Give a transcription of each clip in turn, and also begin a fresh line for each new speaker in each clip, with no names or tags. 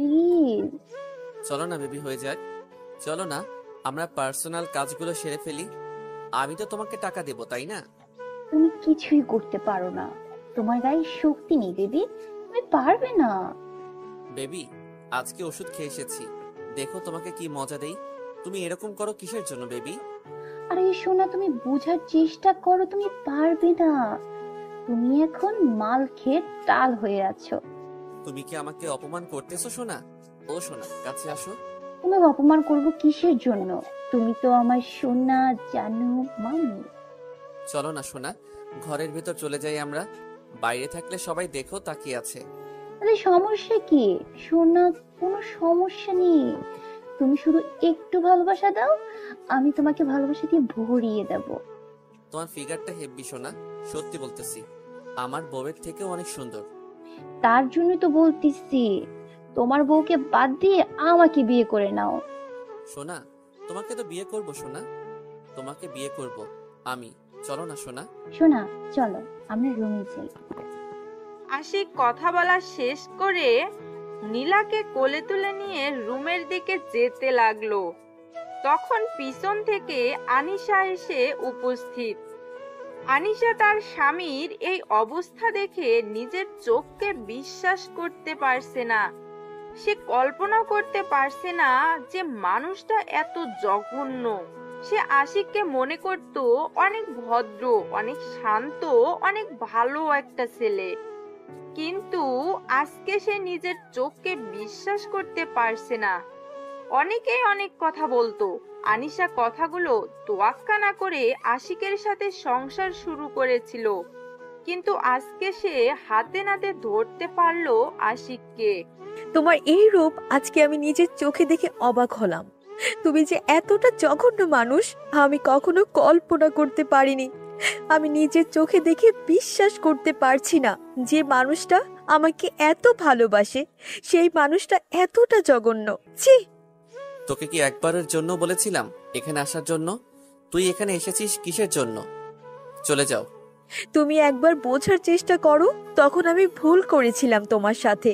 Please.
চলো না baby, হয়ে যাক। চলো না, আমরা পার্সোনাল কাজগুলো সেরে ফেলি। আমি তো তোমাকে টাকা দেবো, তাই না?
তুমি কিছুই করতে পারো না, তোমার গায়ে শক্তি নেই বেবি, তুমি পারবে না।
বেবি, আজকে ওষুধ খেয়ে এসেছি, দেখো তোমাকে কি মজা দেই। তুমি এরকম করো কিসের জন্য বেবি?
আরে সোনা, তুমি বোঝার চেষ্টা করো, তুমি পারবে না। তুমি এখন মাল খেয়ে টাল হয়ে আছো।
তুমি কি আমাকে অপমান করতেছো সোনা? ও সোনা, কাছে আসো।
তোমাকে অপমান করব কিসের জন্য? তুমি তো আমার সোনা, জানো মামি।
চলো না সোনা, ঘরের ভেতর চলে যাই আমরা। বাইরে থাকলে সবাই দেখো তাকিয়ে আছে।
আরে সমস্যা কি সোনা? কোনো সমস্যা নেই, তুমি শুধু একটু ভালোবাসা দাও, আমি তোমাকে ভালোবাসা দিয়ে ভরিয়ে দেব।
তোমার ফিগারটা হেব্বি সোনা, সত্যি বলতেছি, আমার বউয়ের থেকেও অনেক সুন্দর।
তার জন্যই তো বলতেছি, তোমার বউকে বাদ দিয়ে আমাকে বিয়ে করে নাও।
সোনা, তোমাকে তো বিয়ে করব সোনা, তোমাকে বিয়ে করব আমি। চলো না সোনা।
সোনা, চলো আমরা রুমে যাই।
আশিক কথা বলা শেষ করে নীলাকে কোলে তুলে নিয়ে রুমের দিকে যেতে লাগলো। তখন পিছন থেকে আনিশা এসে উপস্থিত। আনিশা তার স্বামীর এই অবস্থা দেখে নিজের চোখকে বিশ্বাস করতে পারছে না। সে কল্পনা করতে পারছে না যে মানুষটা এত জঘন্য। সে আশিককে মনে করত অনেক ভদ্র, অনেক শান্ত, অনেক ভালো একটা ছেলে, কিন্তু আজকে সে নিজের চোখকে বিশ্বাস করতে পারছে না। অনেকেই অনেক কথা বলতো, আনিশা কথাগুলো তোয়াক্কা না করে আশিকের সাথে সংসার শুরু করেছিল, কিন্তু আজকে সে হাতে নাতে ধরতে পারলো আশিককে।
তোমার এই রূপ আজকে আমি নিজের চোখে দেখে অবাক হলাম। তুমি যে এতটা জঘন্য মানুষ আমি কখনো কল্পনা করতে পারিনি। আমি নিজের চোখে দেখে বিশ্বাস করতে পারছি না যে মানুষটা আমাকে এত ভালোবাসে সেই মানুষটা এতটা জঘন্য। ছি!
তোকে কি একবারের জন্য বলেছিলাম এখানে আসার জন্য? তুই এখানে এসেছিস কিসের জন্য? চলে যাও।
তুমি একবার বোঝার চেষ্টা করো, তখন আমি ভুল করেছিলাম তোমার সাথে।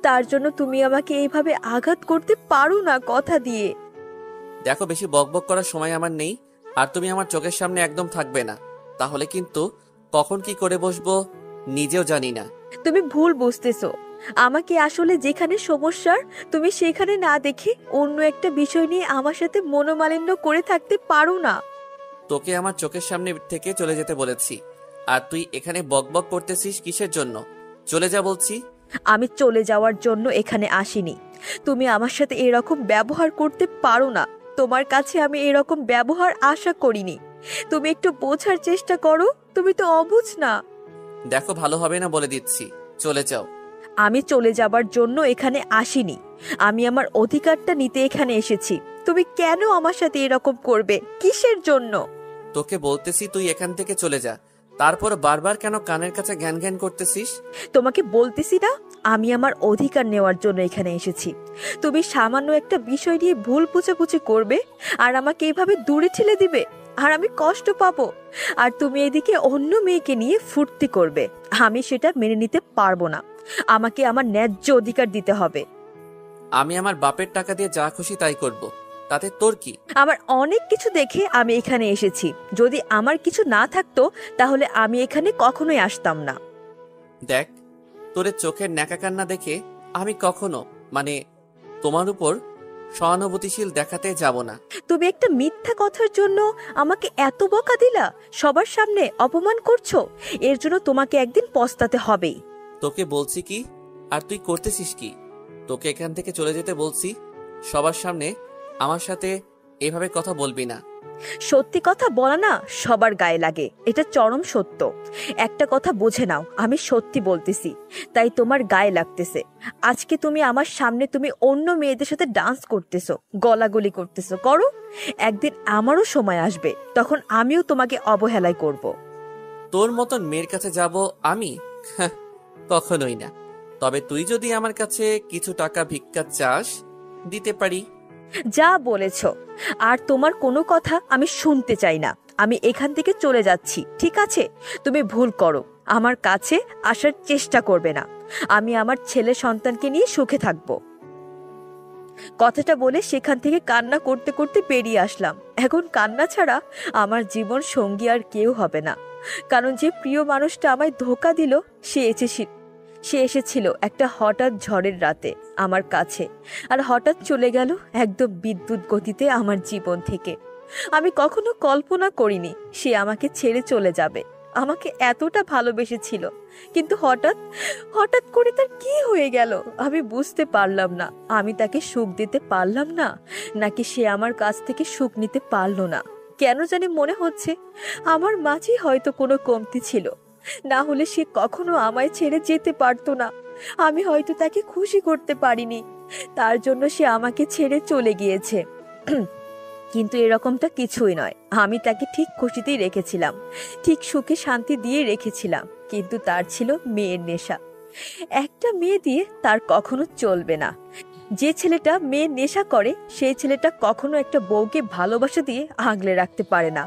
তার জন্য তুমি আমাকে এইভাবে আঘাত করতে পারো না কথা দিয়ে।
দেখো, বেশি বকবক করার সময় আমার নেই, আর তুমি আমার চোখের সামনে একদম থাকবে না, তাহলে কিন্তু কখন কি করে বসবো নিজেও জানি না।
তুমি ভুল বুঝতেছো। আমাকে আসলে যেখানে সমস্যার তুমি সেখানে না দেখে অন্য একটা বিষয় নিয়ে আমার সাথে মনোমালিন্য করে থাকতে পারো না।
তোকে আমার চোখের সামনে থেকে চলে যেতে বলেছি, আর তুই এখানে বকবক করতেছিস কিসের জন্য? চলে যা বলছি।
আমি চলে যাওয়ার জন্য এখানে আসিনি। তুমি আমার সাথে এরকম ব্যবহার করতে পারো না। তোমার কাছে আমি এরকম ব্যবহার আশা করিনি। তুমি একটু বোঝার চেষ্টা করো, তুমি তো অবুঝ না।
দেখো, ভালো হবে না বলে দিচ্ছি, চলে যাও।
আমি চলে যাবার জন্য এখানে আসিনি। আমি আমার অধিকারটা নিতে এখানে এসেছি। তুমি কেন আমার সাথে এরকম করবে? কিসের জন্য?
তোকে বলতেছি তুই এখান থেকে চলে যা, তারপর বারবার কেন কানের কাছে জ্ঞান জ্ঞান করতেছিস?
তোমাকে বলতেছি না, আমি আমার অধিকার নেওয়ার জন্য এখানে এসেছি। তুমি সামান্য একটা বিষয় নিয়ে ভুল বুঝাবুঝি করবে আর আমাকে এইভাবে দূরে ঠেলে দিবে, আর আমি কষ্ট পাবো। আর তুমি এদিকে অন্য মেয়েকে নিয়ে ফুর্তি করবে। আমি সেটা মেনে নিতে পারবো না। আমাকে আমার ন্যায্য অধিকার দিতে হবে।
আমি আমার বাপের টাকা দিয়ে যা খুশি তাই করব, তাতে তোর কি?
আমার অনেক কিছু দেখে আমি এখানে এসেছি। যদি আমার কিছু না থাকতো তাহলে আমি এখানে কখনোই আসতাম না।
দেখ, তোরে চোখের ন্যাকা কান্না দেখে আমি কখনো তোমার উপর সহানুভূতিশীল দেখাতে যাব না।
তুমি একটা মিথ্যা কথার জন্য আমাকে এত বকা দিলা, সবার সামনে অপমান করছো। এর জন্য তোমাকে একদিন পস্তাতে হবেই।
তোকে বলছি কি, আর তুই করতেছিস কি? তোকে এখান থেকে চলে যেতে বলছি, সবার সামনে আমার সাথে এভাবে কথা বলবি না।
সত্যি কথা বলা না সবার গায়ে লাগে, এটা চরম সত্য। একটা কথা বুঝে নাও, আমি সত্যি বলতেছি, তাই তোমার গায়ে লাগতেছে। আজকে তুমি আমার সামনে তুমি অন্য মেয়েদের সাথে ডান্স করতেছো, গলাগলি করতেছো, করো। একদিন আমারও সময় আসবে, তখন আমিও তোমাকে অবহেলাই করব।
তোর মতন মেয়ের কাছে যাব আমি? হ্যাঁ, কখনোই না। তবে তুই যদি আমার কাছে কিছু টাকা ভিক্ষা চাস, দিতে পারি।
যা বলেছ, আর তোমার কোনো কথা আমি শুনতে চাই না। আমি এখান থেকে চলে যাচ্ছি, ঠিক আছে? তুমি ভুল করো, আমার কাছে আসার চেষ্টা করবে না। আমি আমার ছেলে সন্তানকে নিয়ে সুখে থাকবো। কথাটা বলে সেখান থেকে কান্না করতে করতে বেরিয়ে আসলাম। এখন কান্না ছাড়া আমার জীবন সঙ্গী আর কেউ হবে না, কারণ যে প্রিয় মানুষটা আমায় ধোঁকা দিল সে এসেছিল একটা হঠাৎ ঝড়ের রাতে আমার কাছে, আর হঠাৎ চলে গেল একদম বিদ্যুৎ গতিতে আমার জীবন থেকে। আমি কখনো কল্পনা করিনি সে আমাকে ছেড়ে চলে যাবে, আমাকে এতটা ভালোবেসেছিল, কিন্তু হঠাৎ হঠাৎ করে তার কি হয়ে গেল আমি বুঝতে পারলাম না। আমি তাকে সুখ দিতে পারলাম না, নাকি সে আমার কাছ থেকে সুখ নিতে পারলো না। কেন জানি মনে হচ্ছে আমার মাঝেই হয়তো কোনো কমতি ছিল, না হলে সে কখনো আমায় ছেড়ে যেতে পারতো না। আমি হয়তো তাকে খুশি করতে পারিনি, তার জন্য সে আমাকে ছেড়ে চলে গিয়েছে। কিন্তু এরকমটা কিছুই নয়, আমি তাকে ঠিক খুশিতেই রেখেছিলাম, ঠিক সুখে শান্তি দিয়ে রেখেছিলাম, কিন্তু তার ছিল মেয়ের নেশা। একটা মেয়ে দিয়ে তার কখনো চলবে না। যে ছেলেটা মেয়ের নেশা করে সেই ছেলেটা কখনো একটা বউকে ভালোবাসা দিয়ে আগলে রাখতে পারে না।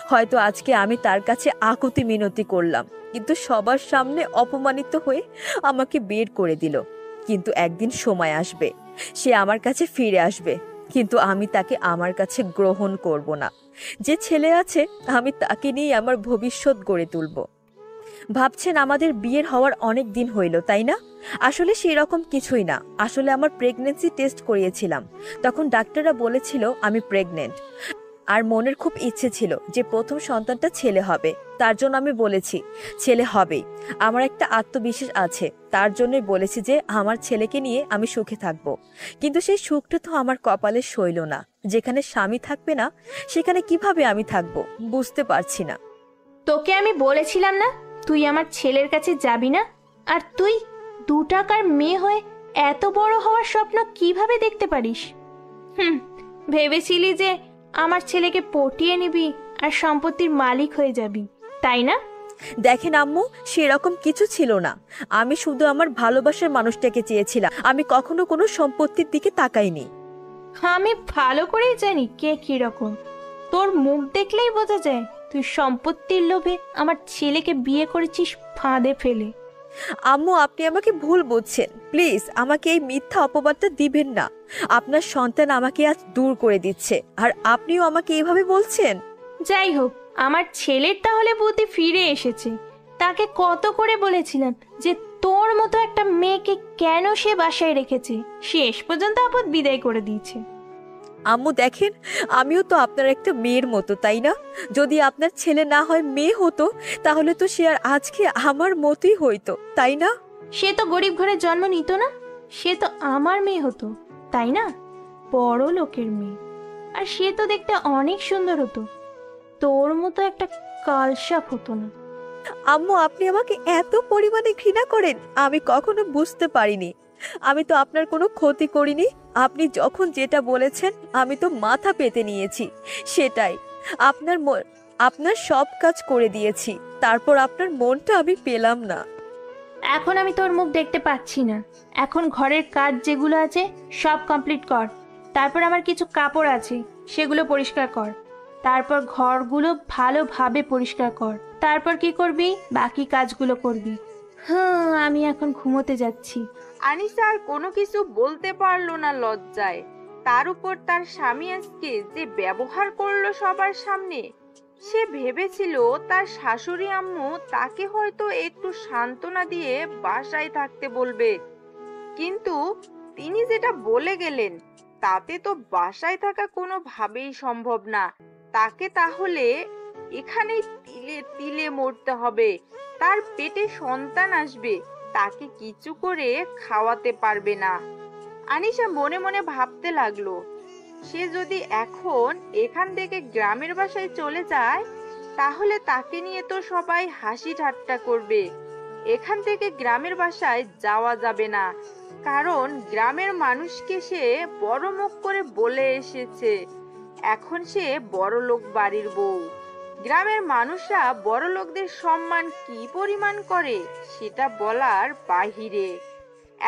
হয়তো আজকে আমি তার কাছে আকুতি মিনতি করলাম, কিন্তু সবার সামনে অপমানিত হয়ে আমাকে বের করে দিল। কিন্তু একদিন সময় আসবে, সে আমার কাছে ফিরে আসবে, কিন্তু আমি তাকে আমার কাছে গ্রহণ করব না। যে ছেলে আছে আমি তাকে নিয়ে আমার ভবিষ্যৎ গড়ে তুলব। ভাবছেন আমাদের বিয়ের হওয়ার অনেক দিন হইল, তাই না? আসলে সেই রকম কিছুই না। আসলে আমার প্রেগন্যান্সি টেস্ট করিয়েছিলাম, তখন ডাক্তাররা বলেছিল আমি প্রেগনেন্ট। আর মনের খুব ইচ্ছে ছিল যে প্রথম সন্তানটা ছেলে হবে, তার জন্য আমি বলেছি ছেলে হবেই। আমার একটা আত্মবিশ্বাস আছে, তার জন্যই বলেছি যে আমার ছেলেকে নিয়ে আমি সুখে থাকব। কিন্তু সেই সুখটা তো আমার কপালে সইল না। যেখানে স্বামী থাকবে না সেখানে কিভাবে আমি থাকব বুঝতে পারছি না।
তোকে আমি বলেছিলাম না তুই আমার ছেলের কাছে যাবি না? আর তুই 2 টাকার মেয়ে হয়ে এত বড় হওয়ার স্বপ্ন কিভাবে দেখতে পারিস? ভেবেছিলি যে আমার ছেলেকে পটিয়ে নিবি আর সম্পত্তির মালিক হয়ে যাবি, তাই না?
দেখেন আম্মু, সেরকম কিছু ছিল না। আমি শুধু আমার ভালোবাসার মানুষটাকে চেয়েছিলাম, আমি কখনো কোনো সম্পত্তির দিকে তাকাইনি।
আমি ভালো করেই জানি কে কিরকম। তোর মুখ দেখলেই বোঝা যায় তুই সম্পত্তির লোভে আমার ছেলেকে বিয়ে করেছিস ফাঁদে ফেলে।
আম্মু, আপনি আমাকে ভুল বুঝছেন। প্লিজ আমাকে এই মিথ্যা অপবাদটা দিবেন না। আপনার সন্তান আমাকে আজ দূর করে দিচ্ছে, আর আপনিও আমাকে এইভাবে বলছেন।
যাই হোক, আমার ছেলের তাহলে বুদ্ধি ফিরে এসেছে। তাকে কত করে বলেছিলাম যে তোর মতো একটা মেয়েকে কেন সে বাসায় রেখেছে, শেষ পর্যন্ত আপদ বিদায় করে দিয়েছে।
আম্মু দেখেন, আমিও তো আপনার একটা মেয়ের মতো, তাই না? যদি আপনার ছেলে না হয় মেয়ে হতো, তাহলে তো সে আর আজকে আমার মতোই হইতো, তাই না?
সে তো গরিব ঘরে জন্ম নিত না, সে তো আমার মেয়ে হতো, তাই না? বড় লোকের মেয়ে। আর সে তো দেখতে অনেক সুন্দর হতো, তোর মতো একটা কালসাপ হতো না।
আম্মু, আপনি আমাকে এত পরিমাণে ঘৃণা করেন আমি কখনো বুঝতে পারিনি। আমি তো আপনার কোনো ক্ষতি করিনি। আপনি যখন যেটা বলেছেন আমি তো মাথা পেতে নিয়েছি, সেটাই। আপনার সব কাজ করে দিয়েছি, তারপর আপনার মনটা আমি পেলাম না।
এখন আমি তোর মুখ দেখতে পাচ্ছি না। এখন ঘরের কাজ যেগুলো আছে সব কমপ্লিট কর। তারপর আমার কিছু কাপড় আছে, সেগুলো পরিষ্কার কর। তারপর ঘরগুলো ভালোভাবে পরিষ্কার কর। তারপর কি করবি? বাকি কাজগুলো করবি। আমি এখন ঘুমোতে যাচ্ছি।
আনিসা আর কোনো কিছু বলতে পারলো না লজ্জায়। তার উপর তার স্বামী আজকে যে ব্যবহার করলো সবার সামনে, সে ভেবেছিল তার শাশুড়ি আম্মু তাকে হয়তো একটু সান্ত্বনা দিয়ে বাসায় থাকতে বলবে, কিন্তু তিনি যেটা বলে গেলেন তাতে তো বাসায় থাকা কোনোভাবেই সম্ভব না। তাকে তাহলে এখানেই তিলে তিলে মরতে হবে। তার পেটে সন্তান আসবে, তাকে কিছু করে খাওয়াতে পারবে না। আনিশা মনে মনে ভাবতে লাগলো, সে যদি এখন এখান থেকে গ্রামের বাসায় চলে যায় তাহলে তাকে নিয়ে তো সবাই হাসি ঠাট্টা করবে। এখান থেকে গ্রামের বাসায় যাওয়া যাবে না, কারণ গ্রামের মানুষকে সে বড় মুখ করে বলে এসেছে এখন সে বড়লোক বাড়ির বউ। গ্রামের মানুষরা বড় লোকদের সম্মান কি পরিমাণ করে সেটা বলার বাহিরে।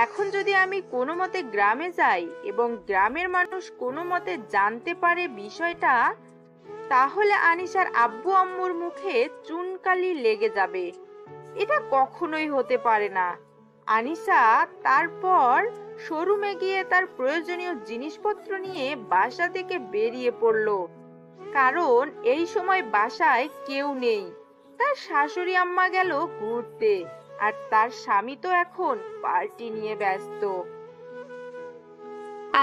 এখন যদি আমি কোনো মতে গ্রামে যাই এবং গ্রামের মানুষ কোনো মতে জানতে পারে বিষয়টা, তাহলে আনিশার আব্বু আম্মুর মুখে চুনকালি লেগে যাবে। এটা কখনোই হতে পারে না। আনিশা তারপর শোরুমে গিয়ে তার প্রয়োজনীয় জিনিসপত্র নিয়ে বাসা থেকে বেরিয়ে পড়ল। কারণ এই সময় বাসায় কেউ নেই। তার শাশুড়ি আম্মা গেল ঘুরতে, আর তার স্বামী তো এখন পার্টি নিয়ে ব্যস্ত।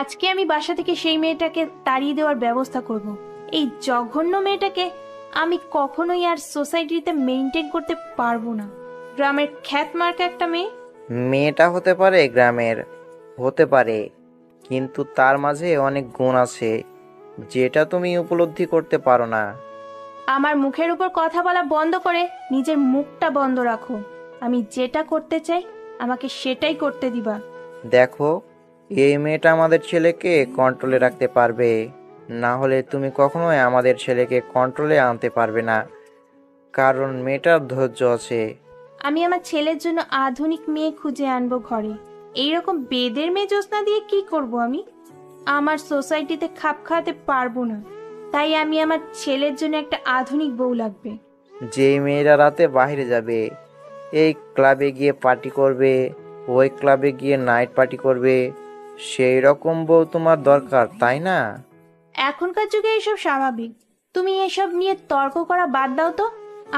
আজকে আমি বাসা থেকে সেই মেয়েটাকে তাড়িয়ে দেওয়ার ব্যবস্থা করব। এই জঘন্য মেয়েটাকে আমি কখনোই আর সোসাইটিতে মেইনটেইন করতে পারবো না। গ্রামের খ্যাতমার্কা একটা মেয়ে।
মেয়েটা হতে পারে গ্রামের, হতে পারে, কিন্তু তার মাঝে অনেক গুণ আছে যেটা তুমি উপলব্ধি করতে পারো না।
আমার মুখের উপর কথা বলা বন্ধ করে নিজের মুখটা বন্ধ রাখো। আমি যেটা করতে চাই আমাকে সেটাই করতে দিবা।
দেখো, এই মেয়েটা আমাদের ছেলেকে কন্ট্রোলে রাখতে পারবে, না হলে তুমি কখনোই আমাদের ছেলেকে কন্ট্রোলে আনতে পারবে না, কারণ মেয়েটার ধৈর্য আছে।
আমি আমার ছেলের জন্য আধুনিক মেয়ে খুঁজে আনবো ঘরে। এইরকম বেদের মেয়ে জ্যোৎস্না দিয়ে কি করব আমি? আমার সোসাইটিতে খাপ খাওয়াতে পারবো না। তাই আমি আমার ছেলের জন্য একটা আধুনিক বউ লাগবে।
যেই মেয়েরা রাতে বাইরে যাবে, এই ক্লাবে গিয়ে পার্টি করবে, ওই ক্লাবে গিয়ে নাইট পার্টি করবে, সেই রকম বউ তোমার দরকার, তাই না?
এখনকার যুগে এসব স্বাভাবিক। তুমি এসব নিয়ে তর্ক করা বাদ দাও তো।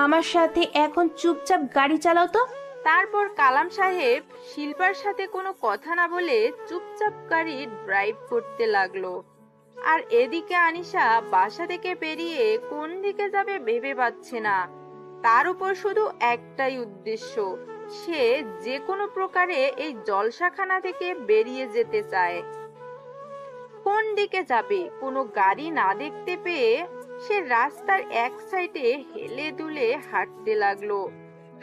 আমার সাথে এখন চুপচাপ গাড়ি চালাও তো।
তারপর কালাম সাহেব শিল্পার সাথে কোনো কথা না বলে চুপচাপ গাড়ি ড্রাইভ করতে লাগলো। আর এদিকে আনিশা বাসা থেকে বেরিয়ে কোন দিকে যাবে ভেবে পাচ্ছে না। তার উপর শুধু একটাই উদ্দেশ্য, সে যে কোনো প্রকারে এই জলসাখানা থেকে বেরিয়ে যেতে চায়। কোন দিকে যাবে কোনো গাড়ি না দেখতে পেয়ে সে রাস্তার এক সাইডে হেলে দুলে হাঁটতে লাগলো।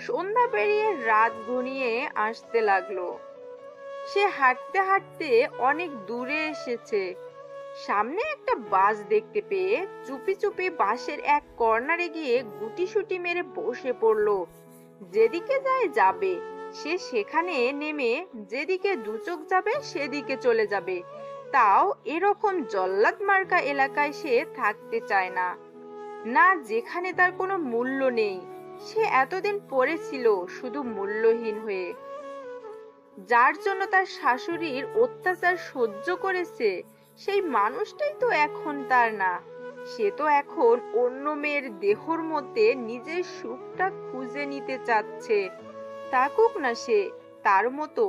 সন্ধ্যা পেরিয়ে রাত ঘনিয়ে আসতে লাগলো। সে হাঁটতে হাঁটতে অনেক দূরে এসেছে। সামনে একটা বাস দেখতে পেয়ে চুপি চুপি বাসের এক কর্নারে গিয়ে গুটিসুটি মেরে বসে পড়লো। যেদিকে যায় যাবে, সে সেখানে নেমে যেদিকে দু চোখ যাবে সেদিকে চলে যাবে। তাও এরকম জল্লাদ মার্কা এলাকায় সে থাকতে চায় না, না যেখানে তার কোনো মূল্য নেই। সে এতদিন পড়েছিল শুধু মূল্যহীন হয়ে, যার জন্য তার শাশুড়ির অত্যাচার সহ্য করেছে। সেই মানুষটাই তো এখন তার না। সে তো এখন অন্য মেয়ের দেহর মধ্যে নিজের সুখটা খুঁজে নিতে চাচ্ছে। থাকুক না সে তার মতো।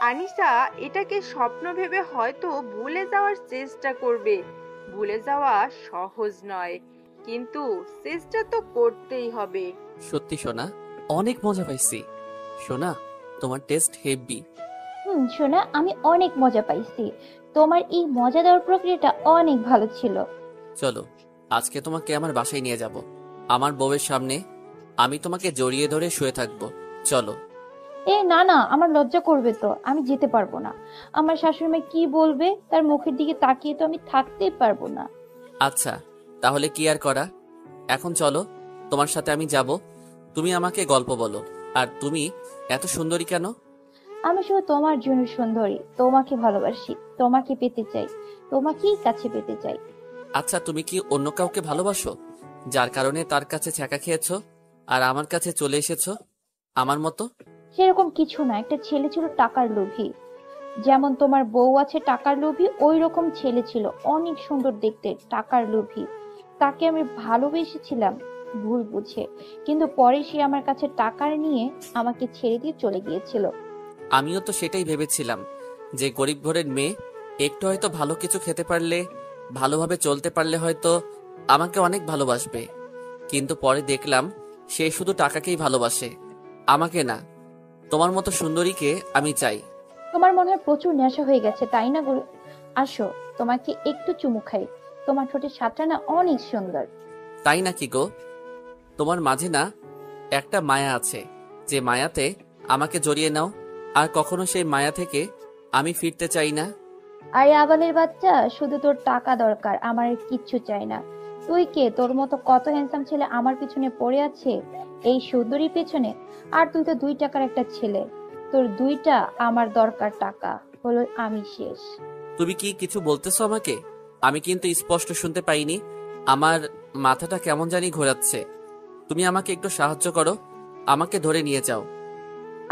আনিশা এটাকে স্বপ্ন ভেবে হয়তো ভুলে যাওয়ার চেষ্টা করবে। ভুলে যাওয়া সহজ নয়, কিন্তু চেষ্টা তো করতেই হবে।
সত্যি সোনা, অনেক মজা পাইছি। সোনা, তোমার টেস্ট হেভি।
শোনা, আমি অনেক মজা পাইছি। তোমার এই মজা দেওয়ার প্রক্রিয়াটা অনেক ভালো ছিল।
চলো, আজকে তোমাকে আমার বাসায় নিয়ে যাব। আমার বউয়ের সামনে আমি তোমাকে জড়িয়ে ধরে শুয়ে থাকবো। চলো।
না না, আমার লজ্জা করবে তো, আমি যেতে পারবো না। আমার শাশুড়ি মা কি বলবে, তার মুখের দিকে তাকিয়ে তো আমি থাকতেই পারবো না।
আচ্ছা, তাহলে কি আর করা। এখন চলো, তোমার সাথে আমি যাব। তুমি আমাকে গল্প বলো। আর তুমি এত সুন্দরী কেন?
আমি শুধু তোমার জন্য সুন্দরী। তোমাকে ভালোবাসি, তোমাকে পেতে চাই, তোমাকেই কাছে পেতে চাই।
আচ্ছা, তুমি কি অন্য কাউকে ভালোবাসো, যার কারণে তার কাছে ছ্যাঁকা খেয়েছো আর আমার কাছে চলে এসেছো আমার মতো?
সেরকম কিছু না, একটা ছেলে ছিল টাকার লোভী। যেমন তোমার বউ আছে টাকার লোভী, ওই রকম ছেলে ছিল, অনেক সুন্দর দেখতে, টাকার লোভী। তাকে আমি ভালোবেসেছিলাম ভুল বুঝে, কিন্তু পরে সে আমার কাছে টাকা নিয়ে আমাকে ছেড়ে দিয়ে চলে গিয়েছিল।
আমিও তো সেটাই ভেবেছিলাম, যে গরিব ঘরের মেয়ে একটু হয়তো ভালো কিছু খেতে পারলে, ভালোভাবে চলতে পারলে হয়তো আমাকে অনেক ভালোবাসবে। কিন্তু পরে দেখলাম সে শুধু টাকাকেই ভালোবাসে, আমাকে না। তোমার মতো সুন্দরীকে আমি চাই।
তোমার মনে হয় প্রচুর নেশা হয়ে গেছে, তাই না? আসো, তোমাকে একটু চুমু খাই। তোমার ঠোঁটের স্বাদটা না অনেক সুন্দর।
তাই নাকি গো? তোমার মাঝে না একটা মায়া আছে, যে মায়াতে আমাকে জড়িয়ে নাও। আর কখনো সেই মায়া থেকে আমি ফিরতে চাই না।
আরে আবালের বাচ্চা, শুধু তোর টাকা দরকার, আমার আর কিচ্ছু চাই না। তুই কে? তোর মতো কত হ্যান্ডসাম ছেলে আমার পিছনে পড়ে আছে এই সুন্দরীর পেছনে, আর তুই তো 2 টাকার একটা ছেলে। তোর 2টা, আমার দরকার টাকা, হলো আমি শেষ।
তুমি কি কিছু বলতেছো আমাকে? আমি কিন্তু স্পষ্ট শুনতে পাইনি। আমার মাথাটা কেমন জানি ঘোরাচ্ছে। তুমি আমাকে একটু সাহায্য করো, আমাকে ধরে নিয়ে যাও।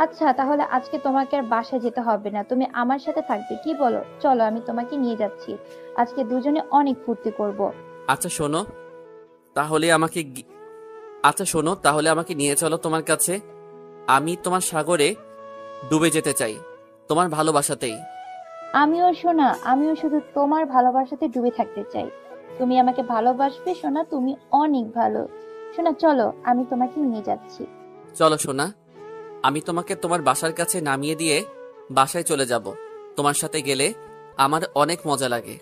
আচ্ছা, তাহলে আজকে তোমাকে আর বাসায় যেতে হবে না, তুমি আমার সাথে থাকবে, কি বলো? চলো, আমি তোমাকে নিয়ে যাচ্ছি। আজকে দুজনে অনেক ফুর্তি করব।
আচ্ছা শোনো, তাহলে আমাকে আচ্ছা শোনো, তাহলে আমাকে নিয়ে চলো তোমার কাছে। আমি তোমার সাগরে ডুবে যেতে চাই, তোমার ভালোবাসাতেই।
আমিও সোনা, আমিও শুধু তোমার ভালোবাসাতে ডুবে থাকতে চাই। তুমি আমাকে ভালোবাসবে সোনা, তুমি অনেক ভালো। সোনা চলো, আমি তোমাকে নিয়ে যাচ্ছি।
চলো সোনা, আমি তোমাকে তোমার বাসার কাছে নামিয়ে দিয়ে বাসায় চলে যাব। তোমার সাথে গেলে আমার অনেক মজা লাগে।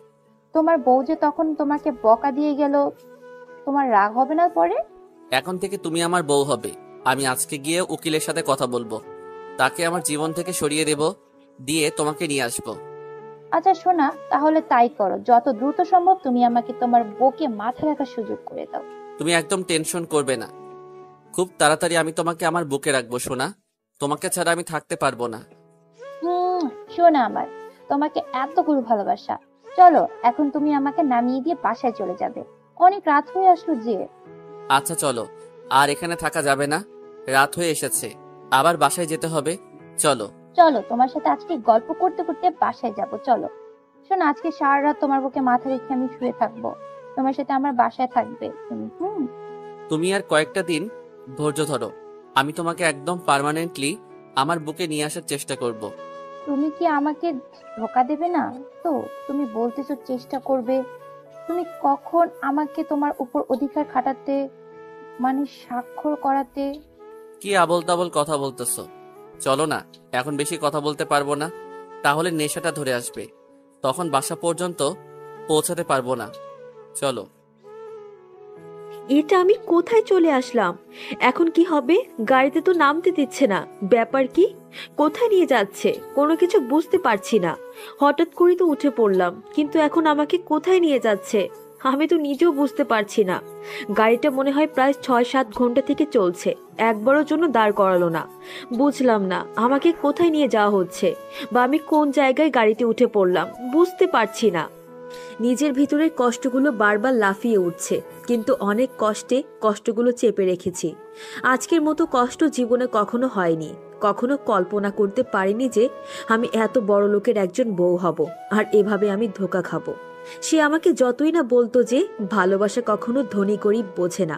তোমার বউ যে তখন তোমাকে বকা দিয়ে গেল, তোমার রাগ হবে না পরে?
এখন থেকে তুমি আমার বউ হবে। আমি আজকে গিয়ে উকিলের সাথে কথা বলবো, তাকে আমার জীবন থেকে সরিয়ে দেব, দিয়ে তোমাকে নিয়ে আসবো।
আচ্ছা সোনা, তাহলে তাই করো। যত দ্রুত সম্ভব তুমি আমাকে তোমার বউকে মাথায় রাখার সুযোগ করে দাও।
তুমি একদম টেনশন করবে না, খুব তাড়াতাড়ি আমি তোমাকে আমার বুকে রাখবো সোনা। তোমাকে ছাড়া আমি থাকতে পারবো না।
সোনা আমার, তোমাকে এতগুলো ভালোবাসা। চলো, এখন তুমি আমাকে নামিয়ে দিয়ে বাসায় চলে যাবে। অনেক রাত হয়ে আসলো যে।
আচ্ছা চলো, আর এখানে থাকা যাবে না, রাত হয়ে এসেছে, আবার বাসায় যেতে হবে। চলো।
চলো, তোমার সাথে আজকে গল্প করতে করতে বাসায় যাব। চলো শোনো, আজকে সারা রাত তোমার বুকে মাথা রেখে আমি শুয়ে থাকবো। তোমার সাথে আমার বাসায় থাকবে তুমি।
তুমি আর কয়েকটা দিন ধৈর্য ধরো, আমি তোমাকে একদম পার্মানেন্টলি আমার বুকে নিয়ে আসার চেষ্টা করব।
তুমি কি আমাকে ধোকা দেবে না তো? তুমি বলতেছো চেষ্টা করবে, তুমি কখন আমাকে তোমার উপর অধিকার খাটাতে, মানে স্বাক্ষর করাতে?
কি আবল তাবল কথা বলতেছো? চলো না, এখন বেশি কথা বলতে পারবো না, তাহলে নেশাটা ধরে আসবে, তখন বাসা পর্যন্ত পৌঁছাতে পারবো না। চলো।
এটা আমি কোথায় চলে আসলাম? এখন কি হবে? গাড়িতে তো নামতে দিচ্ছে না। ব্যাপার কি? কোথায় নিয়ে যাচ্ছে কোনো কিছু বুঝতে পারছি না। হঠাৎ করে তো উঠে পড়লাম, কিন্তু এখন আমাকে কোথায় নিয়ে যাচ্ছে আমি তো নিজেও বুঝতে পারছি না। গাড়িটা মনে হয় প্রায় ৬-৭ ঘন্টা থেকে চলছে, একবারের জন্য দাঁড় করালো না। বুঝলাম না আমাকে কোথায় নিয়ে যাওয়া হচ্ছে, বা আমি কোন জায়গায় গাড়িতে উঠে পড়লাম বুঝতে পারছি না। নিজের ভিতরের কষ্টগুলো বারবার লাফিয়ে উঠছে, কিন্তু অনেক কষ্টে কষ্টগুলো চেপে রেখেছি। আজকের মতো কষ্ট জীবনে কখনো হয়নি, কখনো কল্পনা করতে পারিনি যে আমি এত বড় লোকের একজন বউ হব, আর এভাবে আমি ধোঁকা খাবো। সে আমাকে যতই না বলতো যে ভালোবাসা কখনো ধনী গরিব বোঝে না,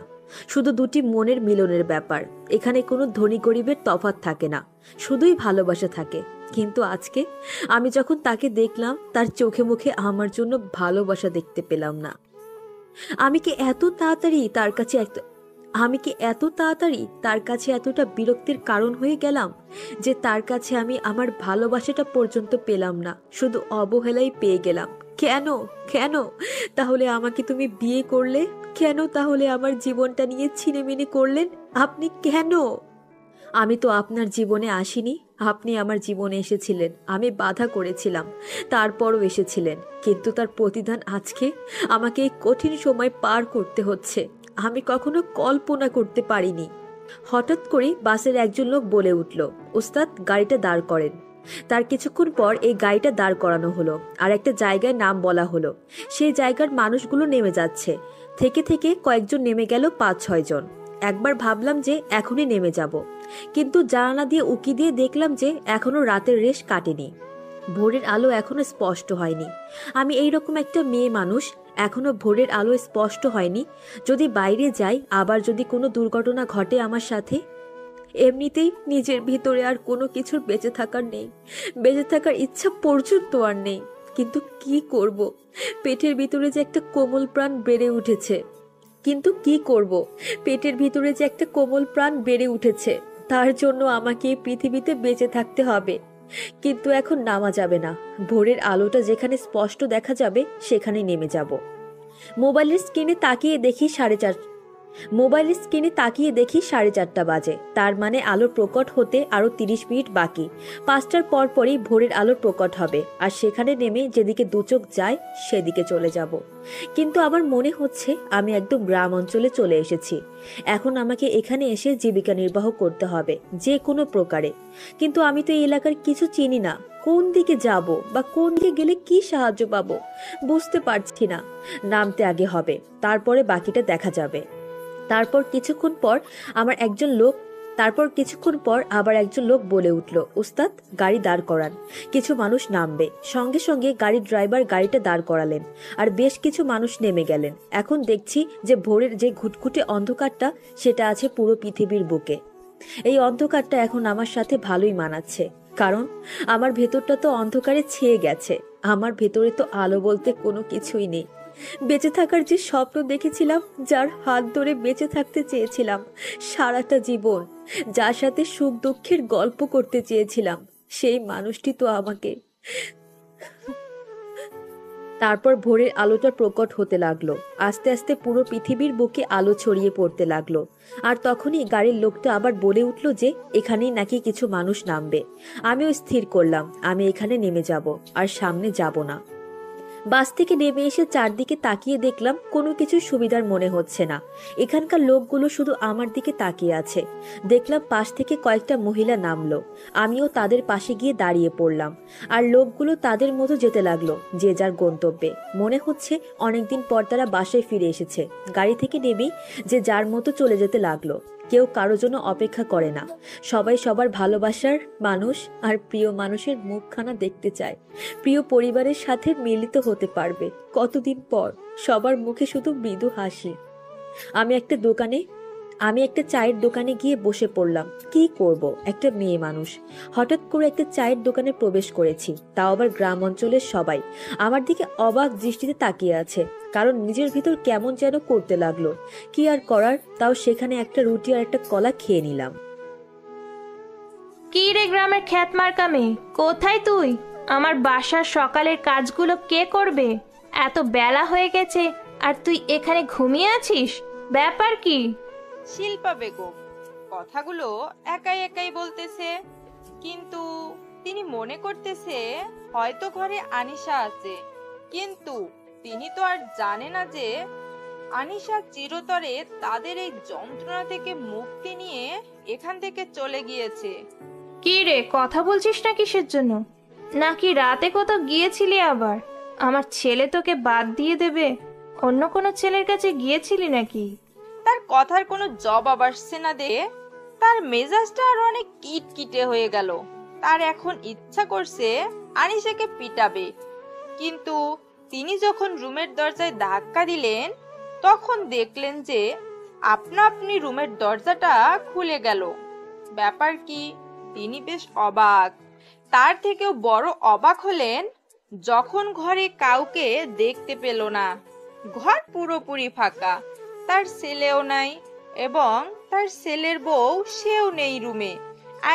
শুধু দুটি মনের মিলনের ব্যাপার, এখানে কোনো ধনী গরিবের তফাৎ থাকে না, শুধুই ভালোবাসা থাকে। কিন্তু আজকে আমি যখন তাকে দেখলাম, তার চোখে মুখে আমার জন্য ভালোবাসা দেখতে পেলাম না। আমি কি এত তাড়াতাড়ি তার কাছে এতটা বিরক্তির কারণ হয়ে গেলাম যে তার কাছে আমি আমার ভালোবাসাটা পর্যন্ত পেলাম না, শুধু অবহেলাই পেয়ে গেলাম? কেন কেন তাহলে আমাকে তুমি বিয়ে করলে? কেন তাহলে আমার জীবনটা নিয়ে ছিনেমিনে করলেন আপনি? কেন? আমি তো আপনার জীবনে আসিনি, আপনি আমার জীবনে এসেছিলেন, আমি বাধা করেছিলাম, তারপরও এসেছিলেন, কিন্তু তার প্রতিদান আজকে আমাকে এই কঠিন সময় পার করতে হচ্ছে। আমি কখনো কল্পনা করতে পারিনি। হঠাৎ করে বাসের একজন লোক বলে উঠল, ওস্তাদ গাড়িটা দাঁড় করেন। তার কিছুক্ষণ পর এই গাড়িটা দাঁড় করানো হলো, আর একটা জায়গায় নাম বলা হলো। সেই জায়গার মানুষগুলো নেমে যাচ্ছে, থেকে থেকে কয়েকজন নেমে গেল ৫-৬ জন। একবার ভাবলাম যে এখনই নেমে যাব, কিন্তু জানালা দিয়ে উকি দিয়ে দেখলাম যে এখনো রাতের রেশ কাটেনি, ভোরের আলো এখনো স্পষ্ট হয়নি। আমি এইরকম একটা মেয়ে মানুষ, এখনো ভোরের আলো স্পষ্ট হয়নি। যদি বাইরে যাই, আবার যদি কোনো দুর্ঘটনা ঘটে আমার সাথে। এমনিতেই নিজের ভিতরে আর কোনো কিছুর বেঁচে থাকার নেই, বেঁচে থাকার ইচ্ছা পর্যন্ত আর নেই। কিন্তু কি করব? পেটের ভিতরে যে একটা কোমল প্রাণ বেড়ে উঠেছে, তার জন্য আমাকে এই পৃথিবীতে বেঁচে থাকতে হবে। কিন্তু এখন নামা যাবে না, ভোরের আলোটা যেখানে স্পষ্ট দেখা যাবে সেখানে নেমে যাব। মোবাইলের স্ক্রিনে তাকিয়ে দেখি 4:30 বাজে, তার মানে আলো প্রকট হতে আরো 30 মিনিট বাকি। 5টার পরপরই ভোরের আলো প্রকট হবে, আর সেখানে নেমে যেদিকে দুচোখ যায় সেদিকে চলে যাব। কিন্তু আমার মনে হচ্ছে আমি একদম গ্রাম অঞ্চলে চলে এসেছি। এখন আমাকে এখানে এসে জীবিকা নির্বাহ করতে হবে যে কোনো প্রকারে। কিন্তু আমি তো এই এলাকার কিছু চিনি না, কোন দিকে যাব বা কোন দিকে গেলে কি সাহায্য পাবো বুঝতে পারছি না। নামতে আগে হবে, তারপরে বাকিটা দেখা যাবে। তারপর কিছুক্ষণ পর আমার একজন লোক তারপর কিছুক্ষণ পর আবার একজন লোক বলে উঠল, উস্তাদ গাড়ি দাঁড় করান, কিছু মানুষ নামবে। সঙ্গে সঙ্গে গাড়ির ড্রাইভার গাড়িটা দাঁড় করালেন আর বেশ কিছু মানুষ নেমে গেলেন। এখন দেখছি যে ভোরের যে ঘুটঘুটে অন্ধকারটা সেটা আছে পুরো পৃথিবীর বুকে। এই অন্ধকারটা এখন আমার সাথে ভালোই মানাচ্ছে, কারণ আমার ভেতরটা তো অন্ধকারে ছেয়ে গেছে। আমার ভেতরে তো আলো বলতে কোনো কিছুই নেই। বেঁচে থাকার যে স্বপ্ন দেখেছিলাম, যার হাত ধরে বেঁচে থাকতে চেয়েছিলাম সারাটা জীবন, যার সাথে সুখ দুঃখের গল্প করতে চেয়েছিলাম, সেই মানুষটি তো আমাকে। তারপর ভোরের আলোটা প্রকট হতে লাগলো, আস্তে আস্তে পুরো পৃথিবীর বুকে আলো ছড়িয়ে পড়তে লাগলো। আর তখনই গাড়ির লোকটা আবার বলে উঠল যে এখানেই নাকি কিছু মানুষ নামবে। আমিও স্থির করলাম আমি এখানে নেমে যাব, আর সামনে যাব না। বাস থেকে নেমে এসে চারদিকে তাকিয়ে দেখলাম কোনো কিছু সুবিধার মনে হচ্ছে না। এখানকার লোকগুলো শুধু আমার দিকে তাকিয়ে আছে। দেখলাম পাশ থেকে কয়েকটা মহিলা নামলো, আমিও তাদের পাশে গিয়ে দাঁড়িয়ে পড়লাম। আর লোকগুলো তাদের মতো যেতে লাগলো যে যার গন্তব্যে। মনে হচ্ছে অনেকদিন পর তারা বাসায় ফিরে এসেছে। গাড়ি থেকে নেমেই যে যার মতো চলে যেতে লাগলো। কেউ কারো জন্য অপেক্ষা করে না, সবাই সবার ভালোবাসার মানুষ আর প্রিয় মানুষের মুখখানা দেখতে চায়, প্রিয় পরিবারের সাথে মিলিত হতে পারবে কতদিন পর। সবার মুখে শুধু মৃদু হাসি। আমি একটা চায়ের দোকানে গিয়ে বসে পড়লাম। কি করব, একটা মেয়ে মানুষ। হঠাৎ করে একটা চায়ের দোকানে প্রবেশ করেছি, তাও আবার গ্রাম অঞ্চলের সবাই আমার দিকে অবাক দৃষ্টিতে তাকিয়ে আছে, কারণ নিজের ভিতর কেমন যেন করতে লাগলো। কি আর করার, তাও সেখানে একটা রুটি আর একটা কলা খেয়ে নিলাম।
কি রে গ্রামের খ্যাত মার্কা মেয়ে, কোথায় তুই? আমার বাসার সকালের কাজগুলো কে করবে? এত বেলা হয়ে গেছে আর তুই এখানে ঘুমিয়ে আছিস, ব্যাপার কি?
শিল্পা বেগম কথাগুলো একাই একাই বলতেছে, কিন্তু তিনি মনে করতেছে হয়তো ঘরে আনিশা আছে, কিন্তু তিনি তো আর জানে না যে আনিশা চিরতরে তাদের এই যন্ত্রণা থেকে মুক্তি নিয়ে এখান থেকে চলে গিয়েছে।
কি রে, কথা বলছিস না কিসের জন্য? নাকি রাতে কোথাও গিয়েছিলি আবার? আমার ছেলে তোকে বাদ দিয়ে দেবে? অন্য কোনো ছেলের কাছে গিয়েছিলি নাকি?
তার কথার কোনো জবাব আসছে না দে। তার মেজাজটা আর অনেক কিটকিটে হয়ে গেল। তার এখন ইচ্ছা করছে আনিশাকে পিটাবে, কিন্তু তিনি যখন রুমের দরজায় ধাক্কা দিলেন তখন দেখলেন যে আপনা আপনি রুমের দরজাটা খুলে গেল। ব্যাপার কি, তিনি বেশ অবাক। তার থেকেও বড় অবাক হলেন যখন ঘরে কাউকে দেখতে পেল না। ঘর পুরোপুরি ফাঁকা, তার ছেলেও নাই এবং তার ছেলের বউ সেও নেই রুমে,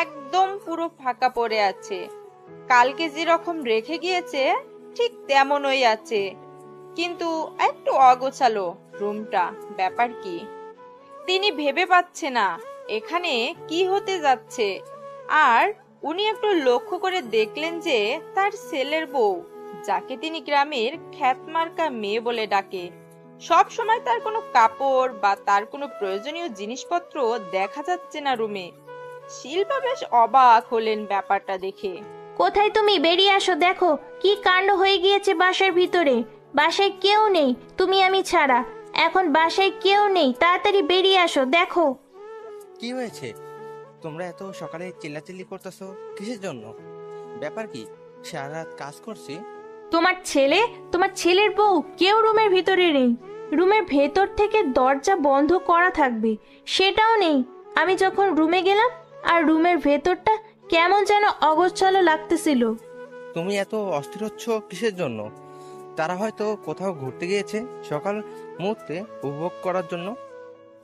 একদম পুরো ফাঁকা পড়ে আছে। কালকে যেরকম রেখে গিয়েছে ঠিক তেমনই আছে, কিন্তু একটু অগোছালো রুমটা। ব্যাপার কি, তিনি ভেবে পাচ্ছে না এখানে কি হতে যাচ্ছে। আর উনি একটু লক্ষ্য করে দেখলেন যে তার ছেলের বউ, যাকে তিনি গ্রামের খ্যাতমার্কা মেয়ে বলে ডাকে, সব সময় তার কোনো কাপড় বা তার কোনো প্রয়োজনীয় জিনিসপত্র দেখা যাচ্ছে না রুমে। শিল্পা বেশ অবাক হলেন ব্যাপারটা দেখে।
কোথায় তুমি? বেরিয়ে আসো, দেখো কি কাণ্ড হয়ে গিয়েছে বাসার ভিতরে। বাসায় কেউ নেই, তুমি আমি ছাড়া। এখন বাসায় কেউ নেই, তাড়াতাড়ি বেরিয়ে আসো, দেখো।
কি হয়েছে? তোমরা এত সকালে চিল্লাচিল্লি করতেছো কিসের জন্য? ব্যাপার কি? সারা রাত কাজ করছি।
তোমার ছেলের বউ কেউ রুমের ভিতরে নেই। রুমের ভেতর থেকে দরজা বন্ধ করা থাকবে, সেটাও নেই। আমি যখন রুমে গেলাম আর রুমের ভেতরটা কেমন যেন অগোছালো লাগতেছিল।
তুমি এত অস্থির হচ্ছ কিসের জন্য? তারা হয়তো কোথাও ঘুরতে গিয়েছে সকাল মুহূর্তে উপভোগ করার জন্য।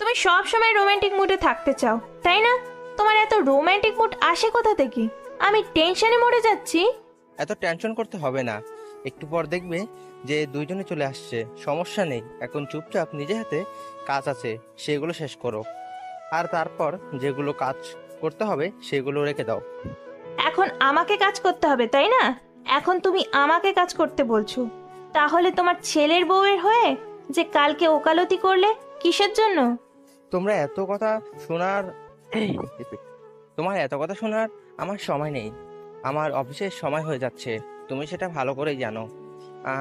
তুমি সব সময় রোমান্টিক মুডে থাকতে চাও, তাই না? তোমার এত রোমান্টিক মুড আসে কোথা থেকে? আমি টেনশনে মরে যাচ্ছি।
এত টেনশন করতে হবে না, একটু পর দেখবে যে দুইজনে চলে আসছে। সমস্যা নেই, এখন চুপচাপ নিজে হাতে কাজ আছে সেগুলো শেষ করো, আর তারপর যেগুলো কাজ করতে হবে সেগুলো রেখে দাও।
এখন আমাকে কাজ করতে হবে, তাই না? এখন তুমি আমাকে কাজ করতে বলছো। তাহলে তোমার ছেলের বউয়ের হয়ে যে কালকে ওকালতি করলে কিসের জন্য?
তোমার এত কথা শোনার আমার সময় নেই। আমার অফিসের সময় হয়ে যাচ্ছে, তুমি সেটা ভালো করেই জানো।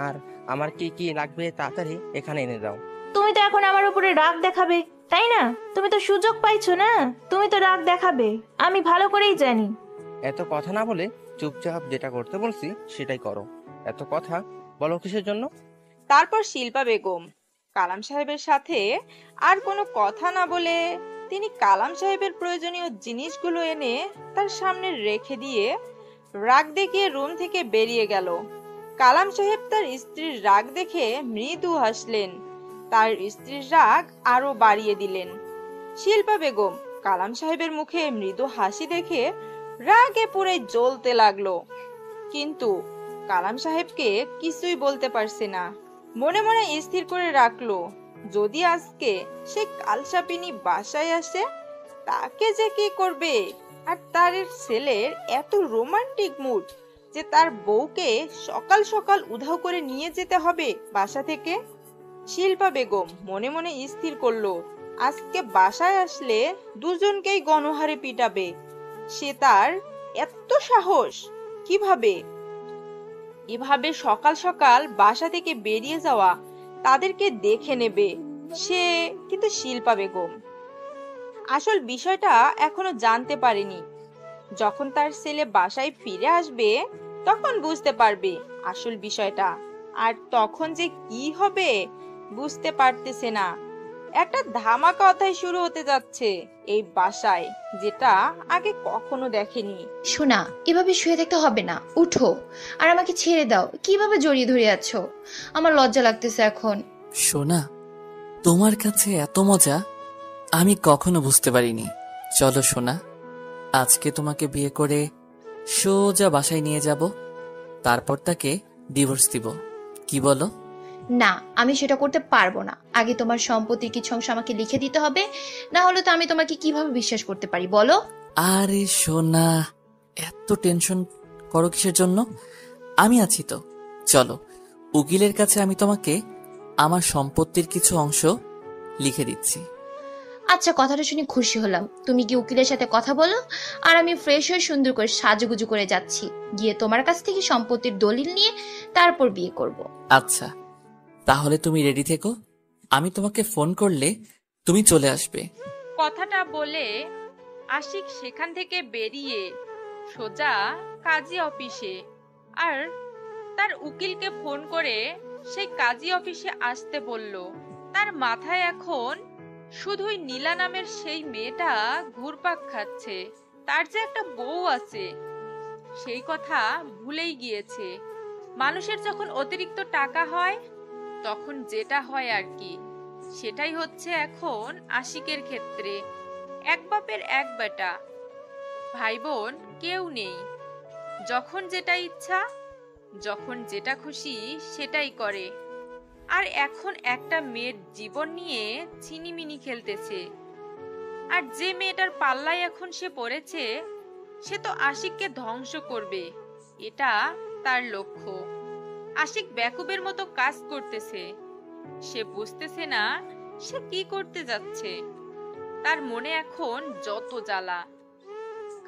আর আমার কি কি লাগবে তাড়াতাড়ি এখানে এনে দাও।
তুমি তো এখন আমার উপরে রাগ দেখাবে, তাই না? তুমি তো সুযোগ পাইছো না, তুমি তো রাগ দেখাবে, আমি ভালো করেই জানি।
এত কথা না বলে চুপচাপ যেটা করতে বলছি সেটাই করো। এত কথা বলো কিসের জন্য?
তারপর শিল্পা বেগম কালাম সাহেবের সাথে আর কোনো কথা না বলে তিনি কালাম সাহেবের প্রয়োজনীয় জিনিসগুলো এনে তার সামনে রেখে দিয়ে রাগ দেখিয়ে রুম থেকে বেরিয়ে গেল। কালাম সাহেব তার স্ত্রীর রাগ দেখে মৃদু হাসলেন, তার স্ত্রীর রাগ আরো বাড়িয়ে দিলেন। শিল্পা বেগম কালাম সাহেবের মুখে মৃদু হাসি দেখে রাগে পুরে জ্বলতে লাগলো, কিন্তু কালাম সাহেবকে কিছুই বলতে পারছে না। মনে মনে স্থির করে রাখলো, যদি আজকে সে কালসাপিনী বাসায় আসে তাকে যে কি করবে। আর তার ছেলের এত রোমান্টিক মুড যে তার বউকে সকাল সকাল উধাও করে নিয়ে যেতে হবে বাসা থেকে। শিল্পা বেগম মনে মনে স্থির করলো, আজকে বাসায় আসলে দুজনকেই গণহারে পিটাবে। সে তার এত সাহস কিভাবে এভাবে সকাল সকাল বাসা থেকে বেরিয়ে যাওয়া, তাদেরকে দেখে নেবে সে। কিন্তু শিল্পা বেগম আসল বিষয়টা এখনো জানতে পারেনি। যখন তার ছেলে বাসায় ফিরে আসবে তখন বুঝতে পারবে আসল বিষয়টা, আর তখন যে কি হবে বুঝতে পারতেছে না। একটা ধামাকা অধ্যায় শুরু হতে যাচ্ছে এই বাসায়, যেটা আগে কখনো দেখেনি।
শোনা, এভাবে শুয়ে থাকতে হবে না, উঠো আর আমাকে ছেড়ে দাও। কিভাবে জড়িয়ে ধরে আছো? আমার লজ্জা লাগতেছে এখন।
সোনা, তোমার কাছে এত মজা আমি কখনো বুঝতে পারিনি। চলো সোনা, আজকে তোমাকে বিয়ে করে সোজা বাসায় নিয়ে যাব, তারপর তাকে ডিভোর্স দিব। কি বলো?
না, আমি সেটা করতে পারবো না। আগে তোমার সম্পত্তির কিছু অংশ আমাকে লিখে দিতে হবে, না হলে তো আমি তোমাকে কিভাবে বিশ্বাস করতে পারি বলো?
আরে সোনা, এত টেনশন করো কিসের জন্য? আমি আছি তো। চলো, উকিলের কাছে আমি তোমাকে আমার সম্পত্তির কিছু অংশ লিখে দিচ্ছি।
আচ্ছা, কথাটা শুনে খুশি হলাম। তুমি কি উকিলের সাথে কথা বলো, আর আমি ফ্রেশ হয়ে সুন্দর করে সাজুগুজু করে যাচ্ছি, গিয়ে তোমার কাছ থেকে সম্পত্তির দলিল নিয়ে তারপর বিয়ে করব।
আচ্ছা, তাহলে তুমি রেডি থেকো, আমি তোমাকে ফোন করলে তুমি চলে আসবে।
কথাটা বলে আশিক সেখান থেকে বেরিয়ে সোজা কাজী অফিসে, আর তার উকিলকে ফোন করে সেই কাজী অফিসে আসতে বলল। তার মাথায় এখন শুধুই নীলা নামের সেই মেয়েটা ঘুরপাক খাচ্ছে। তার যে একটা বউ আছে সেই কথা ভুলেই গিয়েছে। মানুষের যখন অতিরিক্ত টাকা হয় তখন যেটা হয় আর কি, সেটাই হচ্ছে এখন আশিকের ক্ষেত্রে। এক বাপের এক বেটা, ভাই বোন কেউ নেই। যখন যেটা ইচ্ছা, যখন যেটা খুশি সেটাই করে। আর এখন একটা মেয়ের জীবন নিয়ে ছিনিমিনি খেলতেছে। আর যে মেয়েটার পাল্লায় এখন সে পড়েছে সে তো আশিককে ধ্বংস করবে, এটা তার লক্ষ্য। আশিক বেকুবের মতো কাজ করতেছে, সে বুঝতেছে না সে কি করতে যাচ্ছে। তার মনে এখন যত জ্বালা,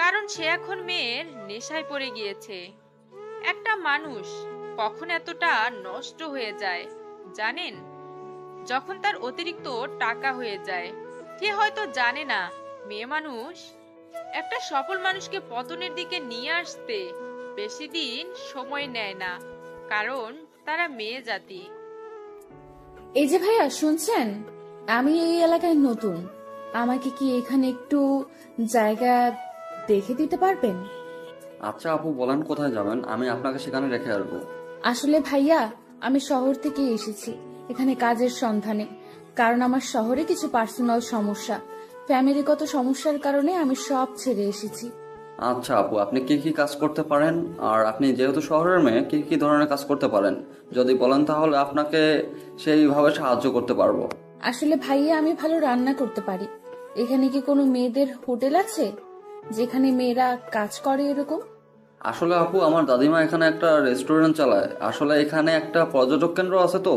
কারণ সে এখন মেয়ের নেশায় পড়ে গিয়েছে। একটা মানুষ কখন এতটা নষ্ট হয়ে যায় জানেন? যখন তার অতিরিক্ত টাকা হয়ে যায়। সে হয়তো জানে না মেয়ে মানুষ একটা সফল মানুষকে পতনের দিকে নিয়ে আসতে বেশি দিন সময় নেয় না, কারণ তারা মেয়ে জাতি।
এই যে ভাইয়া, শুনছেন? আমি এই এলাকায় নতুন, আমাকে কি এখানে একটু জায়গা দেখে দিতে পারবেন?
আচ্ছা আপু, বলেন কোথায় যাবেন, আমি আপনাকে সেখানে রেখে আসবো।
আসলে ভাইয়া, আমি শহর থেকে এসেছি এখানে কাজের সন্ধানে, কারণ আমার শহরে কিছু পার্সোনাল সমস্যা, ফ্যামিলিগত সমস্যার কারণে আমি সব ছেড়ে এসেছি।
আচ্ছা আপু, আপনি কি কি কাজ করতে পারেন, আর আপনি যেহেতু শহরের মেয়ে কি কি ধরনের কাজ করতে পারেন যদি বলেন তাহলে আপনাকে সেইভাবে সাহায্য করতে পারবো।
আসলে ভাইয়া, আমি ভালো রান্না করতে পারি। এখানে কি কোনো মেয়েদের হোটেল আছে যেখানে মেয়েরা কাজ করে এরকম?
আসলে আপু, আমার দাদিমা এখানে একটা রেস্টুরেন্ট চালায়। আসলে এখানে একটা পর্যটক কেন্দ্র আছে, তো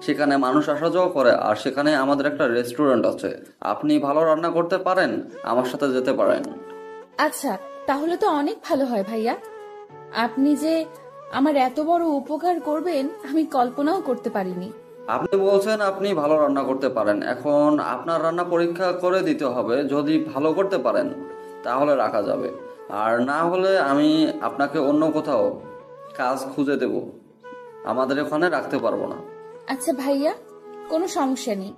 সেখানে মানুষ আসা যাওয়া করে, আর সেখানে আমাদের একটা রেস্টুরেন্ট আছে। আপনি ভালো রান্না করতে পারেন, আমার সাথে যেতে পারেন।
আচ্ছা, তাহলে তো অনেক ভালো হয় ভাইয়া। আপনি যে আমার এত বড় উপকার করবেন আমি কল্পনাও করতে পারিনি।
আপনি বলছেন আপনি ভালো রান্না করতে পারেন, এখন আপনার রান্না পরীক্ষা করে দিতে হবে। যদি ভালো করতে পারেন তাহলে রাখা যাবে, আর না হলে আমি আপনাকে অন্য কোথাও কাজ খুঁজে দেব। আমাদের ওখানে রাখতে পারবো না।
আচ্ছা ভাইয়া, কোনো সমস্যা নেই,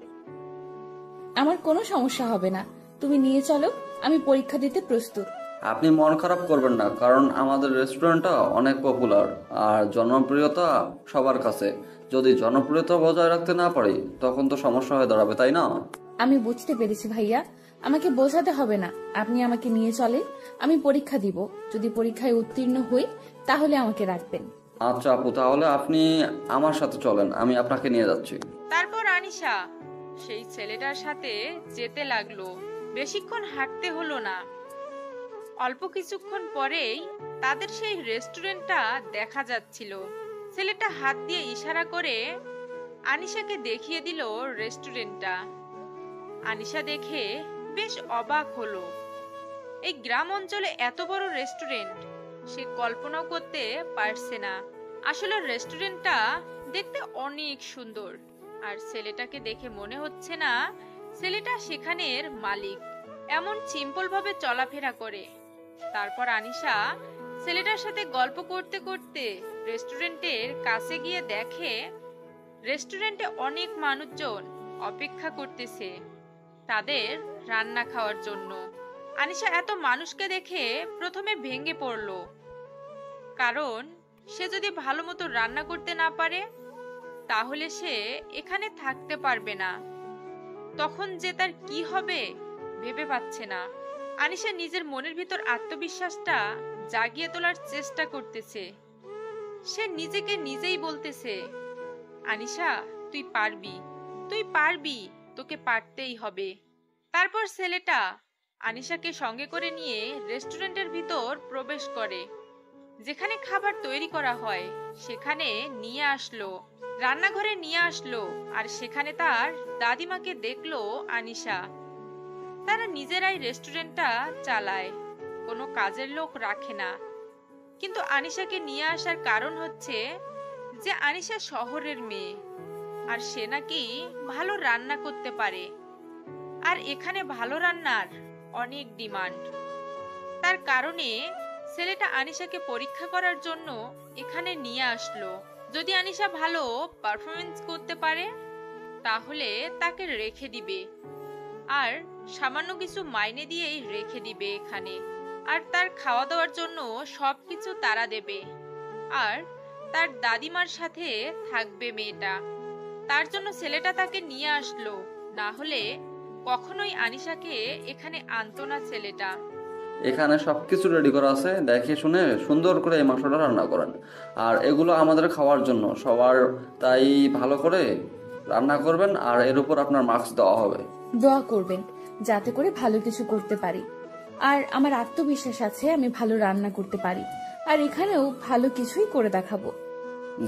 আমার কোনো সমস্যা হবে না। তুমি নিয়ে চলো, আমি পরীক্ষা দিতে প্রস্তুত।
আপনি মন খারাপ করবেন না, কারণ আমাদের রেস্টুরেন্টটা অনেক পপুলার আর জনপ্রিয়তা সবার কাছে। যদি জনপ্রিয়তা বজায় রাখতে না পারি তখন তো সমস্যা হয়ে দাঁড়াবে, তাই না?
আমি বুঝতে পেরেছি ভাইয়া, আমাকে বোঝাতে হবে না। আপনি আমাকে নিয়ে চলেন, আমি পরীক্ষা দিব। যদি পরীক্ষায় উত্তীর্ণ হই তাহলে আমাকে রাখবেন।
আচ্ছা আপু, তাহলে আপনি আমার সাথে চলেন, আমি আপনাকে নিয়ে যাচ্ছি।
তারপর আনিশা সেই ছেলেটার সাথে যেতে লাগলো। বেশিক্ষণ হাঁটতে হলো না, অল্প কিছুক্ষণ পরেই তাদের সেই রেস্টুরেন্টটা দেখা যাচ্ছিল। ছেলেটা হাত দিয়ে ইশারা করে আনিশাকে দেখিয়ে দিল রেস্টুরেন্টটা। আনিশা দেখে বেশ অবাক হলো। এই গ্রাম অঞ্চলে এত বড় রেস্টুরেন্ট সে কল্পনাও করতে পারছে না। আসলে রেস্টুরেন্টটা দেখতে অনেক সুন্দর, আর ছেলেটাকে দেখে মনে হচ্ছে না ছেলেটা সেখানের মালিক। এমন সিম্পল ভাবে চলাফেরা করে। তারপর আনিশা ছেলেটার সাথে গল্প করতে করতে রেস্টুরেন্টের কাছে গিয়ে দেখে রেস্টুরেন্টে অনেক মানুষজন অপেক্ষা করতেছে তাদের রান্না খাওয়ার জন্য। আনিশা এত মানুষকে দেখে প্রথমে ভেঙে পড়ল, কারণ সে যদি ভালো মতো রান্না করতে না পারে তাহলে সে এখানে থাকতে পারবে না। তখন যে তার কি হবে ভেবে পাচ্ছে না। আনিশা নিজের মনের ভিতর আত্মবিশ্বাসটা জাগিয়ে তোলার চেষ্টা করতেছে। সে নিজেকে নিজেই বলতেছে, আনিশা তুই পারবি, তুই পারবি, তোকে পারতেই হবে। তারপর ছেলেটা আনিশাকে সঙ্গে করে নিয়ে রেস্টুরেন্টের ভিতর প্রবেশ করে। যেখানে খাবার তৈরি করা হয় সেখানে নিয়ে আসলো, রান্নাঘরে নিয়ে আসলো, আর সেখানে তার দাদিমাকে দেখলো আনিশা। তারা নিজেরাই রেস্টুরেন্টটা চালায়, কোনো কাজের লোক রাখে না। কিন্তু আনিশাকে নিয়ে আসার কারণ হচ্ছে যে আনিশা শহরের মেয়ে, আর সে নাকি ভালো রান্না করতে পারে, আর এখানে ভালো রান্নার অনেক ডিমান্ড। তার কারণে ছেলেটা আনিশাকে পরীক্ষা করার জন্য এখানে নিয়ে আসলো। যদি আনিশা ভালো পারফরমেন্স করতে পারে তাহলে তাকে রেখে দিবে, আর সামান্য কিছু মাইনে দিয়েই রেখে দিবে এখানে। আর তার খাওয়া দাওয়ার জন্য সবকিছু তারা দেবে, আর তার দাদিমার সাথে থাকবে মেয়েটা। তার জন্য ছেলেটা তাকে নিয়ে আসলো, না হলে কখনোই আনিশাকে এখানে আনতো না ছেলেটা।
এখানে সবকিছু রেডি করা আছে, দেখে শুনে সুন্দর করে এই মাংসটা রান্না করেন। আর এগুলো আমাদের খাওয়ার জন্য সবার, তাই ভালো করে রান্না করবেন, আর এর উপর আপনার মার্কস দেওয়া হবে।
দোয়া করবেন যাতে করে ভালো কিছু করতে পারি। আর আমার আত্মবিশ্বাস আছে আমি ভালো রান্না করতে পারি, আর এখানেও ভালো কিছুই করে দেখাবো।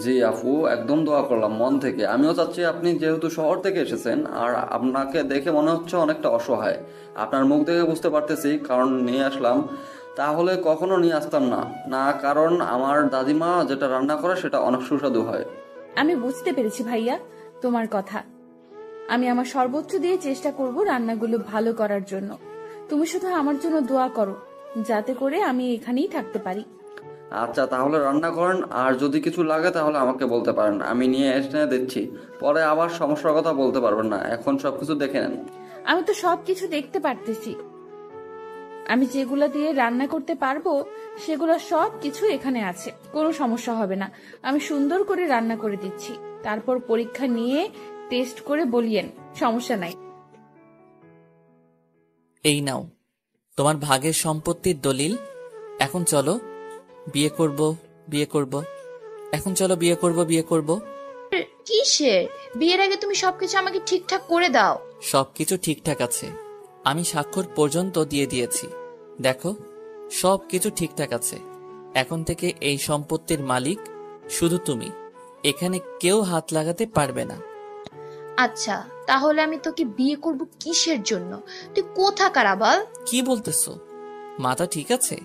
জি আপু, একদম দোয়া করলাম মন থেকে। আমিও চাচ্ছি, আপনি যেহেতু শহর থেকে এসেছেন আর আপনাকে দেখে মনে হচ্ছে অনেকটা অসহায়, আপনার মুখ দেখে বুঝতে পারতেছি, কারণ নিয়ে আসলাম। তাহলে কখনো নিয়ে আসতাম না, না কারণ আমার দাদিমা যেটা রান্না করে সেটা অনেক সুস্বাদু হয়।
আমি বুঝতে পেরেছি ভাইয়া তোমার কথা। আমি আমার সর্বোচ্চ দিয়ে চেষ্টা করব রান্নাগুলো ভালো করার জন্য। তুমি শুধু আমার জন্য দোয়া করো যাতে করে আমি এখানেই থাকতে পারি।
আচ্ছা তাহলে রান্না করেন, আর যদি কিছু লাগে তাহলে আমাকে বলতে পারেন, আমি নিয়ে এসে দিচ্ছি। পরে আবার সমস্যার কথা বলতে পারবেন না, এখন সবকিছু দেখে নেন।
আমি তো সবকিছু দেখতে পারতেছি। আমি যেগুলো দিয়ে রান্না করতে পারবো সেগুলো সব কিছু এখানে আছে, কোনো সমস্যা হবে না। আমি সুন্দর করে রান্না করে দিচ্ছি, তারপর পরীক্ষা নিয়ে টেস্ট করে বলিয়েন, সমস্যা নাই।
এই নাও তোমার ভাগের সম্পত্তির দলিল। এখন চলো বিয়ে করব, বিয়ে করব, এখন চলো বিয়ে করব, বিয়ে করব।
কিসের বিয়ের আগে তুমি সবকিছু আমাকে ঠিকঠাক করে দাও।
সবকিছু ঠিকঠাক আছে, আমি স্বাক্ষর পর্যন্ত দিয়ে দিয়েছি। দেখো সবকিছু ঠিকঠাক আছে। এখন থেকে এই সম্পত্তির মালিক শুধু তুমি, এখানে কেউ হাত লাগাতে পারবে না।
আচ্ছা তাহলে আমি তোকে বিয়ে করব কিসের জন্য? তুই কোথাকার আবাল?
কি বলতেছো? মাথা ঠিক আছে?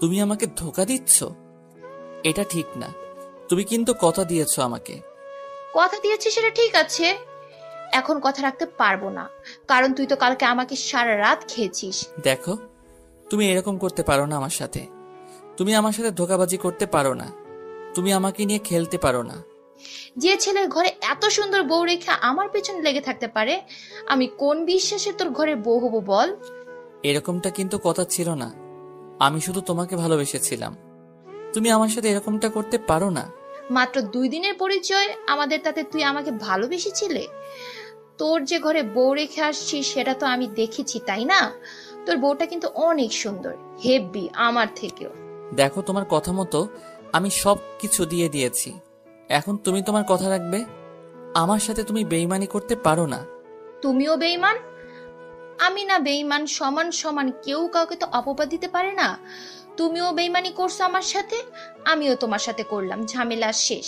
তুমি আমাকে ধোকা দিচ্ছ, এটা ঠিক না। তুমি কিন্তু কথা দিয়েছো আমাকে।
কথা দিয়েছি সেটা ঠিক আছে, এখন কথা রাখতে পারবো না, কারণ তুই তো কালকে আমাকে সারা রাত খেয়েছিস।
দেখো, তুমি এরকম করতে পারো না আমার সাথে। তুমি আমার সাথে ধোঁকাবাজি করতে পারো না। তুমি আমাকে নিয়ে খেলতে পারো না।
যে ছেলের ঘরে এত সুন্দর বউ রেখে আমার পেছনে লেগে থাকতে পারে, আমি কোন বিশ্বাসে তোর ঘরের বউ হবো বল?
এরকমটা কিন্তু কথা ছিল না। আমি শুধু তোমাকে ভালোবেসেছিলাম। তুমি আমার সাথে এরকমটা করতে পারো না।
মাত্র 2 দিনের পরিচয় আমাদের, তাতে তুই আমাকে ভালোবেসেছিলে? তোর যে ঘরে বউ রেখে আসছিস সেটা তো আমি দেখেছি, তাই না? তোর বউটা কিন্তু অনেক সুন্দর, হেব্বি আমার থেকেও।
দেখো, তোমার কথা মতো আমি সব কিছু দিয়ে দিয়েছি। এখন তুমি তোমার কথা রাখবে। আমার সাথে তুমি বেইমানি করতে পারো না।
তুমিও বেইমান, আমি না বেইমান, সমান সমান, কেউ কাউকে তো অপবাদ দিতে পারে না। তুমিও বেইমানি করছো আমার সাথে, আমিও তোমার সাথে করলাম, ঝামেলা শেষ।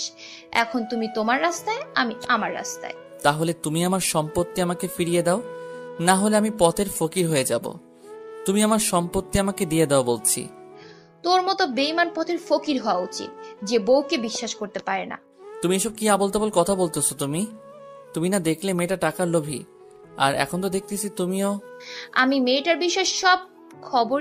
এখন তুমি তোমার রাস্তায়, আমি আমার রাস্তায়।
তাহলে তুমি আমার সম্পত্তি আমাকে ফিরিয়ে দাও, না হলে আমি পথের ফকির হয়ে যাব। তুমি আমার সম্পত্তি আমাকে দিয়ে দাও বলছি।
তোর মতো বেইমান পথের ফকির হওয়া উচিত, যে বউকে বিশ্বাস করতে পারে না।
তুমি এসব কি আবল তাবল কথা বলতেছো? তুমি না দেখলে মেয়েটা টাকার লোভী, আর এখন তো দেখতেছি তুমিও।
আমি মেয়েটার বিষয়ে সব খবর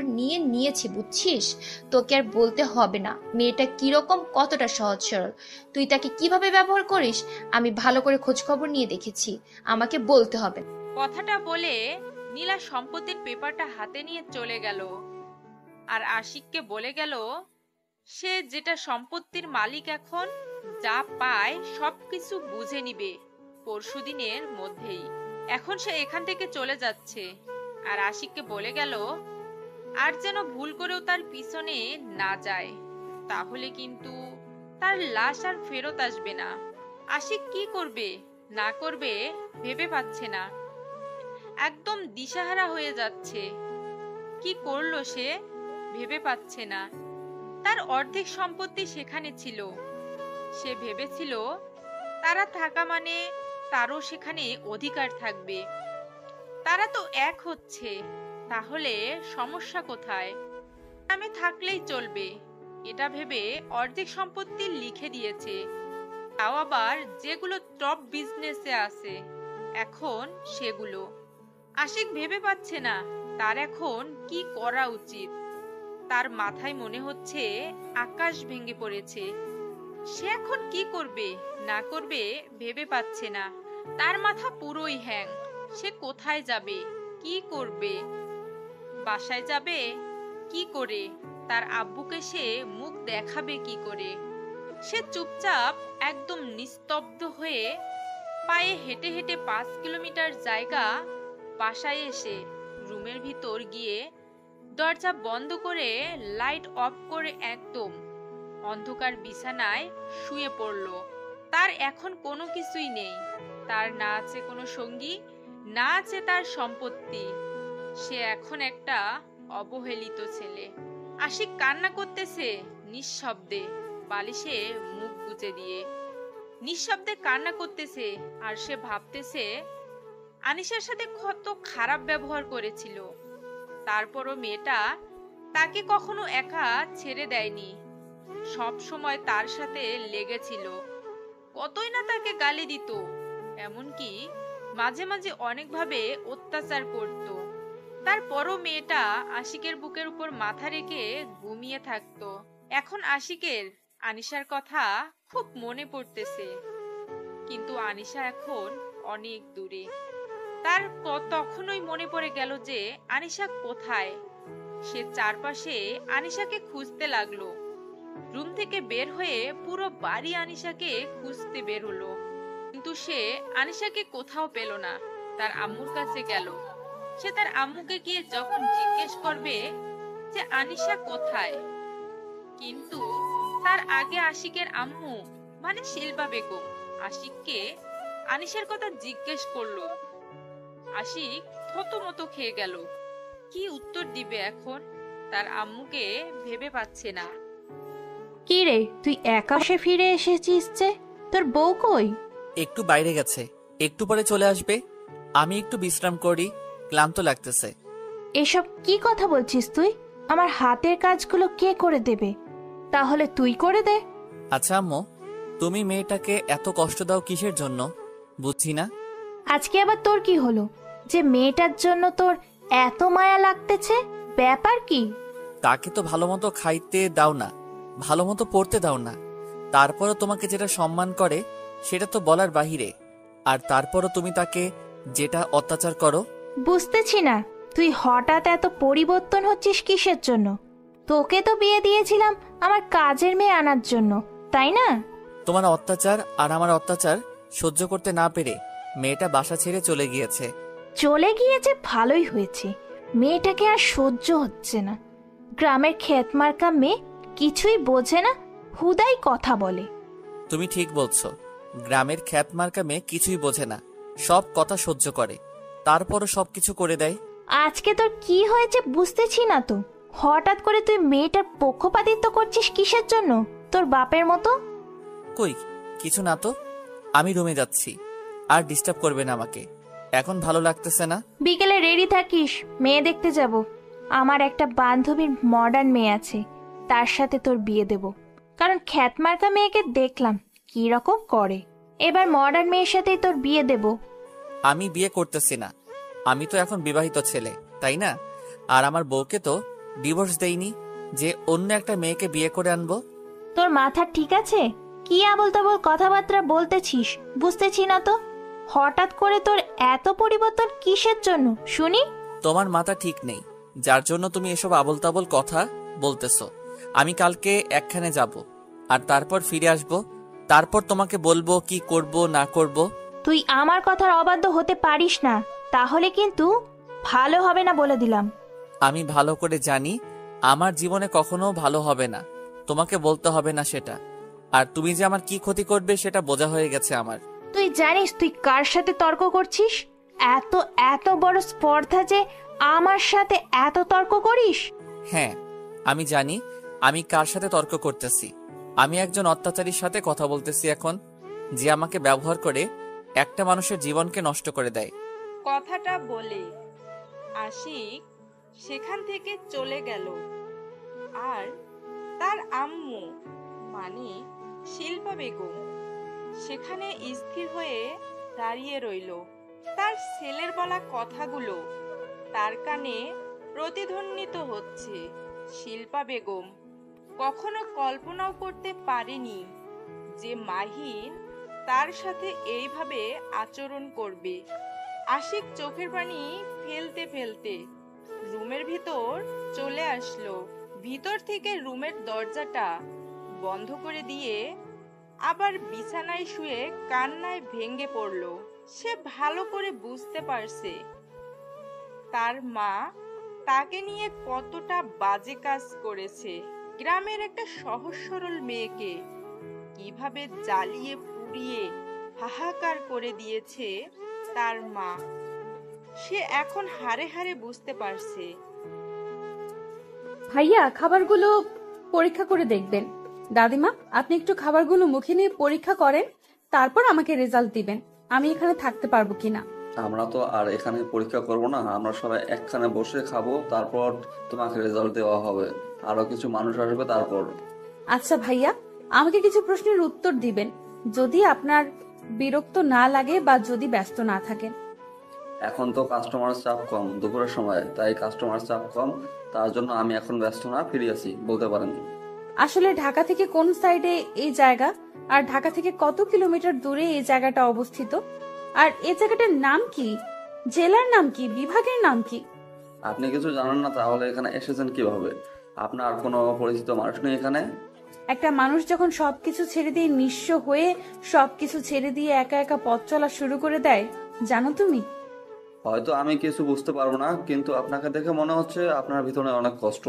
নিয়েছি, বুঝছিস? তোকে আর বলতে হবে না মেয়েটা কিরকম, কতটা সহজ সরল, তুই তাকে কিভাবে ব্যবহার করিস আমি ভালো করে খোঁজ খবর নিয়ে দেখেছি, আমাকে বলতে হবে।
কথাটা বলে নীলা সম্পত্তির পেপারটা হাতে নিয়ে চলে গেল আর আশিককে বলে গেল সে যেটা সম্পত্তির মালিক, এখন যা পায় সবকিছু বুঝে নিবে পরশুদিনের মধ্যেই। এখন সে এখান থেকে চলে যাচ্ছে। আর আশিককে বলে গেল আর যেন ভুল করেও তার পিছনে না যায়, তাহলে কিন্তু তার লাশ আর ফেরত আসবে না। আশিক কি করবে না করবে ভেবে পাচ্ছে না, একদম দিশাহারা হয়ে যাচ্ছে। কি করলো সে ভেবে পাচ্ছে না। তার অর্ধেক সম্পত্তি সেখানে ছিল, সে ভেবেছিল তারা থাকা মানে তারও সেখানে অধিকার থাকবে। তারা তো এক হচ্ছে, তাহলে সমস্যা কোথায়? আমি থাকলেই চলবে এটা ভেবে অর্ধেক সম্পত্তি লিখে দিয়েছে, তাও আবার যেগুলো টপ বিজনেসে আছে এখন সেগুলো। আশিক ভেবে পাচ্ছে না তার এখন কি করা উচিত। তার মাথায় মনে হচ্ছে আকাশ ভেঙে পড়েছে। সে এখন কি করবে না করবে ভেবে পাচ্ছে না। তার মাথা পুরোই হ্যাং। সে কোথায় যাবে, কি করবে? বাসায় যাবে কি করে? তার আব্বুকে সে মুখ দেখাবে কি করে? সে চুপচাপ একদম নিস্তব্ধ হয়ে পায়ে হেঁটে হেঁটে 5 কিলোমিটার জায়গা বাসায় এসে রুমের ভিতর গিয়ে দরজা বন্ধ করে লাইট অফ করে একদম অন্ধকার বিছানায় শুয়ে পড়ল। তার এখন কোনো কিছুই নেই, তার না আছে কোনো সঙ্গী, না আছে তার সম্পত্তি। সে এখন একটা অবহেলিত ছেলে। আশিক কান্না করতেছে নিঃশব্দে, বালিশে মুখ গুজে দিয়ে নিঃশব্দে কান্না করতেছে। আর সে ভাবতেছে আনিশার সাথে কত খারাপ ব্যবহার করেছিল, তারপরও মেয়েটা তাকে কখনো একা ছেড়ে দেয়নি, সব সময় তার সাথে লেগেছিল। কতই না তাকে গালি দিত, এমনকি মাঝে মাঝে অনেকভাবে অত্যাচার করত। তারপরও মেয়েটা আশিকের বুকের উপর মাথা রেখে ঘুমিয়ে থাকতো। এখন আশিকের আনিশার কথা খুব মনে পড়তেছে, কিন্তু আনিশা এখন অনেক দূরে। তার তখনই মনে পড়ে গেল যে আনিশা কোথায়। সে চারপাশে আনিশাকে খুঁজতে লাগলো। রুম থেকে বের হয়ে পুরো বাড়ি আনিশাকে খুঁজতে বের হলো, কিন্তু সে আনিশাকে কোথাও পেল না। তার আম্মুর কাছে গেল। সে তার আম্মুকে গিয়ে যখন জিজ্ঞেস করবে যে আনিশা কোথায়, কিন্তু তার আগে আশিকের আম্মু মানে শিল্পা বেগম আশিককে আনিশার কথা জিজ্ঞেস করলো। আশিক থতমত খেয়ে গেল। কি উত্তর দিবে এখন? তার আম্মুকে ভেবে পাচ্ছে না।
কি রে, তুই একা ফিরে এসেছিস যে? তোর বউ কই?
একটু বাইরে গেছে, একটু পরে চলে আসবে। আমি একটু বিশ্রাম করি, ক্লান্ত লাগতেছে।
এসব কি কথা বলছিস তুই? আমার হাতের কাজগুলো কে করে দেবে? তাহলে তুই করে দে।
আচ্ছা আম্মু, তুমি মেয়েটাকে এত কষ্ট দাও কিসের জন্য বুঝছি না।
আজকে আবার তোর কি হলো যে মেয়েটার জন্য তোর এত মায়া লাগতেছে? ব্যাপার কি?
তাকে তো ভালো মতো খাইতে দাও না, ভালো মতো পড়তে দাও না, তারপরও তোমাকে যেটা সম্মান করে সেটা তো বলার বাহিরে, আর তারপরও তুমি তাকে যেটা অত্যাচার করো।
বুঝতেছি না তুই হঠাৎ এত পরিবর্তন হচ্ছিস কিসের জন্য? তোকে তো বিয়ে দিয়েছিলাম আমার কাজের মেয়ে আনার জন্য, তাই না?
তোমার অত্যাচার আর আমার অত্যাচার সহ্য করতে না পেরে মেয়েটা বাসা ছেড়ে চলে গিয়েছে।
চলে গিয়েছে ভালোই হয়েছে, মেয়েটাকে আর সহ্য হচ্ছে না। গ্রামের ক্ষেতমার্কা মেয়ে, কিছুই বোঝে না, হুদাই কথা বলে।
তুমি ঠিক বলছো, গ্রামের খ্যাতমার্কা মেয়ে কিছুই বোঝে না, সব কথা সহ্য করে, তারপরও সবকিছু করে দেয়।
আজকে তোর কি হয়েছে বুঝতেছি না তো, হঠাৎ করে তুই মেয়েটার পক্ষপাতিত্ব করছিস কিসের জন্য? তোর বাপের মতো।
কই কিছু না তো, আমি রুমে যাচ্ছি, আর ডিস্টার্ব করবে না আমাকে, এখন ভালো লাগতেছে না।
বিকেলে রেডি থাকিস, মেয়ে দেখতে যাব। আমার একটা বান্ধবীর মডার্ন মেয়ে আছে, তার সাথে তোর বিয়ে দেব। কারণ খ্যাতমার্কা মেয়েকে দেখলাম কি রকম করে, এবার মডার্ন মেয়ের সাথেই তোর বিয়ে দেব।
আমি বিয়ে করতেছি না, আমি তো এখন বিবাহিত ছেলে, তাই না? আর আমার বউকে তো ডিভোর্স দেইনি যে অন্য একটা মেয়েকে বিয়ে করে আনবো।
তোর মাথা ঠিক আছে? কি আবল তাবল কথাবার্তা বলতেছিস বুঝতেছি না তো। হঠাৎ করে তোর এত পরিবর্তন কিসের জন্য শুনি?
তোমার মাথা ঠিক নেই, যার জন্য তুমি এসব আবল তাবল কথা বলতেছো। আমি কালকে একখানে যাব, আর তারপর ফিরে আসব, তারপর তোমাকে বলবো কি করব না করব।
তুই আমার কথার অবাধ্য হতে পারিস না, তাহলে কিন্তু ভালো হবে না বলে দিলাম।
আমি ভালো করে জানি আমার জীবনে কখনো ভালো হবে না, তোমাকে বলতে হবে না সেটা। আর তুমি যে আমার কি ক্ষতি করবে সেটা বোঝা হয়ে গেছে আমার।
তুই জানিস তুই কার সাথে তর্ক করছিস? এত এত বড় স্পর্ধা যে আমার সাথে এত তর্ক করিস?
হ্যাঁ, আমি জানি আমি কার সাথে তর্ক করতেছি। আমি একজন অত্যাচারীর সাথে কথা বলতেছি এখন, যে আমাকে ব্যবহার করে একটা মানুষের জীবনকে নষ্ট করে দেয়।
কথাটা বলে আশিক সেখান থেকে চলে গেল। আর তার আম্মু মানে শিল্পা বেগম সেখানে স্থির হয়ে দাঁড়িয়ে রইল। তার ছেলের বলা কথাগুলো তার কানে প্রতিধ্বনিত হচ্ছে। শিল্পা বেগম কখনো কল্পনাও করতে পারেনি যে মাহিন তার সাথে এইভাবে আচরণ করবে। আশিক চোখের পানি ফেলতে ফেলতে রুমের ভিতর চলে আসলো। ভিতর থেকে রুমের দরজাটা বন্ধ করে দিয়ে আবার বিছানায় শুয়ে কান্নায় ভেঙে পড়ল। সে ভালো করে বুঝতে পারছে তার মা তাকে নিয়ে কতটা বাজে কাজ করেছে। গ্রামের একটা সহজ সরল মেয়েকে কিভাবে জ্বালিয়ে পুড়িয়ে হাহাকার করে দিয়েছে তার মা, সে এখন হাড়ে হাড়ে বুঝতে পারছে।
ভাইয়া, খাবারগুলো পরীক্ষা করে দেখবেন। দাদিমা, আপনি একটু খাবারগুলো মুখে নিয়ে পরীক্ষা করেন, তারপর আমাকে রেজাল্ট দিবেন আমি এখানে থাকতে পারবো কিনা।
আমরা তো আর এখানে পরীক্ষা করব না, আমরা সবাই একখানে বসে খাবো, তারপর তোমাকে রেজাল্ট দেওয়া হবে। আরো কিছু মানুষ আসবে তারপর।
আচ্ছা ভাইয়া, আমাকে কিছু প্রশ্নের উত্তর দিবেন, যদি আপনার বিরক্ত না লাগে বা যদি ব্যস্ত না থাকেন।
এখন তো কাস্টমার চাপ কম, দুপুরের সময়, তাই কাস্টমার চাপ কম, তার জন্য আমি এখন ব্যস্ত না, ফিরে আছি, বলতে পারেন।
আসলে ঢাকা থেকে কোন সাইডে এই জায়গা, আর ঢাকা থেকে কত কিলোমিটার দূরে এই জায়গাটা অবস্থিত, আর এই জায়গাটার নাম কি, জেলার নাম কি, বিভাগের নাম কি?
আপনি কিছু জানেন না তাহলে এখানে এসেছেন কিভাবে? আপনার কোনো পরিচিত মানুষ নেই এখানে?
একটা মানুষ যখন সবকিছু ছেড়ে দিয়ে নিঃস্ব হয়ে সবকিছু ছেড়ে দিয়ে একা একা পথ চলা শুরু করে দেয়, জানো তুমি?
হয়তো আমি কিছু বুঝতে পারবো না, কিন্তু আপনাকে দেখে মনে হচ্ছে আপনার ভিতরে অনেক কষ্ট,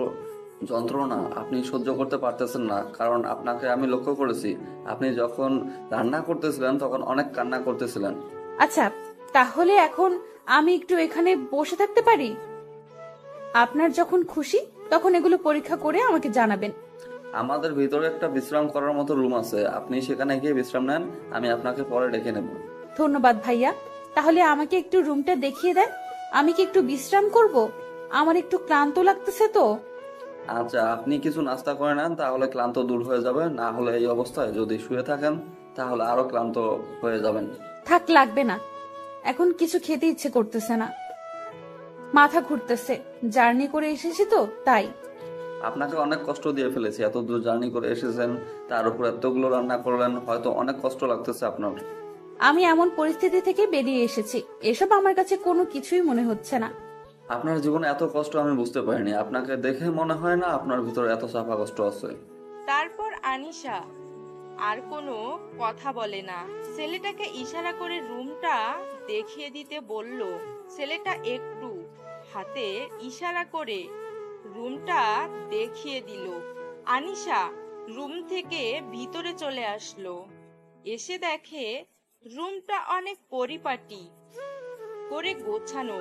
যন্ত্রণা আপনি সহ্য করতে পারতেছেন না। কারণ আপনাকে আমি লক্ষ্য করেছি, আপনি যখন রান্না করতেছিলেন তখন অনেক কান্না করতেছিলেন।
আচ্ছা, তাহলে এখন আমি একটু এখানে বসে থাকতে পারি? আপনার যখন খুশি তখন এগুলো পরীক্ষা করে আমাকে জানাবেন।
আমাদের ভিতরে একটা বিশ্রাম করার মতো রুম আছে, আপনি সেখানে গিয়ে বিশ্রাম নেন, আমি আপনাকে পরে ডেকে নেব।
ধন্যবাদ ভাইয়া, তাহলে আমাকে একটু রুমটা দেখিয়ে দেন, আমি কি একটু বিশ্রাম করব, আমার একটু ক্লান্ত লাগতেছে তো।
আচ্ছা, আপনি কিছু নাস্তা করে নেন, তাহলে ক্লান্ত দূর হয়ে যাবে, না হলে এই অবস্থায় যদি শুয়ে থাকেন তাহলে আরো ক্লান্ত হয়ে যাবেন।
থাক, লাগবে না। এখন কিছু খেতে ইচ্ছে করতেছে না, মাথা ঘুরতেছে। জার্নি করে এসেছি তো তাই।
আপনাকে অনেক কষ্ট দিয়ে ফেলেছি, এত দূর জার্নি করে এসেছেন, তার উপর এতগুলো রান্না করলেন, হয়তো অনেক কষ্ট লাগতেছে আপনার।
আমি এমন পরিস্থিতি থেকে বেরিয়ে এসেছি, এসব আমার কাছে কোনো কিছুই মনে হচ্ছে না।
আপনার জীবনে এত কষ্ট আমি বুঝতে পারিনি, আপনাকে দেখে মনে হয় না আপনার ভিতরে এত চাপা কষ্ট আছে।
তারপর আনিশা আর কোনো কথা বলে না। ছেলেটাকে ইশারা করে রুমটা দেখিয়ে দিতে বলল। ছেলেটা একটু হাতে ইশারা করে রুমটা দেখিয়ে দিল। আনিশা রুম থেকে ভিতরে চলে আসলো। এসে দেখে রুমটা অনেক পরিপাটি করে গোছানো।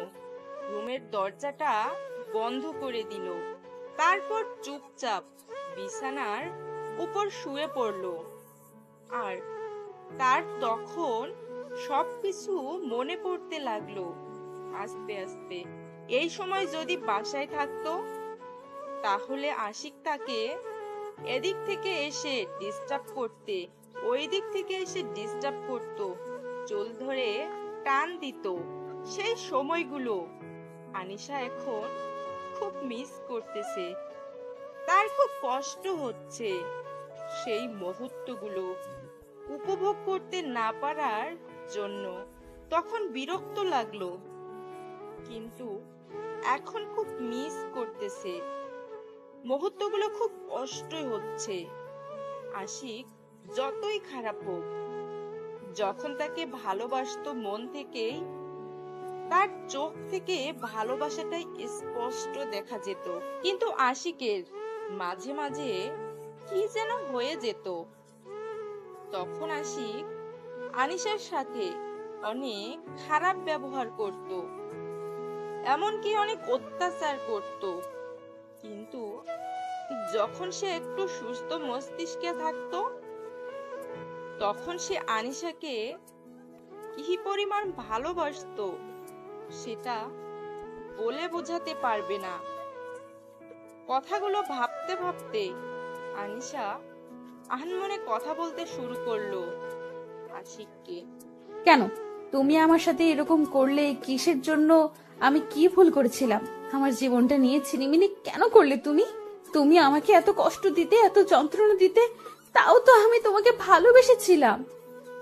রুমের দরজাটা বন্ধ করে দিল। তারপর চুপচাপ বিছানার উপর শুয়ে পড়ল। আর তার তখন সবকিছু মনে পড়তে লাগলো আস্তে আস্তে। এই সময় যদি বাসায় থাকতো তাহলে আশিক তাকে এদিক থেকে এসে ডিস্টার্ব করতে, ওই দিক থেকে এসে ডিস্টার্ব করত, চুল ধরে টান দিত। সেই সময়গুলো আনিশা এখন খুব মিস করতেছে। তার খুব কষ্ট হচ্ছে সেই মুহূর্তগুলো উপভোগ করতে না পারার জন্য। তখন বিরক্ত লাগলো, কিন্তু এখন খুব মিস করতেছে। মুহূর্তগুলো খুব কষ্ট হচ্ছে। আশিক যতই খারাপ হোক, যখন তাকে ভালোবাসতো মন থেকেই, তার চোখ থেকে ভালোবাসাটাই স্পষ্ট দেখা যেত। কিন্তু আশিকের মাঝে মাঝে কি যেন হয়ে যেত। তখন আশিক আনিশার সাথে অনেক খারাপ ব্যবহার করত, এমনকি অনেক অত্যাচার করত। কিন্তু যখন সে একটু সুস্থ মস্তিষ্কে থাকতো, তখন সে আনিশাকে কি পরিমাণ ভালোবাসতো সেটা বলে বোঝাতে পারবে না। কথাগুলো ভাবতে ভাবতে আনিশা আনমনে কথা বলতে শুরু করলো আশিককে।
কেন তুমি আমার সাথে এরকম করলে? কিসের জন্য? আমি কি ভুল করেছিলাম? আমার জীবনটা নিয়ে ছিনিমিনি কেন করলে তুমি? তুমি আমাকে এত কষ্ট দিতে, এত যন্ত্রণা দিতে, তাও তো আমি তোমাকে ভালোবেসেছিলাম।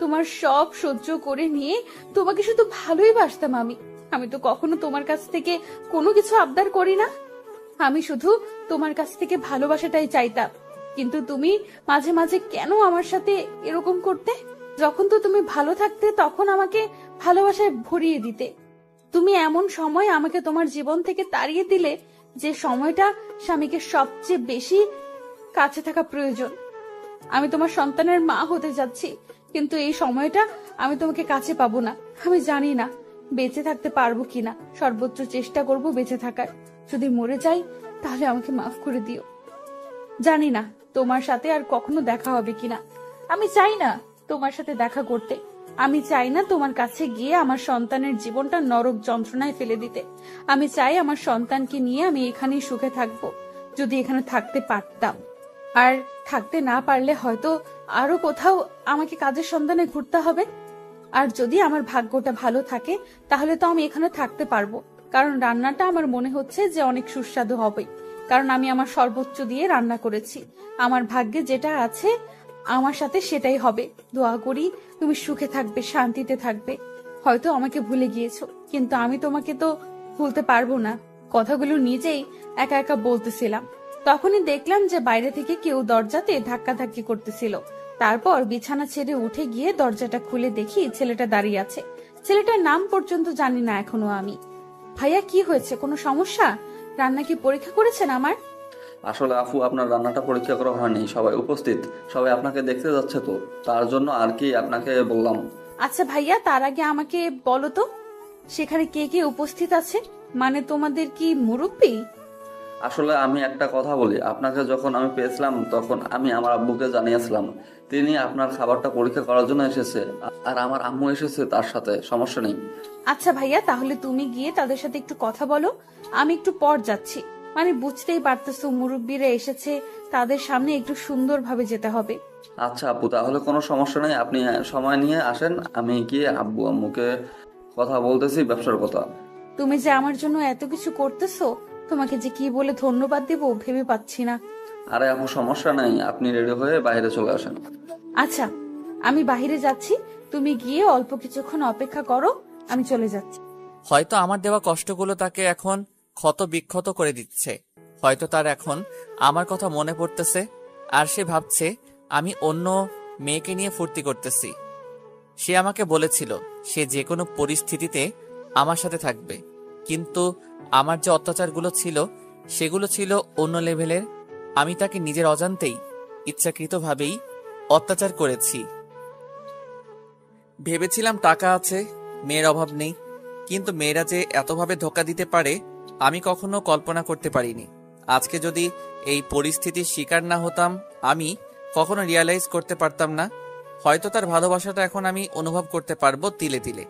তোমার সব সহ্য করে নিয়ে তোমাকে শুধু ভালোই বাসতাম আমি। আমি তো কখনো তোমার কাছ থেকে কোনো কিছু আবদার করি না। আমি শুধু তোমার কাছ থেকে ভালোবাসাটাই চাইতাম। কিন্তু তুমি মাঝে মাঝে কেন আমার সাথে এরকম করতে? যখন তো তুমি ভালো থাকতে তখন আমাকে ভালোবাসায় ভরিয়ে দিতে। তুমি এমন সময় আমাকে তোমার জীবন থেকে তাড়িয়ে দিলে যে সময়টা স্বামীকে সবচেয়ে বেশি কাছে থাকা প্রয়োজন। আমি তোমার সন্তানের মা হতে যাচ্ছি, কিন্তু এই সময়টা আমি তোমাকে কাছে পাবো না। আমি জানি না বেঁচে থাকতে পারবো কিনা। সর্বোচ্চ চেষ্টা করব বেঁচে থাকার। যদি মরে যাই তাহলে আমাকে মাফ করে দিও। জানি না তোমার সাথে আর কখনো দেখা হবে কিনা। আমি চাই না তোমার সাথে দেখা করতে। আমি চাই না তোমার কাছে গিয়ে আমার সন্তানের জীবনটা নরক যন্ত্রণায় ফেলে দিতে। আমি চাই আমার সন্তানকে নিয়ে আমি এখানেই সুখে থাকবো, যদি এখানে থাকতে পারতাম। আর থাকতে না পারলে হয়তো আরো কোথাও আমাকে কাজের সন্ধানে ঘুরতে হবে। আর যদি আমার ভাগ্যটা ভালো থাকে তাহলে তো আমি এখানে থাকতে পারবো, কারণ রান্নাটা আমার মনে হচ্ছে যে অনেক সুস্বাদু হবে, কারণ আমি আমার সর্বোচ্চ দিয়ে রান্না করেছি। আমার ভাগ্যে যেটা আছে আমার সাথে সেটাই হবে। দোয়া করি তুমি সুখে থাকবে, শান্তিতে থাকবে। হয়তো আমাকে ভুলে গিয়েছো, কিন্তু আমি তোমাকে তো ভুলতে পারবো না। কথাগুলো নিজেই একা একা বলতেছিলাম। তখনই দেখলাম যে বাইরে থেকে কেউ দরজাতে ধাক্কাধাক্কি করতেছিল। তারপর বিছানা ছেড়ে উঠে গিয়ে দরজাটা খুলে দেখি ছেলেটা দাঁড়িয়ে আছে। ছেলেটার নাম পর্যন্ত জানি না এখনো আমি। ভাইয়া, কি হয়েছে? কোনো সমস্যা? রান্না কি পরীক্ষা করেছেন আমার?
আসলে আফু, আপনার রান্নাটা পরীক্ষা করা হয়নি, সবাই উপস্থিত, সবাই আপনাকে দেখতে যাচ্ছে, তো তার জন্য আর কি আপনাকে বললাম।
আচ্ছা ভাইয়া, তার আগে আমাকে বলো তো সেখানে কে কে উপস্থিত আছে? মানে তোমাদের কি মুরব্বি?
আসলে আমি একটা কথা বলি, আপনাকে যখন আমি পেয়েছিলাম তখন আমি আমার আব্বুকে জানিয়েছিলাম, তিনি আপনার খাবারটা পরীক্ষা করার জন্য এসেছে, আর আমার আম্মু এসেছে তার সাথে, সমস্যা নেই।
আচ্ছা ভাইয়া, তাহলে তুমি গিয়ে তাদের সাথে একটু কথা বলো, আমি একটু পর যাচ্ছি। মানে বুঝতেই পারতেছো মুরব্বিরা এসেছে, তাদের সামনে একটু সুন্দরভাবে যেতে হবে।
আচ্ছা আপু, তাহলে কোনো সমস্যা নেই, আপনি সময় নিয়ে আসেন, আমি গিয়ে আব্বু আম্মুকে কথা বলতেছি ব্যবসার কথা।
তুমি যে আমার জন্য এত কিছু করতেছো, তোমাকে যে কি বলে ধন্যবাদ দিব ভেবে পাচ্ছি না।
আরে আপু সমস্যা নাই, আপনি রেডি হয়ে বাইরে চলে আসেন।
আচ্ছা, আমি বাইরে যাচ্ছি, তুমি গিয়ে অল্প কিছুক্ষণ অপেক্ষা করো, আমি চলে যাচ্ছি।
হয়তো আমার দেওয়া কষ্টগুলো তাকে এখন ক্ষত বিক্ষত করে দিচ্ছে। হয়তো তার এখন আমার কথা মনে পড়তেছে, আর সে ভাবছে আমি অন্য মেয়েকে নিয়ে ফুর্তি করতেছি। সে আমাকে বলেছিল সে যে কোনো পরিস্থিতিতে আমার সাথে থাকবে, কিন্তু আমার যে অত্যাচারগুলো ছিল সেগুলো ছিল অন্য লেভেলের। আমি তাকে নিজের অজান্তেই ইচ্ছাকৃতভাবেই অত্যাচার করেছি। ভেবেছিলাম টাকা আছে, মেয়ের অভাব নেই, কিন্তু মেয়েরা যে এতভাবে ধোঁকা দিতে পারে আমি কখনো কল্পনা করতে পারিনি। আজকে যদি এই পরিস্থিতির শিকার না হতাম, আমি কখনো রিয়ালাইজ করতে পারতাম না। হয়তো তার ভালোবাসাটা এখন আমি অনুভব করতে পারবো তিলে তিলে,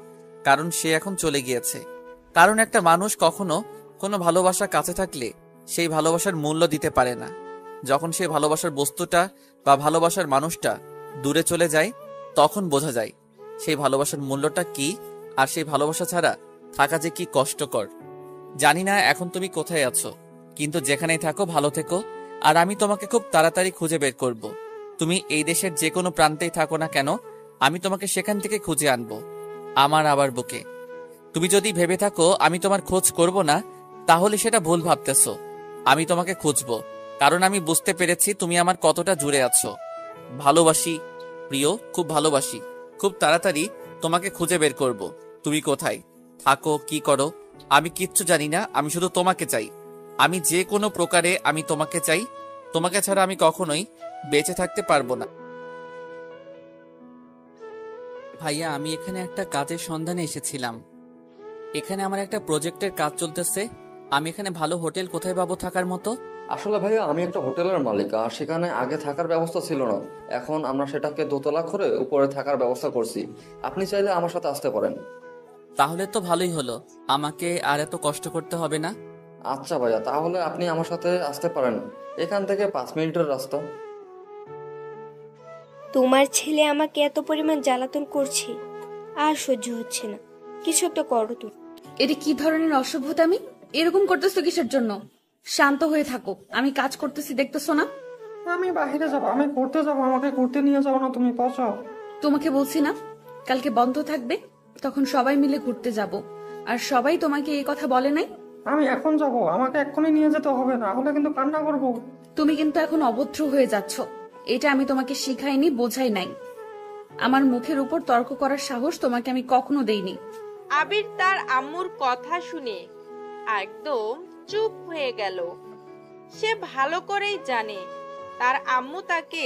কারণ সে এখন চলে গিয়েছে। কারণ একটা মানুষ কখনো কোনো ভালোবাসা কাছে থাকলে সেই ভালোবাসার মূল্য দিতে পারে না। যখন সেই ভালোবাসার বস্তুটা বা ভালোবাসার মানুষটা দূরে চলে যায়, তখন বোঝা যায় সেই ভালোবাসার মূল্যটা কি, আর সেই ভালোবাসা ছাড়া থাকা যে কি কষ্টকর। জানি না এখন তুমি কোথায় আছো, কিন্তু যেখানেই থাকো ভালো থেকো, আর আমি তোমাকে খুব তাড়াতাড়ি খুঁজে বের করব। তুমি এই দেশের যে কোনো প্রান্তেই থাকো না কেন, আমি তোমাকে সেখান থেকে খুঁজে আনবো আমার আবার বুকে। তুমি যদি ভেবে থাকো আমি তোমার খোঁজ করব না, তাহলে সেটা ভুল ভাবতেছো। আমি তোমাকে খুঁজবো, কারণ আমি বুঝতে পেরেছি তুমি আমার কতটা জুড়ে আছো। ভালোবাসি প্রিয়, খুব ভালোবাসি। খুব তাড়াতাড়ি তোমাকে খুঁজে বের করব। তুমি কোথায় থাকো, কি করো, আমি কিচ্ছু জানি না, আমি শুধু তোমাকে চাই। আমি যে কোনো প্রকারে আমি তোমাকে চাই। তোমাকে ছাড়া আমি কখনোই বেঁচে থাকতে পারবো না। ভাইয়া, আমি এখানে একটা কাজের সন্ধানে এসেছিলাম। এখানে আমার একটা প্রজেক্টের কাজ চলতেছে। আমি এখানে ভালো হোটেল কোথায় পাবো থাকার মতো?
আসলে ভাইয়া আমি একটা হোটেলের মালিক, আর সেখানে আগে থাকার ব্যবস্থা ছিল না। এখন আমরা সেটাকে দোতলা করে উপরে থাকার ব্যবস্থা করছি। আপনি চাইলে আমার সাথে আসতে পারেন।
তাহলে তো ভালোই হলো, আমাকে আর এত কষ্ট করতে হবে না।
আচ্ছা ভাইয়া, তাহলে আপনি আমার সাথে আসতে পারেন, এখান থেকে 5 মিনিটের রাস্তা।
তোমার ছেলে আমাকে এত পরিমাণ জ্বালাতন করছে, আর সহ্য হচ্ছে না। কিছু একটা করো তুমি।
এটা কি ধরনের অসভ্যতামি? এরকম করতেছো কিসের জন্য? শান্ত হয়ে থাকো, আমি কাজ করতেছি, দেখতেছো না?
আমি বাইরে যাবো, আমি ঘুরতে যাবো, আমাকে ঘুরতে নিয়ে যাবো না, তুমি বসাও।
তোমাকে বলছি না কালকে বন্ধ থাকবে, তখন সবাই মিলে ঘুরতে যাব। আর সবাই তোমাকে এই কথা বলে নাই?
আমি এখন যাব, আমাকে এক্ষুনি নিয়ে যেতে হবে, না হলে কিন্তু কান্না করবো।
তুমি কিন্তু এখন অভদ্র হয়ে যাচ্ছ। এটা আমি তোমাকে শিখাইনি, বোঝাই নাই। আমার মুখের উপর তর্ক করার সাহস তোমাকে আমি কখনো দেইনি।
আবির তার আম্মুর কথা শুনে একদম চুপ হয়ে গেল। সে ভালো করেই জানে তার আম্মু তাকে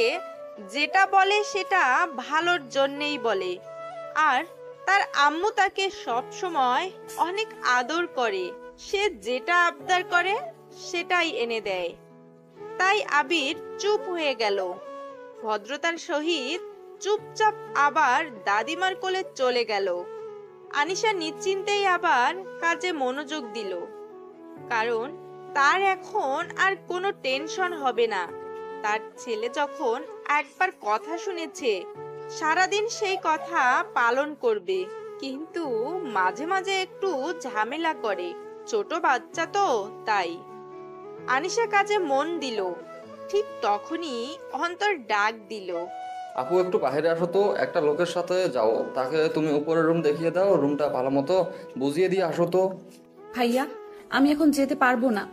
যেটা বলে সেটা ভালোর জন্যই বলে, আর তার আম্মু তাকে সব সময় অনেক আদর করে। সে যেটা আবদার করে সেটাই এনে দেয়। তাই আবির চুপ হয়ে গেল। ভদ্রতার সহিত চুপচাপ আবার দাদিমার কোলে চলে গেল। আনিশা নিশ্চিন্তেই আবার কাজে মনোযোগ দিল, কারণ তার এখন আর কোনো টেনশন হবে না। তার ছেলে যখন একবার কথা শুনেছে, সারাদিন সেই কথা পালন করবে। কিন্তু মাঝে মাঝে একটু ঝামেলা করে, ছোট বাচ্চা তো তাই। আনিশা কাজে মন দিল। ঠিক তখনই অন্তর ডাক দিল,
আপু একটু বাইরে আসো তো, একটা লোকের সাথে যাও, তাকে তুমি উপরের রুম দেখিয়ে দাও, রুমটা ভালো মতো বুঝিয়ে দিয়ে আসো তো।
ভাইয়া, আমি এখন যেতে পারবো না,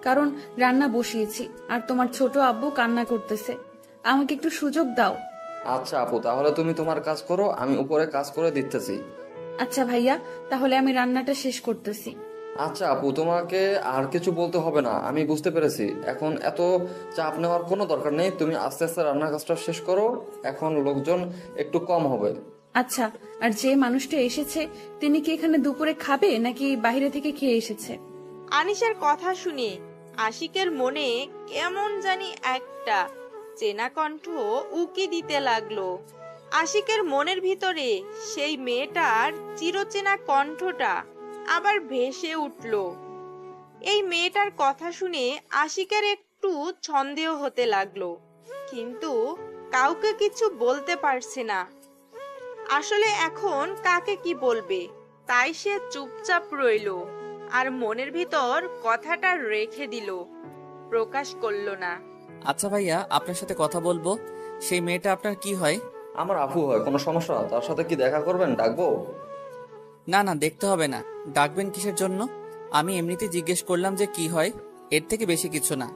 কারণ রান্না বসিয়েছি আর তোমার ছোট আব্বু কান্না করতেছে। আমাকে একটু সুযোগ দাও।
আচ্ছা আপু, তাহলে তুমি তোমার কাজ করো, আমি উপরে কাজ করে দিতেছি।
আচ্ছা ভাইয়া, তাহলে আমি রান্নাটা শেষ করতেছি।
আচ্ছা আপু, তোমাকে আর কিছু বলতে হবে না, আমি বুঝতে পেরেছি। এখন এত চাপ নেওয়ার কোনো দরকার নেই, তুমি আস্তে আস্তে রান্নার কাজটা শেষ করো, এখন লোকজন একটু কম হবে।
আচ্ছা, আর যে মানুষটা এসেছে তিনি কি এখানে দুপুরে খাবে নাকি বাইরে থেকে খেয়ে এসেছে?
আনিশার কথা শুনে আশিকের মনে কেমন জানি একটা চেনা কণ্ঠ উকি দিতে লাগলো। আশিকের মনের ভিতরে সেই মেয়েটার চিরচেনা কণ্ঠটা আবার ভেসে উঠল। এই মেয়েটার কথা শুনে আশিকের একটু সন্দেহ হতে লাগলো, কিন্তু কাউকে কিছু বলতে পারছে না। আসলে এখন কাকে কি বলবে, তাই সে চুপচাপ রইল আর মনের ভিতর কথাটা রেখে দিল, প্রকাশ করলো না।
আচ্ছা ভাইয়া, আপনার সাথে কথা বলবো। সেই মেয়েটা আপনার কি হয়?
আমার আপু হয়। কোনো সমস্যা? তার সাথে কি দেখা করবেন? ডাকবো?
না না, দেখতে হবে না। ডাকবেন কিসের জন্য? আমি এমনিতে জিজ্ঞেস করলাম যে কি হয়, এর থেকে বেশি কিছু না।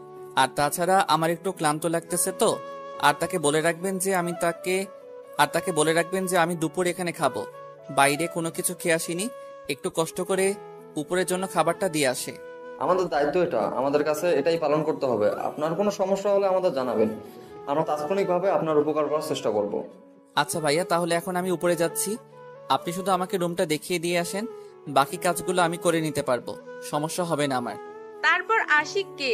আর তাছাড়া আমার একটু ক্লান্ত লাগতেছে তো। আর তাকে বলে রাখবেন যে আমি দুপুর এখানে খাবো। বাইরে কোনো কিছু খেয়ে আসিনি, একটু কষ্ট করে উপরের জন্য খাবারটা দিয়ে আসে।
আমাদের দায়িত্ব এটা, আমাদের কাছে এটাই পালন করতে হবে। আপনার কোনো সমস্যা হলে আমাদের জানাবেন, আমরা তাৎক্ষণিকভাবে আপনার উপকার করার চেষ্টা করব।
আচ্ছা ভাইয়া, তাহলে এখন আমি উপরে যাচ্ছি। আপনি শুধু আমাকে রুমটা দেখিয়ে দিয়ে আসেন, বাকি কাজগুলো আমি করে নিতে পারবো, সমস্যা হবে না আমার।
তারপর আশিককে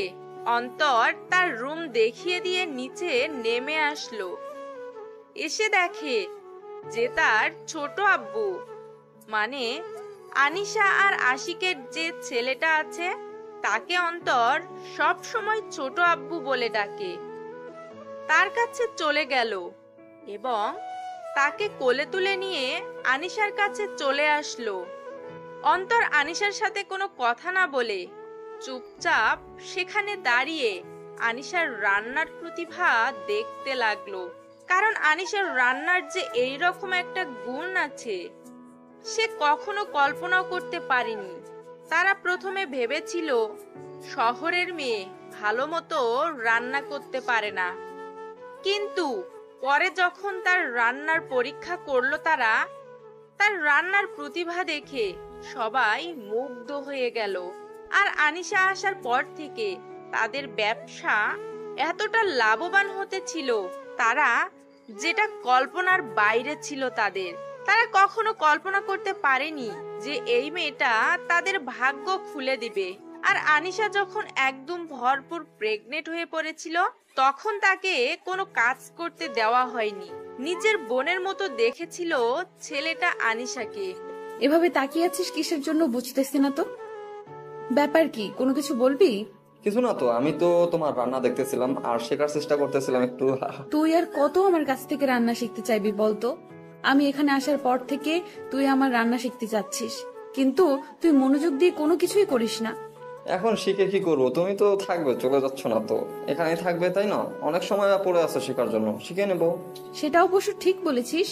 অন্তর তার রুম দেখিয়ে দিয়ে নিচে নেমে আসলো। এসে দেখে যে তার ছোট আব্বু, মানে আনিশা আর আশিকের যে ছেলেটা আছে তাকে অন্তর সব সময় ছোট আব্বু বলে ডাকে, তার কাছে চলে গেল এবং তাকে কোলে তুলে নিয়ে আনিশার কাছে চলে আসলো। অন্তর আনিশার সাথে কোনো কথা না বলে চুপচাপ সেখানে দাঁড়িয়ে আনিশার রান্নার প্রতিভা দেখতে লাগলো। কারণ আনিশার রান্নার যে এইরকম একটা গুণ আছে সে কখনো কল্পনাও করতে পারেনি। তারা প্রথমে ভেবেছিল শহরের মেয়ে ভালো মতো রান্না করতে পারে না, কিন্তু পরে যখন তার রান্নার পরীক্ষা করলো তারা, তার রান্নার প্রতিভা দেখে সবাই মুগ্ধ হয়ে গেল। আর আনিশা আসার পর থেকে তাদের ব্যবসা এতটা লাভবান হতে ছিল, তারা যেটা কল্পনার বাইরে ছিল। তারা কখনো কল্পনা করতে পারেনি যে এই মেয়েটা তাদের ভাগ্য খুলে দিবে। আর আনিশা যখন একদম ভরপুর প্রেগনেন্ট হয়ে পড়েছিল তখন তাকে কোনো কাজ করতে দেওয়া হয়নি, নিজের বোনের মতো দেখেছিল ছেলেটা আনিশাকে।
এভাবে তাকিয়ে আছিস কিসের জন্য বুঝতেছি না তো। ব্যাপার কি, কোনো কিছু বলবি?
কিছু না তো, আমি তো তোমার রান্না দেখতেছিলাম আর শেখার চেষ্টা করতেছিলাম একটু।
তুই আর কত আমার কাছ থেকে রান্না শিখতে চাইবি বলতো? আমি এখানে আসার পর থেকে তুই আমার রান্না শিখতে চাচ্ছিস, কিন্তু তুই মনোযোগ দিয়ে কোনো কিছুই করিস না।
এখন শিখে কি করবো? তুমি তো থাকবে, চলে যাচ্ছ না তো, এখানেই থাকবে তাই না? অনেক সময় পড়ে আছে শেখার জন্য, শিখে নেবো।
সেটা অবশ্য ঠিক বলেছিস।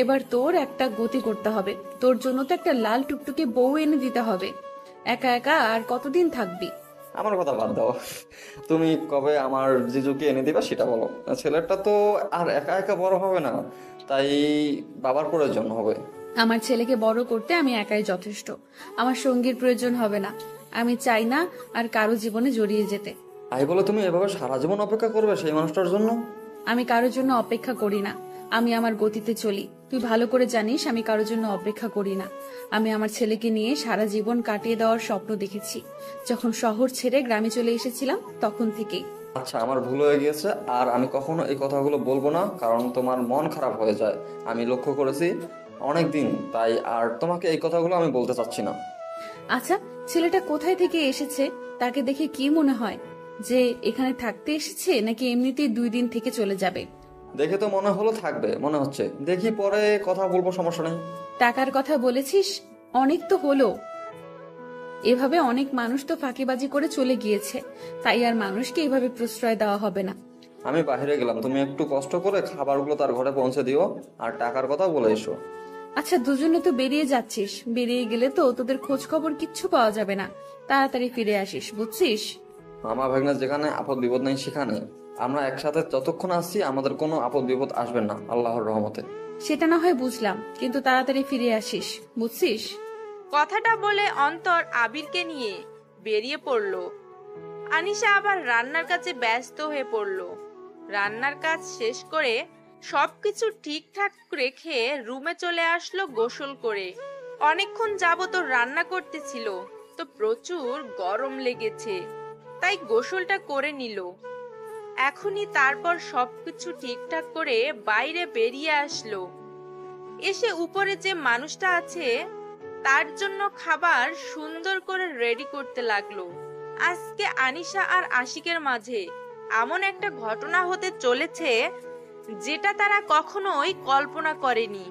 এবার তোর একটা গতি করতে হবে, তোর জন্য তো একটা লাল টুকটুকে বউ এনে দিতে হবে। একা একা আর কতদিন থাকবি?
আমার কথা বাদ দাও, তুমি কবে আমার জিজুকে এনে দিবা সেটা বলো। ছেলেটা তো আর একা একা বড় হবে না, তাই বাবার প্রয়োজন হবে।
আমার ছেলেকে বড় করতে আমি একাই যথেষ্ট, আমার সঙ্গীর প্রয়োজন হবে না। আমি চাই না আর কারো জীবনে জড়িয়ে যেতে।
তাই বলে তুমি এভাবে সারা জীবন অপেক্ষা করবে সেই মানুষটার জন্য?
আমি কারোর জন্য অপেক্ষা করি না, আমি আমার গতিতে চলি। তুই ভালো করে জানিস আমি কারোর জন্য অপেক্ষা করি না। আমি আমার ছেলেকে নিয়ে সারা জীবন কাটিয়ে দেওয়ার স্বপ্ন দেখেছি, যখন শহর ছেড়ে গ্রামে চলে এসেছিলাম তখন থেকেই।
আচ্ছা, আমার ভুল হয়ে গিয়েছে, আর আমি কখনো এই কথাগুলো বলবো না, কারণ তোমার মন খারাপ হয়ে যায়। আমি লক্ষ্য করেছি অনেক দিন, তাই আর তোমাকে এই কথাগুলো আমি বলতে চাচ্ছি না।
আচ্ছা, ছেলেটা কোথায় থেকে এসেছে? তাকে দেখে কি মনে হয় যে এখানে থাকতে এসেছে, নাকি এমনিতেই 2 দিন থেকে চলে যাবে?
দেখে তো মনে হলো থাকবে মনে হচ্ছে, দেখি পরে কথা বলবো, সমস্যা নেই।
টাকার কথা বলেছিস, অনেক তো হলো। এভাবে অনেক মানুষ তো ফাঁকিবাজি করে চলে গিয়েছে, তাই আর মানুষকে এভাবে প্রশ্রয় দেওয়া হবে না।
আমি বাইরে গেলাম, তুমি একটু কষ্ট করে খাবারগুলো তার ঘরে পৌঁছে দিও আর টাকার কথা বলে এসো।
আচ্ছা, দুজনে তো বেরিয়ে যাচ্ছিস, বেরিয়ে গেলে তো তোদের খোঁজ খবর কিচ্ছু পাওয়া যাবে না। তাড়াতাড়ি ফিরে আসিস, বুঝছিস?
আমার ভাগনা যেখানে আপদ বিপদ নেই সেখানে আমরা একসাথে যতক্ষণ আসছি আমাদের কোনো আপদ বিপদ আসবে না আল্লাহর রহমতে।
সেটা না হয় বুঝলাম, কিন্তু তাড়াতাড়ি ফিরে আসিস, বুঝছিস?
কথাটা বলে অন্তর আবিরকে নিয়ে বেরিয়ে পড়লো। আনিশা আবার রান্নার কাজে ব্যস্ত হয়ে পড়লো। রান্নার কাজ শেষ করে সবকিছু ঠিকঠাক রেখে রুমে চলে আসলো গোসল করে। অনেকক্ষণ যাবত রান্না করতেছিল তো প্রচুর গরম লেগেছে, তাই গোসলটা করে নিল। এখনই তারপর সবকিছু ঠিকঠাক করে বাইরে বেরিয়ে আসলো। এসে উপরে যে মানুষটা আছে তার জন্য খাবার সুন্দর করে রেডি করতে লাগলো। আজকে আনিশা আর আশিকের মাঝে এমন একটা ঘটনা হতে চলেছে যেটা তারা কখনোই কল্পনা করেনি,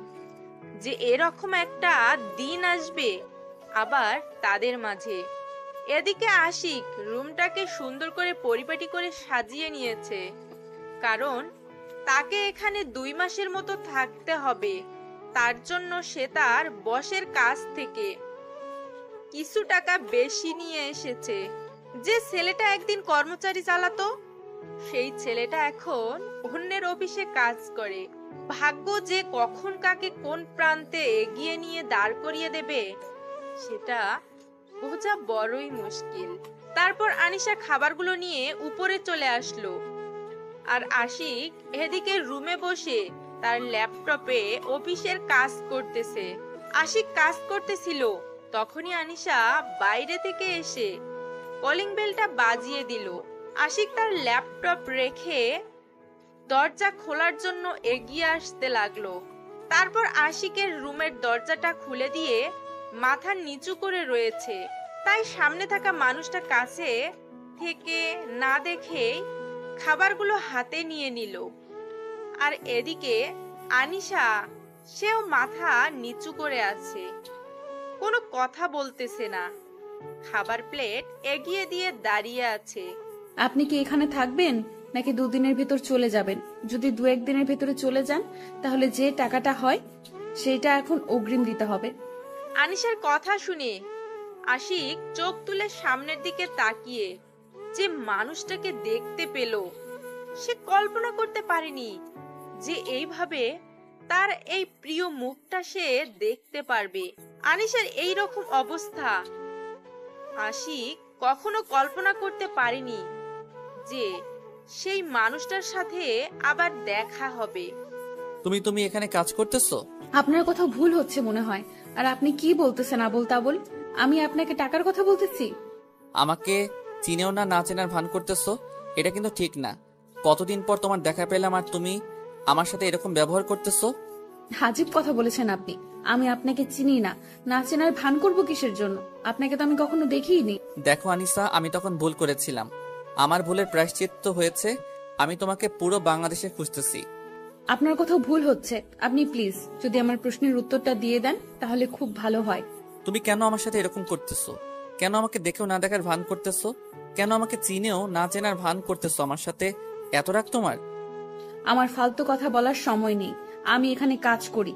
যে এরকম একটা দিন আসবে আবার তাদের মাঝে। এদিকে আশিক রুমটাকে সুন্দর করে পরিপাটি করে সাজিয়ে নিয়েছে, কারণ তাকে এখানে 2 মাসের মতো থাকতে হবে। তার জন্য সে তার বসের কাছ থেকে কিছু টাকা বেশি নিয়ে এসেছে। যে ছেলেটা একদিন কর্মচারী চালাতো, সেই ছেলেটা এখন অন্যের অফিসে কাজ করে। ভাগ্য যে কখন কাকে কোন প্রান্তে এগিয়ে নিয়ে দাঁড় করিয়ে দেবে সেটা বোঝা বড়ই মুশকিল। তারপর আনিশা খাবারগুলো নিয়ে উপরে চলে আসলো, আর আশিক এদিকে রুমে বসে তার ল্যাপটপে অফিসের কাজ করতেছে। আশিক কাজ করতেছিল, তখনই আনিশা বাইরে থেকে এসে কলিং বেলটা বাজিয়ে দিল। আশিক তার ল্যাপটপ রেখে দরজা খোলার জন্য এগিয়ে আসতে লাগলো। তারপর আশিকের রুমের দরজাটা খুলে দিয়ে মাথা নিচু করে রয়েছে, তাই সামনে থাকা মানুষটা কাছে থেকে না দেখে খাবারগুলো হাতে নিয়ে নিল। আর এদিকে আনিশা, সেও মাথা নিচু করে আছে, কোনো কথা বলতেছে না, খাবার প্লেট এগিয়ে দিয়ে দাঁড়িয়ে আছে।
আপনি কি এখানে থাকবেন নাকি 2 দিনের ভেতর চলে যাবেন? যদি 2-1 দিনের ভেতরে চলে যান তাহলে যে টাকাটা হয় সেটা এখন অগ্রিম দিতে হবে।
আনিশার কথা শুনে আশিক চোখ তুলে সামনের দিকে তাকিয়ে যে মানুষটাকে দেখতে পেল, সে কল্পনা করতে পারেনি যে এইভাবে তার এই প্রিয় মুখটা সে দেখতে পারবে। আনিশার এই রকম অবস্থা আশিক কখনো কল্পনা করতে পারেনি যে সেই মানুষটার সাথে আবার দেখা হবে।
তুমি এখানে কাজ করতেছো?
আপনার কথা ভুল হচ্ছে মনে হয়। আর আপনি কি বলতেছেন আবোল তাবোল? আমি আপনাকে টাকার কথা বলতেছি।
আমাকে চিনেও না, না চেনার ভান করতেছো, এটা কিন্তু ঠিক না। কতদিন পর তোমার দেখা পেলাম আর তুমি আমার সাথে এরকম ব্যবহার করতেছো।
হাজিব কথা বলেছেন আপনি। আমি আপনাকে চিনি না, না চেনার ভান করব কিসের জন্য? আপনাকে তো আমি কখনো দেখিইনি।
দেখো আনিসা, আমি তখন ভুল করেছিলাম, আমার ভুলের প্রায়শ্চিত্ত হয়েছে। আমি তোমাকে পুরো বাংলাদেশে খুঁজতেছি।
আপনার কোথাও ভুল হচ্ছে। আপনি প্লিজ যদি আমার প্রশ্নের উত্তরটা দিয়ে দেন তাহলে খুব ভালো হয়।
তুমি কেন আমার সাথে এরকম করতেছো? কেন আমাকে দেখেও না দেখার ভান করতেছো? কেন আমাকে চিনেও না চেনার ভান করতেছো? আমার সাথে এত রাগ তোমার?
আমার ফালতু কথা বলার সময় নেই। আমি এখানে কাজ করি,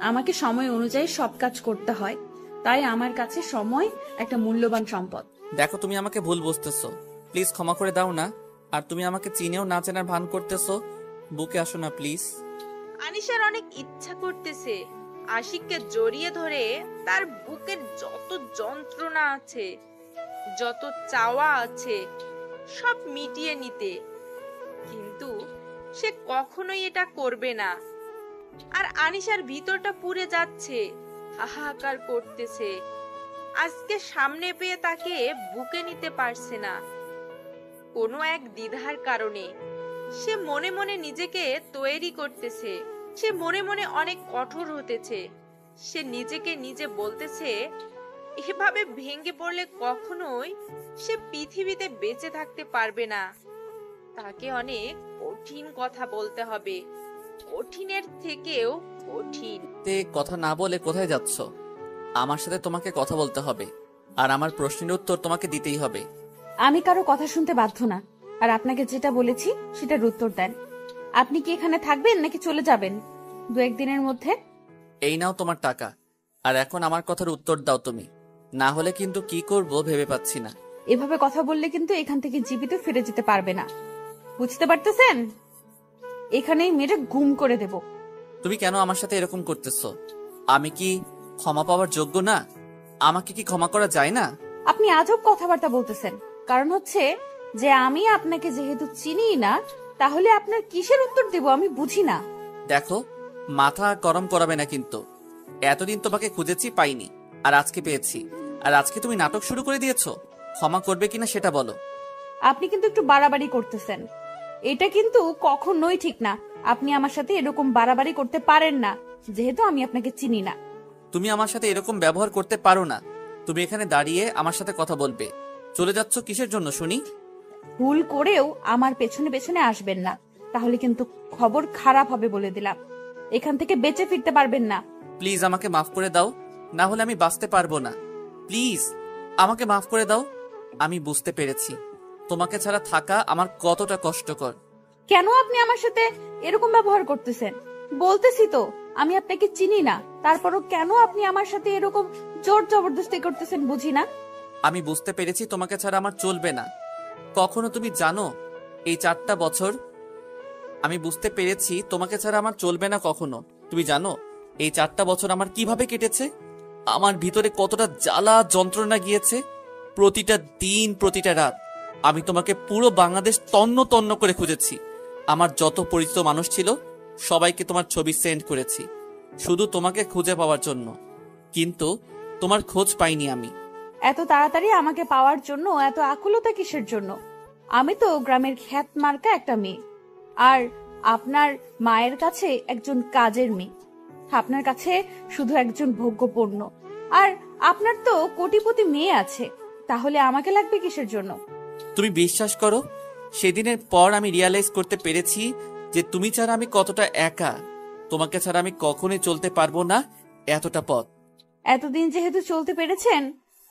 আমাকে সময় অনুযায়ী সব কাজ করতে হয়, তাই আমার কাছে সময় একটা মূল্যবান সম্পদ।
দেখো, তুমি আমাকে ভুল বুঝতেছো, প্লিজ ক্ষমা করে দাও না। আর তুমি আমাকে চিনেও না চেনার ভান করতেছো, বুকে আসো না প্লিজ।
আনিশার অনেক ইচ্ছা করতেছে আশিককে জড়িয়ে ধরে তার বুকের যত যন্ত্রণা আছে, যত চাওয়া আছে সব মিটিয়ে নিতে, কিন্তু সে কখনোই এটা করবে না। আর আনিশার ভিতরটা পুড়ে যাচ্ছে, হাহাকার করতেছে। আজকে সামনে পেয়ে তাকে বুকে নিতে পারছে না, কোনো এক দ্বিধার কারণে। সে মনে মনে নিজেকে তৈরি করতেছে, সে মনে মনে অনেক কঠোর হতেছে। সে নিজেকে নিজে বলতেছে এভাবে ভেঙে পড়লে কখনোই সে পৃথিবীতে বেঁচে থাকতে পারবে না। তাকে অনেক কঠিন কথা বলতে হবে, কঠিনের থেকেও কঠিন।
কথা না বলে কোথায় যাচ্ছ? আমার সাথে তোমাকে কথা বলতে হবে, আর আমার প্রশ্নের উত্তর তোমাকে দিতেই হবে।
আমি কারো কথা শুনতে বাধ্য না, আর আপনাকে যেটা বলেছি সেটার উত্তর দেন। আপনি কি এখানে থাকবেন নাকি চলে যাবেন 2-1 দিনের মধ্যে?
এই নাও তোমার টাকা, আর এখন আমার কথার উত্তর দাও তুমি, না হলে কিন্তু কি করব ভেবে পাচ্ছি না।
এভাবে কথা বললে কিন্তু এখান থেকে জীবিত ফিরে যেতে পারবে না, বুঝতে পারতেছেন? এখানেই মেরে গুম করে দেব।
তুমি কেন আমার সাথে এরকম করতেছো? আমি কি ক্ষমা পাওয়ার যোগ্য না? আমাকে কি ক্ষমা করা যায় না?
আপনি আজব কথাবার্তা বলতেছেন। কারণ হচ্ছে যে আমি আপনাকে যেহেতু চিনি না, তাহলে আপনার কিসের উত্তর দেব আমি বুঝি না।
দেখো, মাথা গরম করাবে না কিন্তু। এতদিন তোমাকে খুঁজেছি, পাইনি, আর আজকে পেয়েছি। আর আজকে তুমি নাটক শুরু করে দিয়েছো। ক্ষমা করবে কিনা সেটা বলো।
আপনি কিন্তু একটু বাড়াবাড়ি করতেছেন, এটা কিন্তু কখনোই ঠিক না। আপনি আমার সাথে এরকম বাড়াবাড়ি করতে পারেন না, যেহেতু আমি আপনাকে চিনি না।
তুমি আমার সাথে এরকম ব্যবহার করতে পারো না। তুমি এখানে দাঁড়িয়ে আমার সাথে কথা বলবে। চলে যাচ্ছ কিসের জন্য শুনি?
ভুল করেও আমার পেছনে পেছনে আসবেন না, তাহলে কিন্তু খবর খারাপ হবে বলে দিলাম। এখান থেকে বেঁচে ফিরতে পারবেন না।
প্লিজ আমাকে মাফ করে দাও, না হলে আমি বাঁচতে পারবো না। প্লিজ আমাকে মাফ করে দাও। আমি বুঝতে পেরেছি তোমাকে ছাড়া থাকা আমার কতটা কষ্টকর।
কেন আপনি আমার সাথে এরকম ব্যবহার করতেছেন? বলতেছি তো আমি আপনাকে চিনি না, তারপরও কেন আপনি আমার সাথে এরকম জোর জবরদস্তি করতেছেন বুঝি না।
আমি বুঝতে পেরেছি তোমাকে ছাড়া আমার চলবে না। কখনো তুমি জানো এই 4টা বছর আমি বুঝতে পেরেছি তোমাকে ছাড়া আমার চলবে না কখনো। তুমি জানো এই 4টা বছর আমার কিভাবে কেটেছে, আমার ভিতরে কতটা জ্বালা যন্ত্রণা গিয়েছে। প্রতিটা দিন প্রতিটা রাত আমি তোমাকে পুরো বাংলাদেশ তন্ন তন্ন করে খুঁজেছি। আমার যত পরিচিত মানুষ ছিল সবাইকে তোমার ছবি সেন্ড করেছি শুধু তোমাকে খুঁজে পাওয়ার জন্য, কিন্তু তোমার খোঁজ পাইনি আমি।
এত তাড়াতাড়ি আমাকে পাওয়ার জন্য এত আকুলতা কিসের জন্য? আমি তো গ্রামের খ্যাত মার্কা একটা মেয়ে, আর আপনার মায়ের কাছে একজন কাজের মেয়ে। আপনার কাছে শুধু একজন ভোগ্যপণ্য, আর আপনার তো কোটিপতি মেয়ে আছে, তাহলে আমাকে লাগবে কিসের জন্য?
তুমি বিশ্বাস করো, সেদিনের পর আমি রিয়ালাইজ করতে পেরেছি যে তুমি ছাড়া আমি কতটা একা। তোমাকে ছাড়া আমি কখনোই চলতে পারবো না এতটা পথ।
এতদিন যেহেতু চলতে পেরেছেন,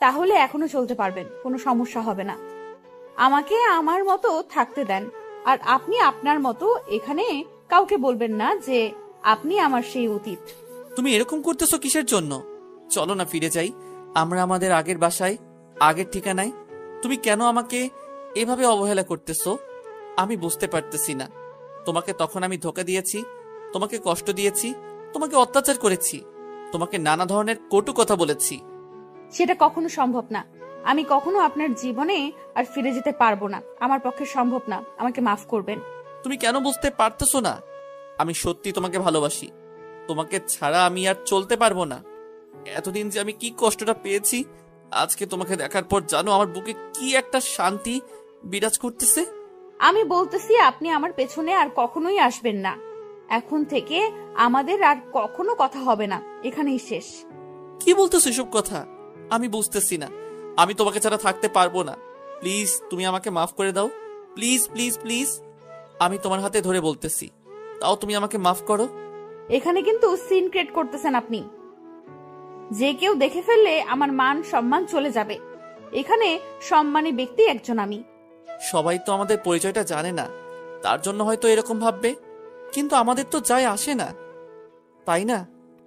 তাহলে এখনো চলতে পারবেন, কোনো সমস্যা হবে না। আমাকে আমার মতো থাকতে দেন, আর আপনি আপনার মতো এখানে কাউকে বলবেন না যে আপনি আমার সেই অতীত।
তুমি এরকম করতেছো কিসের জন্য? চলো না ফিরে যাই আমরা আমাদের আগের বাসায়, আগের ঠিকানায়। তুমি কেন আমাকে এভাবে অবহেলা করতেছো আমি বুঝতে পারতেছি না। তোমাকে তখন আমি ধোঁকা দিয়েছি, তোমাকে কষ্ট দিয়েছি, তোমাকে অত্যাচার করেছি, তোমাকে নানা ধরনের কটু কথা বলেছি।
সেটা কখনো সম্ভব না। আমি কখনো আপনার জীবনে আর ফিরে যেতে পারবো না, আমার পক্ষে সম্ভব না। আমাকে মাফ করবেন।
তুমি কেন বুঝতে পারতেছো না? আমি সত্যি তোমাকে ভালোবাসি। তোমাকে ছাড়া আমি আর চলতে পারবো না। এতদিন যে আমি কি কষ্টটা পেয়েছি, আজকে তোমাকে দেখার পর জানো আমার বুকে কি একটা শান্তি বিরাজ করতেছে।
আমি বলতেছি আপনি আমার পেছনে আর কখনোই আসবেন না। এখন থেকে আমাদের আর কখনো কথা হবে না, এখানেই শেষ।
কি বলতেছো এসব কথা? আমি বুঝতেছি না। আমি তোমাকে ছাড়া থাকতে পারবো না। প্লিজ তুমি আমাকে মাফ করে দাও। প্লিজ প্লিজ প্লিজ, আমি তোমার হাতে ধরে বলতেছি, তাও তুমি আমাকে মাফ করো।
এখানে কিন্তু সিন ক্রিয়েট করতেছেন আপনি। যে কেউ দেখে ফেললে আমার মান সম্মান চলে যাবে। এখানে সম্মানী ব্যক্তি একজন আমি।
সবাই তো আমাদের পরিচয়টা জানে না, তার জন্য হয়তো এরকম ভাববে, কিন্তু আমাদের তো যায় আসে না, তাই না?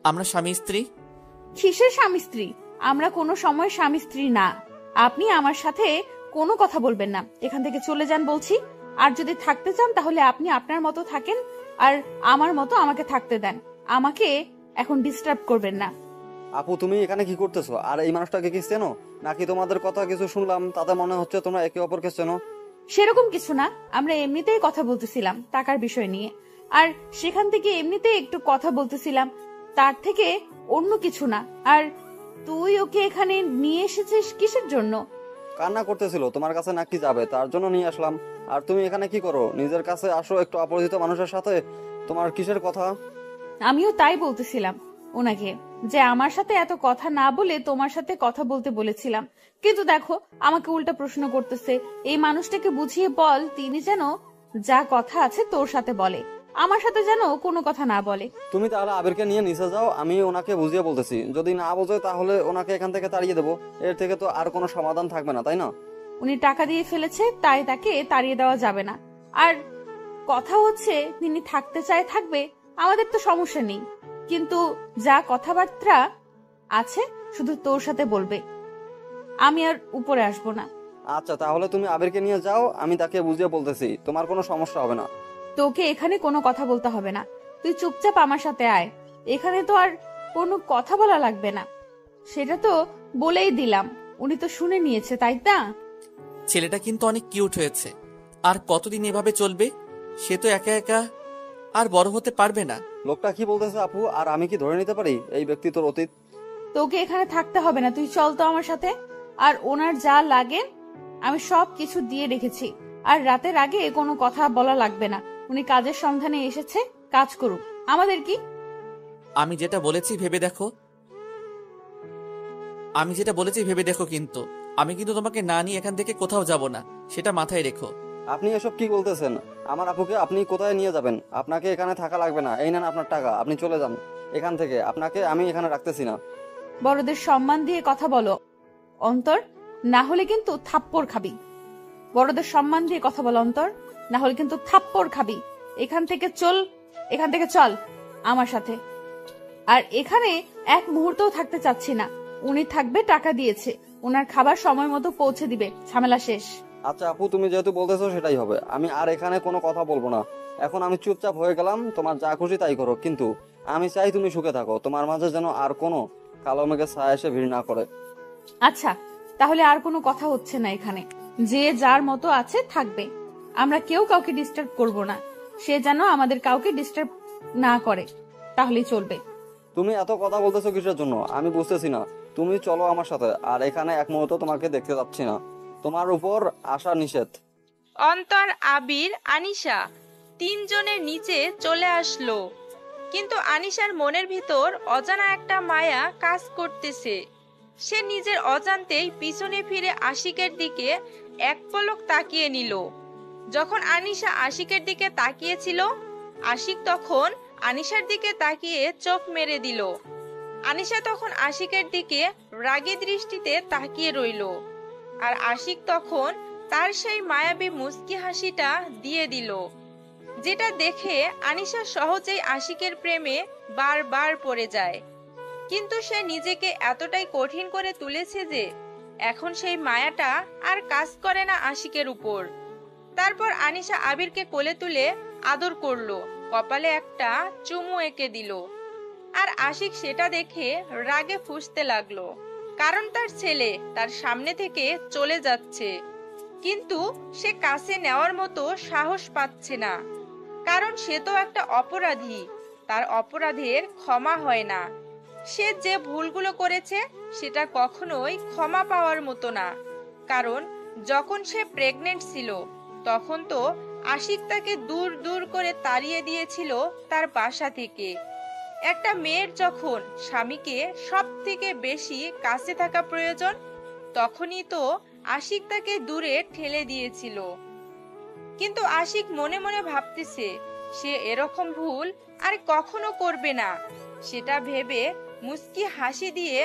আমরা স্বামী স্ত্রী।
কিসের স্বামী স্ত্রী? আমরা কোনো সময় স্বামী স্ত্রী না। আপনি আমার সাথে কোনো কথা বলবেন না, এখান থেকে চলে যান বলছি। আর যদি থাকতে চান তাহলে আপনি আপনার মতো থাকেন, আর আমার মতো আমাকে থাকতে দেন। আমাকে এখন ডিস্টার্ব করবেন না।
আপু তুমি এখানে কি করতেছো? আর এই মানুষটাকে কি চেনো, নাকি তোমাদের কথা কিছু শুনলাম তাতে মনে হচ্ছে তোমরা একে অপরকে চেনো?
সেরকম কিছু না, আমরা এমনিতেই কথা বলতেছিলাম টাকার বিষয় নিয়ে, আর সেখান থেকে এমনিতেই একটু কথা বলতেছিলাম, তার থেকে অন্য কিছু না। আর তুই ওকে এখানে নিয়ে এসেছিস কিসের জন্য?
কান্না করতেছিল, তোমার কাছে নাকি যাবে তার জন্য নিয়ে আসলাম। আর তুমি এখানে কি করো? নিজের কাছে আসো একটু অপরিচিত মানুষের সাথে, তোমার কিসের কথা?
আমিও তাই বলতেছিলাম ওনাকে, যে আমার সাথে এত কথা না বলে তোমার সাথে কথা বলতে বলেছিলাম। কিন্তু দেখো আমাকে উল্টা প্রশ্ন করতেছে। এই মানুষটাকে বুঝিয়ে বল তিনি যেন যা কথা আছে তোর সাথে বলে, আমার সাথে যেন কোনো কথা না বলে।
তুমি তাহলে আবিরকে নিয়ে নিচে যাও, আমি ওনাকে বুঝিয়ে বলতেছি। যদি না বোঝে তাহলে ওনাকে এখান থেকে তাড়িয়ে দেবো। এর থেকে তো আর কোনো সমাধান থাকবে না, তাই না?
উনি টাকা দিয়ে ফেলেছে, তাই তাকে তাড়িয়ে দেওয়া যাবে না। আর কথা হচ্ছে তিনি থাকতে চায় থাকবে, আমাদের তো সমস্যা নেই, কিন্তু যা কথাবার্তা আছে শুধু তোর সাথে বলবে, আমি আর উপরে আসবো না।
আচ্ছা তাহলে তুমি আবিরকে নিয়ে যাও, আমি তাকে বুঝিয়ে বলতেছি, তোমার কোনো সমস্যা হবে না।
তোকে এখানে কোনো কথা বলতে হবে না, তুই চুপচাপ আমার সাথে আয়। এখানে তো আর কোনো কথা বলা লাগবে না, সেটা তো বলেই দিলাম। উনি তো শুনে নিয়েছে, তাই না?
ছেলেটা কিন্তু অনেক কিউট হয়েছে। আর কতদিন এভাবে চলবে? সে তো একা একা আর বড় হতে পারবে না।
লোকটা কি বলতেছে আপু? আর আমি কি ধরে নিতে পারি এই ব্যক্তি তোর অতীত?
তোকে এখানে থাকতে হবে না, তুই চল তো আমার সাথে। আর ওনার যা লাগে আমি সব কিছু দিয়ে রেখেছি, আর রাতের আগে কোনো কথা বলা লাগবে না। উনি কাজের সন্ধানে এসেছে, কাজ করুক, আমাদের কি?
আমি যেটা বলেছি ভেবে দেখো, কিন্তু আমি কিন্তু তোমাকে না নিয়ে এখান থেকে কোথাও যাব না, সেটা মাথায় রেখো।
আপনি এসব কি বলতেছেন? আমার আপুকে আপনি কোথায় নিয়ে যাবেন? আপনাকে এখানে থাকা লাগবে না। এই নেন আপনার টাকা, আপনি চলে যান এখান থেকে। আপনাকে আমি এখানে রাখতেছি না।
বড়দের সম্মান দিয়ে কথা বলো অন্তর, না হলে কিন্তু থাপ্পড় খাবি। বড়দের সম্মান দিয়ে কথা বলো অন্তর, না হলে কিন্তু থাপ্পড় খাবি। এখান থেকে চল আমার সাথে। আর এখানে এক মুহূর্তও থাকতে চাচ্ছি না। উনি থাকবে, টাকা দিয়েছে, ওনার খাবার সময় মতো পৌঁছে দিবে, ঝামেলা শেষ।
আচ্ছা আপু, তুমি যেহেতু বলতেছো সেটাই হবে। আমি আর এখানে কোনো কথা বলবো না। এখন আমি চুপচাপ হয়ে গেলাম, তোমার যা খুশি তাই করো, কিন্তু আমি চাই তুমি সুখে থাকো। তোমার মাঝে যেন আর কোনো কালো মেঘের ছায়া এসে ভিড় না করে।
আচ্ছা, তাহলে আর কোনো কথা হচ্ছে না এখানে। যে যার মতো আছে থাকবে, আমরা কেউ কাউকে ডিস্টার্ব করব না। সে যেন আমাদের কাউকে ডিস্টার্ব না করে, তাহলেই চলবে।
তুমি এত কথা বলতেছো কিসের জন্য আমি বুঝতেছি না। তুমি চলো আমার সাথে, আর এখানে এক মুহূর্ত তোমাকে দেখতে যাচ্ছি না। তোমার উপর আসা নিষেধ।
অন্তর, আবির, আনিশা তিনজনের নিচে চলে আসলো, কিন্তু আনিশার মনের ভিতর অজানা একটা মায়া কাজ করতেছে। সে নিজের অজান্তেই পিছনে ফিরে আশিকের দিকে এক পলক তাকিয়ে নিল। যখন আনিশা আশিকের দিকে তাকিয়েছিল, আশিক তখন আনিশার দিকে তাকিয়ে চোখ মেরে দিল। আনিশা তখন আশিকের দিকে রাগী দৃষ্টিতে তাকিয়ে রইল, আর আশিক তখন তার সেই মায়াবী মুস্কি হাসিটা দিয়ে দিল, যেটা দেখে আনিশা সহজেই আশিকের প্রেমে বারবার পড়ে যায়। কিন্তু সে নিজেকে এতটাই কঠিন করে তুলেছে যে এখন সেই মায়াটা আর কাজ করে না আশিকের উপর। তারপর আনিশা আবিরকে কোলে তুলে আদর করলো, কপালে একটা চুমু এঁকে দিল। আর আশিক সেটা দেখে রাগে ফুঁসতে লাগলো, কারণ তার ছেলে তার সামনে থেকে চলে যাচ্ছে, কিন্তু সে কাছে নেওয়ার মতো সাহস পাচ্ছে না, কারণ সে তো একটা অপরাধী। তার অপরাধের ক্ষমা হয় না। সে যে ভুলগুলো করেছে সেটা কখনোই ক্ষমা পাওয়ার মতো না, কারণ যখন সে প্রেগনেন্ট ছিল তখন তো আশিক তাকে দূর দূর করে তাড়িয়ে দিয়েছিল তার বাসা থেকে। একটা মেয়ের যখন স্বামীকে সব থেকে বেশি কাছে থাকা প্রয়োজন, তখনই তো আশিক তাকে দূরে ঠেলে দিয়েছিল। কিন্তু আশিক মনে মনে ভাবতেছে সে এরকম ভুল আর কখনো করবে না। সেটা ভেবে মুস্কি হাসি দিয়ে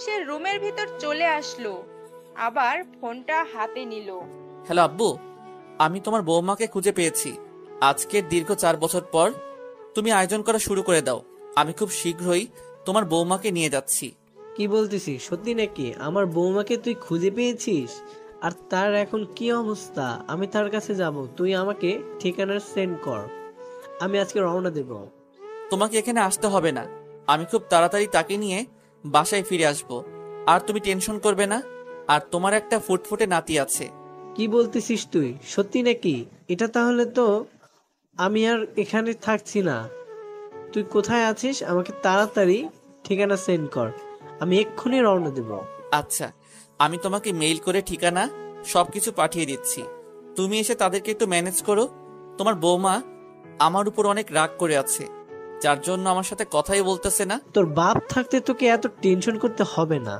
সে রুমের ভিতর চলে আসলো, আবার ফোনটা হাতে নিল।
হ্যালো আব্বু, আমি তোমার বৌমাকে খুঁজে পেয়েছি। আজকের দীর্ঘ 4 বছর পর তুমি আয়োজন করা শুরু করে দাও। আমি খুব শীঘ্রই তোমার বৌমাকে নিয়ে যাচ্ছি।
কি বলতেছিস, সত্যি নাকি? আমার বৌমাকে তুই খুঁজে পেয়েছিস? আর তার এখন কি অবস্থা? আমি তার কাছে যাব, তুই আমাকে ঠিকানা সেন্ড কর, আমি আজকে রওনা দেব।
তোমাকে এখানে আসতে হবে না, আমি খুব তাড়াতাড়ি তাকে নিয়ে বাসায় ফিরে আসব। আর তুমি টেনশন করবে না। আর তোমার একটা ফুটফুটে নাতি আছে।
কি বলতেছিস তুই, সত্যি নাকি? এটা তাহলে তো আমি আর এখানে থাকছি না। তুই কোথায় আছিস আমাকে তাড়াতাড়ি ঠিকানা সেন্ড কর, আমি এক্ষুনি রওনা দেব।
আচ্ছা, আমি তোমাকে মেইল করে ঠিকানা সবকিছু পাঠিয়ে দিচ্ছি। তুমি এসে তাদেরকে একটু ম্যানেজ করো। তোমার বৌমা আমার উপর অনেক রাগ করে আছে, যার জন্য আমার সাথে কথাই বলতেছে না।
তোর বাপ থাকতে তোকে এত টেনশন করতে হবে না।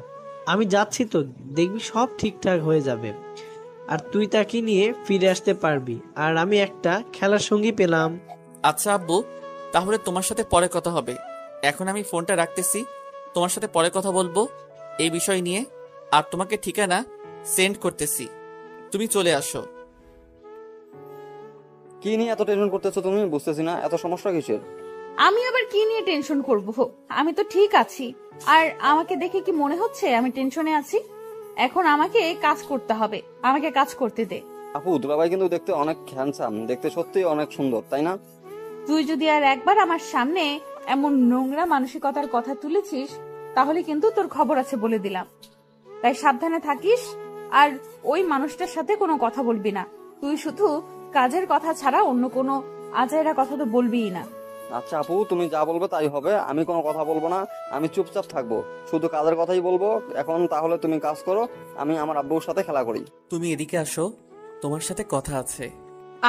আমি যাচ্ছি তো, দেখবি সব ঠিকঠাক হয়ে যাবে। আর তুই তাকে নিয়ে ফিরে আসতে পারবি। আর আমি একটা খেলার সঙ্গী পেলাম।
আচ্ছা আব্বু, তাহলে তোমার সাথে পরে কথা হবে। এখন আমি ফোনটা রাখতেছি, তোমার সাথে পরে কথা বলবো এই বিষয় নিয়ে। আর তোমাকে ঠিকানা সেন্ড করতেছি, তুমি চলে আসো।
কি নিয়ে এত টেনশন করতেছো তুমি? বুঝতেছি না, এত সমস্যা কিসের?
আমি আবার কি নিয়ে টেনশন করব? আমি তো ঠিক আছি। আর আমাকে দেখে কি মনে হচ্ছে আমি টেনশনে আছি? এখন আমাকে কাজ করতে হবে, আমাকে কাজ করতে দে।
আপু, দুলাভাই কিন্তু দেখতে অনেক হ্যান্ডসাম, দেখতে সত্যি অনেক সুন্দর, তাই না?
তুই যদি আর একবার আমার সামনে এমন নোংরা মানসিকতার কথা তুলেছিস, তাহলে কিন্তু তোর খবর আছে বলে দিলাম। তাই সাবধানে থাকিস, আর ওই মানুষটার সাথে কোনো কথা বলবি না। তুই শুধু কাজের কথা ছাড়া অন্য কোনো আজাইরা কথা তো বলবিই না।
আচ্ছা আপু, তুমি যা বলবে তাই হবে। আমি কোনো কথা বলবো না, আমি চুপচাপ থাকবো, শুধু কাজের কথাই বলবো। এখন তাহলে তুমি কাজ করো, আমি আমার আব্বুর সাথে খেলা করি।
তুমি এদিকে আসো, তোমার সাথে কথা আছে।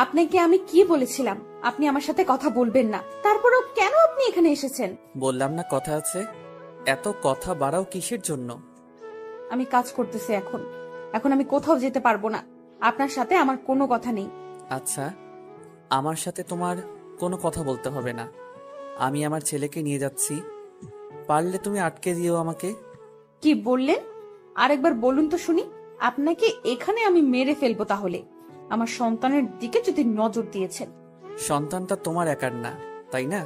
আপনাকে আমি কি বলেছিলাম আপনি আমার সাথে কথা বলবেন না? তারপরও কেন আপনি এখানে এসেছেন?
বললাম না কথা আছে। এত কথা বাড়াও কিসের জন্য?
আমি কাজ করতেছি এখন আমি কোথাও যেতে পারবো না। আপনার সাথে আমার কোনো কথা নেই।
আচ্ছা, আমার সাথে তোমার কোনো কথা বলতে হবে না। আমি আমার ছেলেকে নিয়ে যাচ্ছি, পারলে তুমি আটকে দিও আমাকে।
কি বললেন? আরেকবার বলুন তো শুনি। আপনাকে এখানে আমি মেরে ফেলবো তাহলে। আমার সন্তানের দিকে যদি নজর দিয়েছেন।
সন্তানটা তোমার একার না, তাই না?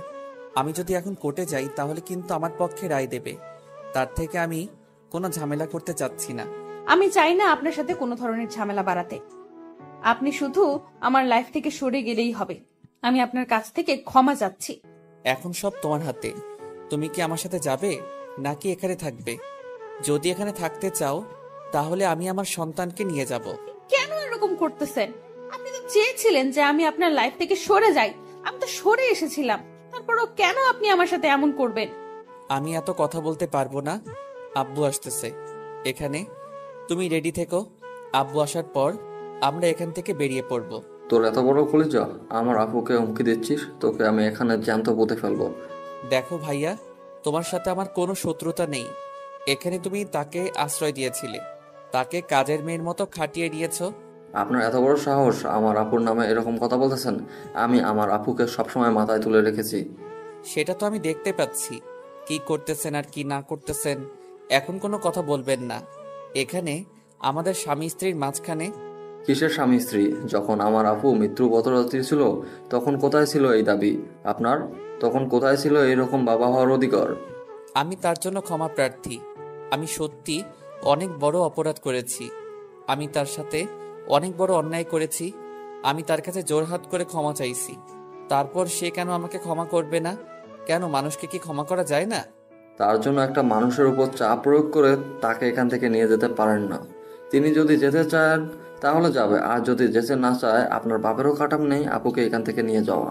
আমি যদি এখন কোর্টে যাই তাহলে কিন্তু আমার পক্ষে রায় দেবে। তার থেকে আমি কোনো ঝামেলা করতে চাচ্ছি না।
আমি চাই না আপনার সাথে কোনো ধরনের ঝামেলা বাড়াতে। আপনি শুধু আমার লাইফ থেকে সরে গেলেই হবে। আমি আপনার কাছ থেকে ক্ষমা চাচ্ছি।
এখন সব তোমার হাতে। তুমি কি আমার সাথে যাবে নাকি এখানে থাকবে? যদি এখানে থাকতে চাও তাহলে আমি আমার সন্তানকে নিয়ে যাব।
কেন এরকম করতেছেন? আপনি তো চেয়েছিলেন যে আমি আপনার লাইফ থেকে সরে যাই। আমি তো সরে এসেছিলাম, তারপরও কেন আপনি আমার সাথে এমন করবেন?
আমি এত কথা বলতে পারবো না। আব্বু আসতেছে এখানে, তুমি রেডি থেকো। আব্বু আসার পর আমরা এখান থেকে বেরিয়ে পড়বো।
তোর এত বড় কলিজা, আমার আপুকে হুমকি দিচ্ছিস? তোকে আমি এখানে জ্যান্ত পুঁতে ফেলবো।
দেখো ভাইয়া, তোমার সাথে আমার কোনো শত্রুতা নেই। এখানে তুমি তাকে আশ্রয় দিয়েছিলে, তাকে কাজের মেয়ের মতো খাটিয়ে নিয়েছো।
আপনার এত বড় সাহস আমার আপুর নামে এরকম কথা বলতেছেন? আমি আমার আপুকে সবসময় মাথায় তুলে রেখেছি।
সেটা তো আমি দেখতে পাচ্ছি, কি করতেছেন আর কি না করতেছেন। এখন কোনো কথা বলবেন না। এখানে আমাদের স্বামী স্ত্রীর মাঝখানে।
কিসের স্বামী স্ত্রী? যখন আমার আপু মৃত্যু পথযাত্রী ছিল তখন কোথায় ছিল এই দাবি আপনার? তখন কোথায় ছিল এইরকম বাবা হওয়ার অধিকার?
আমি তার জন্য ক্ষমা প্রার্থী। আমি সত্যি অনেক বড় অপরাধ করেছি। আমি তার সাথে অনেক বড় অন্যায় করেছি। আমি তার কাছে জোরহাত করে ক্ষমা চাইছি। তারপর সে কেন আমাকে ক্ষমা করবে না? কেন, মানুষকে কি ক্ষমা করা যায় না?
তার জন্য একটা মানুষের উপর চাপ প্রয়োগ করে তাকে এখান থেকে নিয়ে যেতে পারেন না। তিনি যদি যেতে চান তাহলে যাবে, আর যদি যেতে না চায় আপনার বাপেরও কাটাম নেই আপুকে এখান থেকে নিয়ে যাওয়া।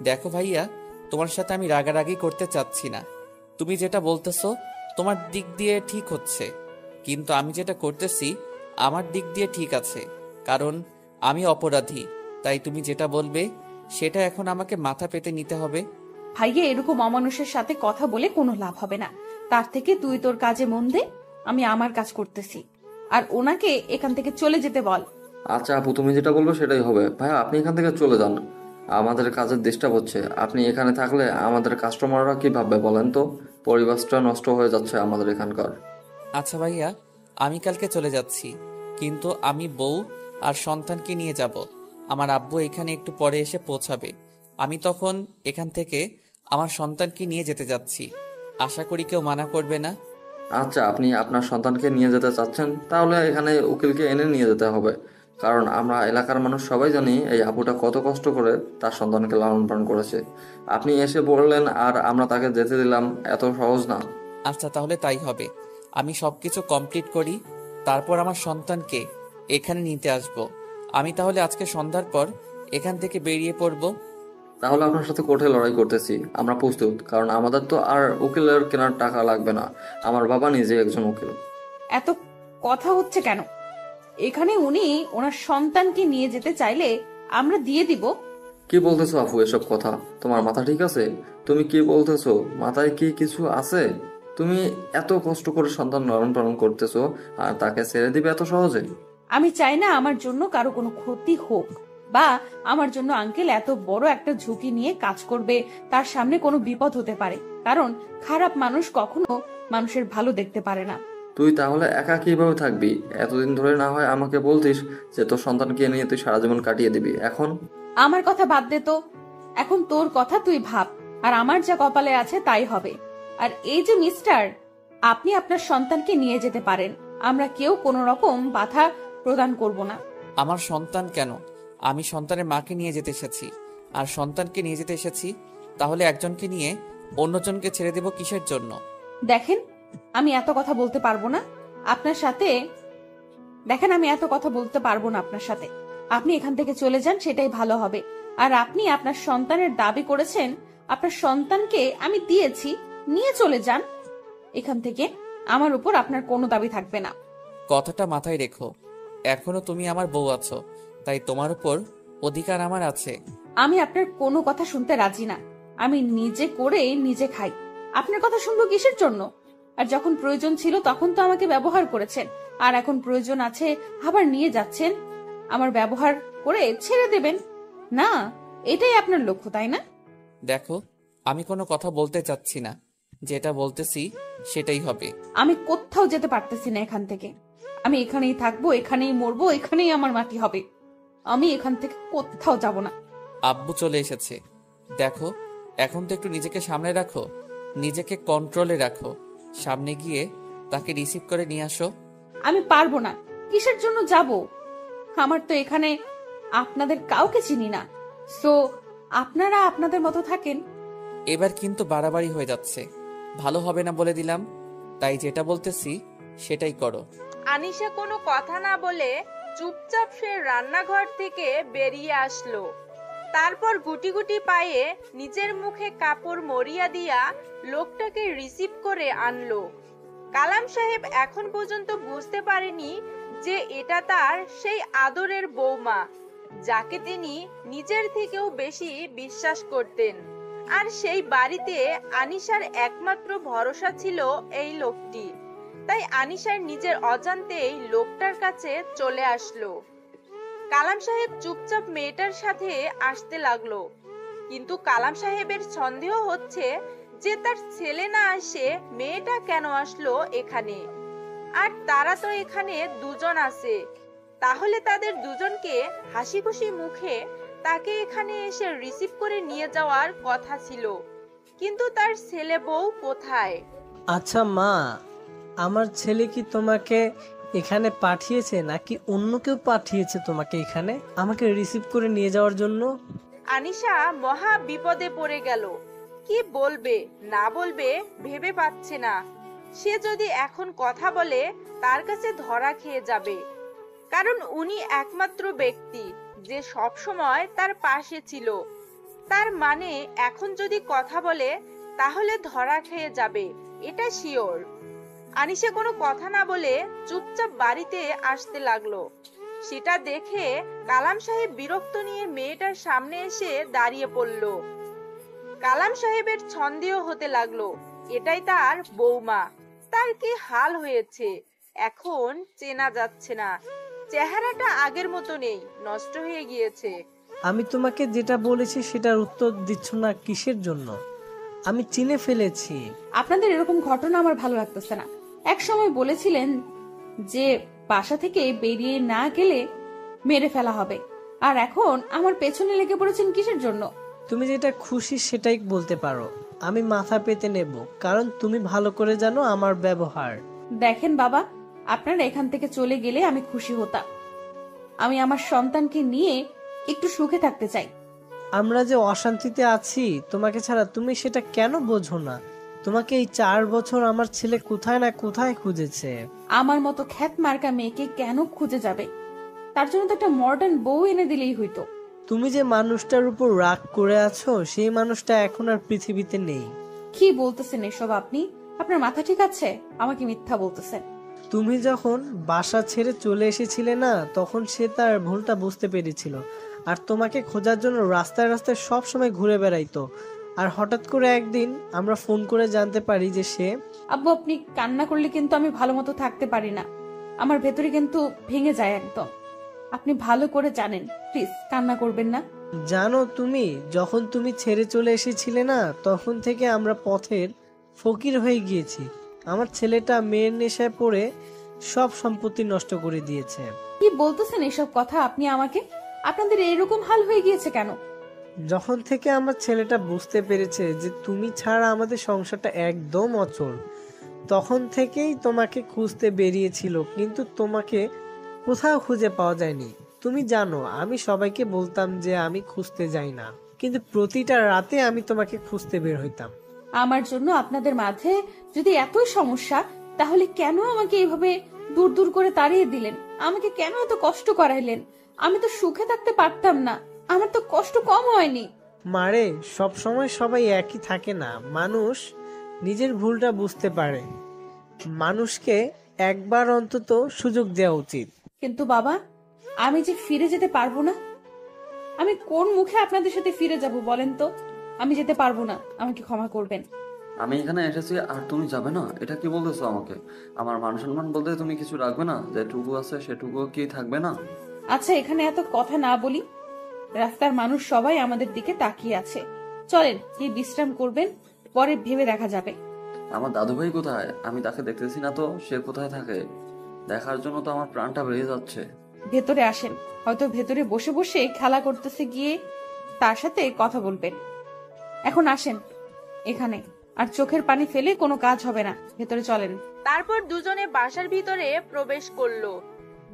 দেখো ভাইয়া, তোমার সাথে আমি রাগারাগি করতে চাচ্ছি না। তুমি যেটা বলতেছো তোমার দিক দিয়ে ঠিক হচ্ছে, কিন্তু আমি যেটা করতেছি আমার দিক দিয়ে ঠিক আছে, কারণ আমি অপরাধী। তাই তুমি যেটা বলবে সেটা এখন আমাকে মাথা পেতে নিতে হবে।
ভাইয়া, এরকম অমানুষের সাথে কথা বলে কোনো লাভ হবে না। তার থেকে তুই তোর কাজে মন দে, আমি আমার কাজ করতেছি। আর ওনাকে এখান থেকে চলে যেতে বল।
আচ্ছা আপু, তুমি যেটা বলবে সেটাই হবে। ভাইয়া আপনি এখান থেকে চলে যান, আমাদের কাজের ডিস্টার্ব হচ্ছে। আপনি এখানে থাকলে আমাদের কাস্টমাররা কি ভাববে বলেন তো? পরিবেশটা নষ্ট হয়ে যাচ্ছে আমাদের এখানকার।
আচ্ছা ভাইয়া, আমি কালকে চলে যাচ্ছি, কিন্তু আমি বউ আর সন্তানকে নিয়ে যাব। আমার আব্বু এখানে একটু পরে এসে পৌঁছাবে। আমি তখন এখান থেকে আমার সন্তানকে নিয়ে যেতে যাচ্ছি। আশা করি কেউ মানা করবে না।
আচ্ছা, আপনি আপনার সন্তানকে নিয়ে যেতে চাচ্ছেন, তাহলে এখানে উকিলকে এনে নিয়ে যেতে হবে। কারণ আমরা এলাকার মানুষ সবাই জানি এই আপুটা কত কষ্ট করে তার সন্তানকে লালন পালন করেছে। আপনি এসে বললেন আর আমরা তাকে যেতে দিলাম, এত সহজ না।
আচ্ছা তাহলে তাই হবে। আমি সবকিছু কমপ্লিট করি, তারপর আমার সন্তানকে এখানে নিতে আসব। আমি তাহলে আজকে সন্ধ্যার পর এখান থেকে বেরিয়ে পড়ব।
তাহলে আপনার সাথে কোর্টে লড়াই করতেছি আমরা প্রস্তুত, কারণ আমাদের তো আর উকিলের কেনার টাকা লাগবে না। আমার বাবা নিজে একজন উকিল।
এত কথা হচ্ছে কেন? এখানে উনি ওনার সন্তানকে নিয়ে যেতে চাইলে আমরা দিয়ে দিব।
কি বলতেছো আপু এসব কথা? তোমার মাথা ঠিক আছে? তুমি কি বলতেছো? মাথায় কি কিছু আছে? তুমি এত কষ্ট করে সন্তান লালন পালন করতেছো আর তাকে ছেড়ে দিবে এত সহজে?
আমি চাই না আমার জন্য কারো কোনো ক্ষতি হোক, বা আমার জন্য আঙ্কেল এত বড় একটা ঝুঁকি নিয়ে কাজ করবে, তার সামনে কোনো বিপদ হতে পারে। কারণ খারাপ মানুষ কখনো মানুষের ভালো দেখতে পারে না।
তুই তাহলে একা কিভাবে থাকবি? এতদিন ধরে না হয় আমাকে বলতিস যে তোর সন্তানকে নিয়ে তুই সারা জীবন কাটিয়ে দিবি। এখন
আমার কথা বাদ দে তো, এখন তোর কথা তুই ভাব, আর আমার যা কপালে আছে তাই হবে। আর এই যে মিস্টার, আপনি আপনার সন্তানকে নিয়ে যেতে পারেন, আমরা কেউ কোনো রকম বাধা প্রদান করব না।
আমার সন্তান কেন? আমি সন্তানের মাকে নিয়ে যেতে এসেছি আর সন্তানকে নিয়ে যেতে এসেছি, তাহলে একজনকে নিয়ে অন্যজনকে ছেড়ে দেব কিসের জন্য?
দেখেন, আমি এত কথা বলতে পারবো না আপনার সাথে। আমি এত কথা বলতে পারবো না আপনার সাথে। আপনি এখান থেকে চলে যান, সেটাই ভালো হবে। আর আপনি আপনার সন্তানের দাবি করেছেন, আপনার সন্তানকে আমি দিয়েছি, নিয়ে চলে যান এখান থেকে। আমার উপর আপনার কোনো দাবি থাকবে না।
কথাটা মাথায় রেখো। এখনো তুমি আমার বউ আছো, তাই তোমার উপর অধিকার আমার আছে।
আমি আপনার কোনো কথা শুনতে রাজি না। আমি নিজে করে নিজে খাই, আপনার কথা শুনবো কিসের জন্য? আর যখন প্রয়োজন ছিল তখন তো আমাকে ব্যবহার করেছেন, আর এখন প্রয়োজন আছে আবার নিয়ে যাচ্ছেন। আমার ব্যবহার করে ছেড়ে দেবেন না? এটাই আপনার লক্ষ্য, তাই না?
দেখো, আমি কোনো কথা বলতে চাচ্ছি না, যেটা বলতেছি সেটাই হবে।
আমি কোথাও যেতে পারতেছি না এখান থেকে। আমি এখানেই থাকবো, এখানেই মরবো, এখানেই আমার মাটি হবে। আমি এখান থেকে কোথাও যাব না।
আব্বু চলে এসেছে, দেখো এখন তো একটু নিজেকে সামনে রাখো, নিজেকে কন্ট্রোলে রাখো। সামনে গিয়ে তাকে রিসিভ করে নিয়ে আসো।
আমি পারবো না। কিসের জন্য যাব? আমার তো এখানে আপনাদের কাউকে চিনি না। সো আপনারা আপনাদের মতো থাকেন।
এবার কিন্তু বাড়াবাড়ি হয়ে যাচ্ছে, ভালো হবে না বলে দিলাম। তাই যেটা বলতেছি সেটাই করো।
আনিশা কোনো কথা না বলে চুপচাপ সে রান্নাঘর থেকে বেরিয়ে আসলো। তারপর গুটি গুটি পায়ে নিজের মুখে কাপড় মরিয়া দিয়া লোকটাকে রিসিভ করে আনলো। কালাম সাহেব এখন পর্যন্ত বুঝতে পারেনি যে এটা তার সেই আদরের বৌমা, যাকে তিনি নিজের থেকেও বেশি বিশ্বাস করতেন। আর সেই বাড়িতে আনিশার একমাত্র ভরসা ছিল এই লোকটি। তাই আনিশার নিজের অজান্তেই লোকটার কাছে চলে আসলো। কালাম সাহেব চুপচাপ মেয়েটার সাথে আসতে লাগলো, কিন্তু কালাম সাহেবের সন্দেহ হচ্ছে যে তার ছেলে না আসে মেয়েটা কেন আসলো এখানে। আর তারা তো এখানে দুজন আছে, তাহলে তাদের দুজনকে হাসি খুশি মুখে তাকে এখানে এসে রিসিভ করে নিয়ে যাওয়ার কথা ছিল। কিন্তু তার ছেলে বউ কোথায়?
আচ্ছা মা, আমার ছেলে কি তোমাকে এখানে পাঠিয়েছে নাকি অন্য কেউ পাঠিয়েছে তোমাকে এখানে আমাকে রিসিভ করে নিয়ে যাওয়ার জন্য?
আনিশা মহা বিপদে পড়ে গেল। কি বলবে না বলবে ভেবে পাচ্ছে না। সে যদি এখন কথা বলে তার কাছে ধরা খেয়ে যাবে, কারণ উনি একমাত্র ব্যক্তি যে সব সময় তার পাশে ছিল। তার মানে এখন যদি কথা বলে তাহলে ধরা খেয়ে যাবে, এটা শিওর। আনিশা কোনো কথা না বলে চুপচাপ বাড়িতে আসতে লাগলো। সেটা দেখে কালাম সাহেব বিরক্ত নিয়ে মেয়েটার সামনে এসে দাঁড়িয়ে পড়ল। কালাম সাহেবের সন্দেহ হতে লাগলো এটাই তার বৌমা। তার কি হাল হয়েছে এখন চেনা যাচ্ছে না, চেহারাটা আগের মতো নেই, নষ্ট হয়ে গিয়েছে।
আমি তোমাকে যেটা বলেছি সেটার উত্তর দিচ্ছ না কিসের জন্য? আমি চিনে ফেলেছি।
আপনাদের এরকম ঘটনা আমার ভালো লাগতেছে না। এক সময় বলেছিলেন যে বাসা থেকে বেরিয়ে না গেলে মেরে ফেলা হবে, আর এখন আমার পেছনে লেগে পড়েছেন কিসের জন্য?
তুমি যেটা খুশি সেটাই বলতে পারো, আমি মাথা পেতে নেব, কারণ তুমি ভালো করে জানো আমার ব্যবহার।
দেখেন বাবা, আপনারা এখান থেকে চলে গেলে আমি খুশি হতাম। আমি আমার সন্তানকে নিয়ে একটু সুখে থাকতে চাই।
আমরা যে অশান্তিতে আছি তোমাকে ছাড়া, তুমি সেটা কেন বোঝো না? তোমাকে এই 4 বছর আমার ছেলে কোথায় না কোথায় খুঁজেছে।
আমার মতো খ্যাত মার্কা মেয়েকে কেন খুঁজে যাবে? তার জন্য তো একটা মডার্ন বউ এনে দিলেই হইতো।
তুমি যে মানুষটার উপর রাগ করে আছো সেই মানুষটা এখন আর পৃথিবীতে নেই।
কি বলতেছেন এসব আপনি? আপনার মাথা ঠিক আছে? আমাকে মিথ্যা বলতেছেন।
তুমি যখন বাসা ছেড়ে চলে এসেছিলে না, তখন সে তার ভুলটা বুঝতে পেরেছিল আর তোমাকে খোঁজার জন্য রাস্তায় রাস্তায় সব সময় ঘুরে বেড়াইতো। আর হঠাৎ করে একদিন আমরা ফোন করে জানতে পারি যে সে...
আব্বু, আপনি কান্না করলে কিন্তু আমি ভালো মতো থাকতে পারি না। আমার ভেতরে কিন্তু ভেঙে যায় একদম। আপনি ভালো করে জানেন, প্লিজ কান্না করবেন না।
জানো, তুমি যখন তুমি ছেড়ে চলে এসেছিলে না, তখন থেকে আমরা পথের ফকির হয়ে গিয়েছি। আমার ছেলেটা মেয়ের নেশায় পড়ে সব সম্পত্তি নষ্ট করে দিয়েছে।
কি বলতেছেন এসব কথা আপনি আমাকে? আপনাদের এরকম হাল হয়ে গিয়েছে কেন?
যখন থেকে আমার ছেলেটা বুঝতে পেরেছে যে তুমি ছাড়া আমাদের সংসারটা একদম অচল, তখন থেকেই তোমাকে খুঁজতে বেরিয়েছিল, কিন্তু তোমাকে কোথাও খুঁজে পাওয়া যায়নি। তুমি জানো, আমি সবাইকে বলতাম যে আমি খুঁজতে যাই না, কিন্তু প্রতিটা রাতে আমি তোমাকে খুঁজতে বের হইতাম।
আমার জন্য আপনাদের মাঝে যদি এতই সমস্যা, তাহলে কেন আমাকে এইভাবে দূর দূর করে তাড়িয়ে দিলেন? আমাকে কেন এত কষ্ট করাইলেন? আমি তো সুখে থাকতে পারতাম না। আমার তো কষ্ট কম হয়নি।
মারে, সব সময় সবাই একই থাকে না। মানুষ নিজের ভুলটা বুঝতে পারে। মানুষকে একবার অন্তত সুযোগ দেওয়া উচিত।
কিন্তু বাবা, আমি যে ফিরে যেতে পারবো না। আমি কোন মুখে আপনাদের সাথে ফিরে যাব বলেন তো? আমি যেতে পারবো না, আমাকে ক্ষমা করবেন।
আমি এখানে এসেছি আর তুমি যাবে না? এটা কি বলতেছো আমাকে? আমার মান সম্মান বলতে তুমি কিছু রাখবে না? যেটুকু আছে সেটুকু কি থাকবে না?
আচ্ছা, এখানে এত কথা না বলি। রাস্তার মানুষ সবাই আমাদের দিকে তাকিয়ে আছে। চলেন, কি বিশ্রাম করবেন, পরে ভেবে দেখা যাবে।
আমার দাদুভাই কোথায়? আমি তাকে দেখতেছি না তো, সে কোথায় থাকে? দেখার জন্য তো আমার প্রাণটা বেরিয়ে যাচ্ছে।
ভেতরে আসেন, হয়তো ভেতরে বসে বসে খেলা করতেছে, গিয়ে তার সাথে কথা বলবেন। এখন আসেন এখানে, আর চোখের পানি ফেলে কোনো কাজ হবে না, ভেতরে চলেন।
তারপর দুজনে বাসার ভিতরে প্রবেশ করলো।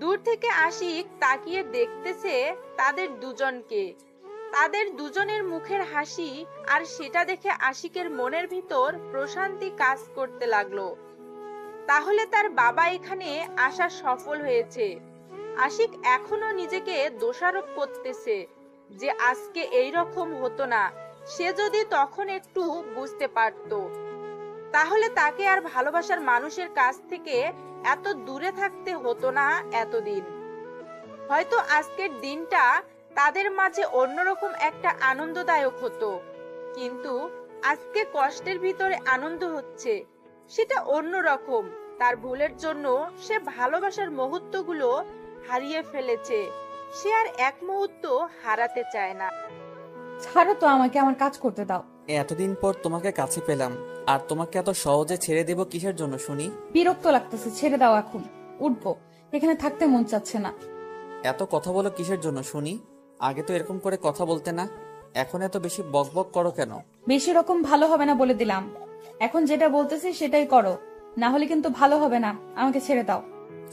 দূর থেকে আশিক তাকিয়ে দেখতেছে তাদের দুজনকে, তাদের দুজনের মুখের হাসি, আর সেটা দেখে আশিকের মনের ভিতর প্রশান্তি কাজ করতে লাগলো। তাহলে তার বাবা এখানে আসা সফল হয়েছে। আশিক এখনো নিজেকে দোষারোপ করতেছে যে আজকে এই রকম হতো না, সে যদি তখন একটু বুঝতে পারতো, তাহলে তাকে আর ভালোবাসার মানুষের কাছ থেকে এত দূরে থাকতে হতো না এতদিন। হয়তো আজকের দিনটা তাদের মাঝে অন্যরকম একটা আনন্দদায়ক হতো, কিন্তু আজকে কষ্টের ভিতরে আনন্দ হচ্ছে, সেটা অন্যরকম। তার ভুলের জন্য সে ভালোবাসার মুহূর্তগুলো হারিয়ে ফেলেছে, সে আর এক মুহূর্ত হারাতে চায় না।
ছাড়ো তো আমাকে, আমার কাজ করতে দাও।
এতদিন পর তোমাকে কাছে পেলাম, আর তোমাকে এত সহজে ছেড়ে দেব কিসের জন্য শুনি?
বিরক্ত লাগতেছে, ছেড়ে দাও এখন, উঠবো, এখানে থাকতে মন চাচ্ছে না।
এত কথা বলো কিসের জন্য শুনি? আগে তো এরকম করে কথা বলতে না, এখন এত বেশি বকবক করো কেন?
বেশি রকম ভালো হবে না বলে দিলাম, এখন যেটা বলতেছি সেটাই করো, না হলে কিন্তু ভালো হবে না। আমাকে ছেড়ে দাও।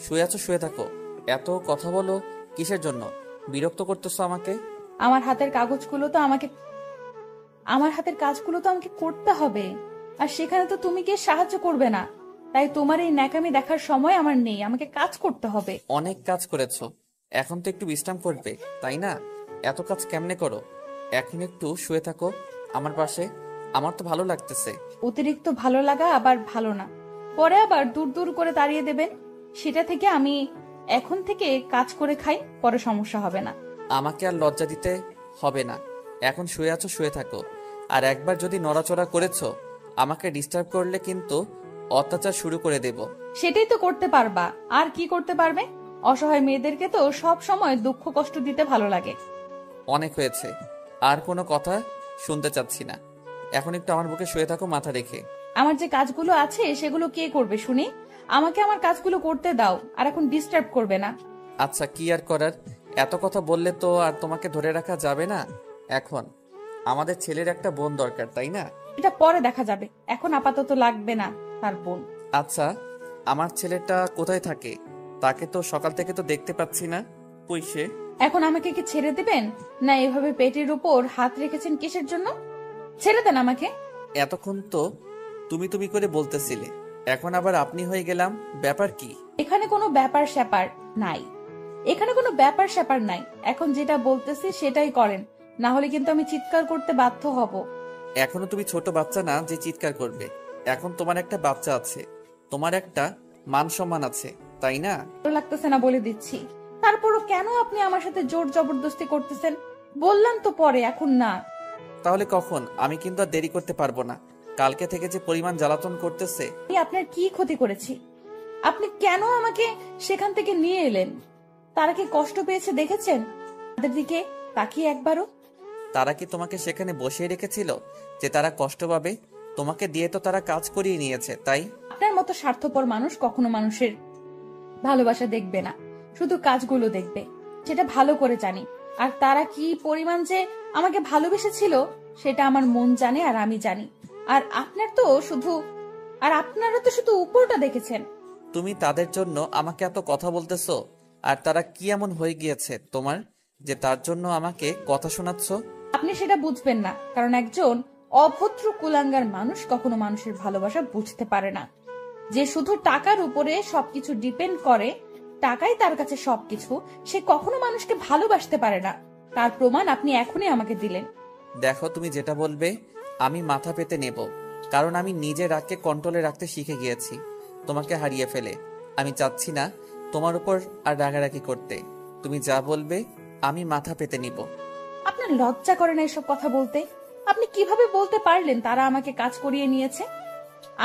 শুয়ে আছো, শুয়ে থাকো। এত কথা বলো কিসের জন্য? বিরক্ত করতেছো আমাকে।
আমার হাতের কাজগুলো তো আমাকে করতে হবে, আর সেখানে তো তুমি গিয়ে সাহায্য করবে না, তাই তোমার এই ন্যাকামি দেখার সময় আমার নেই, আমাকে কাজ করতে হবে।
অনেক কাজ করেছো, এখন তো একটু বিশ্রাম করবে, তাই না? এত কাজ কেমনে করো? এখন একটু শুয়ে থাকো আমার পাশে, আমার তো ভালো লাগতেছে।
অতিরিক্ত ভালো লাগা আবার ভালো না, পরে আবার দূর দূর করে তাড়িয়ে দেবেন, সেটা থেকে আমি এখন থেকে কাজ করে খাই, পরে সমস্যা হবে না।
আমাকে আর লজ্জা দিতে হবে না, এখন শুয়ে আছো, শুয়ে থাকো। আর একবার যদি নড়াচড়া করেছো, আমাকে ডিস্টার্ব করলে কিন্তু অত্যাচার শুরু করে দেব।
সেটাই তো করতে পারবা, আর কি করতে পারবে? অসহায় মেয়েদেরকে তো সব সময় দুঃখ কষ্ট দিতে ভালো লাগে।
অনেক হয়েছে, আর কোনো কথা শুনতে চাচ্ছি না। এখন একটু আমার বুকে শুয়ে থাকো মাথা রেখে।
আমার যে কাজগুলো আছে সেগুলো কে করবে শুনি? আমাকে আমার কাজগুলো করতে দাও, আর এখন ডিস্টার্ব করবে না।
আচ্ছা, কি আর করার, এত কথা বললে তো আর তোমাকে ধরে রাখা যাবে না। এখন আমাদের ছেলের একটা বোন দরকার, তাই না?
এটা পরে দেখা যাবে, এখন আপাতত লাগবে না তার বোন।
আচ্ছা, আমার ছেলেটা কোথায় থাকে? তাকে তো সকাল থেকে তো দেখতে পাচ্ছি না, কই সে?
এখন আমাকে কি ছেড়ে দিবেন? না এভাবে পেটের উপর হাত রেখেছেন কিসের জন্য? ছেড়ে দেন আমাকে।
এতক্ষণ তো তুমি তুমি করে বলতেছিলে, এখন আবার আপনি হয়ে গেলাম, ব্যাপার কি?
এখানে কোনো ব্যাপার স্যাপার নাই, এখানে কোনো ব্যাপার স্যাপার নাই। এখন যেটা বলতেছি সেটাই করেন, না হলে কিন্তু আমি চিৎকার করতে বাধ্য হব।
এখনো তুমি ছোট বাচ্চা না যে চিৎকার করবে। এখন তোমার একটা বাচ্চা আছে, তোমার একটা মান সম্মান আছে, তাই না?
ভালো লাগতেছে না বলে দিচ্ছি, তারপরও কেন আপনি আমার সাথে জোর জবরদস্তি করতেছেন? বললাম তো পরে, এখন না।
তাহলে কখন? আমি কিন্তু আর দেরি করতে পারবো না। কালকে থেকে যে পরিমাণ জ্বালাতন করতেছে।
আমি আপনার কি ক্ষতি করেছি? আপনি কেন আমাকে সেখান থেকে নিয়ে এলেন? তারা কি কষ্ট পেয়েছে দেখেছেন? তাদের দিকে তাকিয়ে একবারও।
তারা কি তোমাকে সেখানে বসিয়ে রেখেছিল যে তারা কষ্ট পাবে? তোমাকে দিয়ে তো তারা কাজ করিয়ে নিয়েছে, তাই?
আপনার মতো স্বার্থপর মানুষ কখনো মানুষের ভালোবাসা দেখবে না, শুধু কাজগুলো দেখবে, সেটা ভালো করে জানি। আর তারা কি পরিমাণ যে আমাকে ভালোবেসেছিল সেটা আমার মন জানে আর আমি জানি। আর আপনারা তো শুধু উপরটা দেখেছেন।
তুমি তাদের জন্য আমাকে এত কথা বলতেছো, আর তারা কি এমন হয়ে গিয়েছে তোমার যে তার জন্য আমাকে কথা শোনাচ্ছ?
আপনি সেটা বুঝবেন না, কারণ একজন অভদ্র কুলাঙ্গার মানুষ কখনো মানুষের ভালোবাসা বুঝতে পারে না। যে শুধু টাকার উপরে সবকিছু ডিপেন্ড করে, টাকাই তার কাছে সবকিছু, সে কখনো মানুষকে ভালোবাসতে পারে না। তার প্রমাণ আপনি এখনই আমাকে দিলেন।
দেখো, তুমি যেটা বলবে আমি মাথা পেতে নেব, কারণ আমি নিজে রাগকে কন্ট্রোলে রাখতে শিখে গিয়েছি তোমাকে হারিয়ে ফেলে। আমি চাচ্ছি না তোমার উপর আর রাগারাগি করতে। তুমি যা বলবে আমি মাথা পেতে নিব।
আপনার লজ্জা করে না এসব কথা বলতে? আপনি কিভাবে বলতে পারলেন তারা আমাকে কাজ করিয়ে নিয়েছে?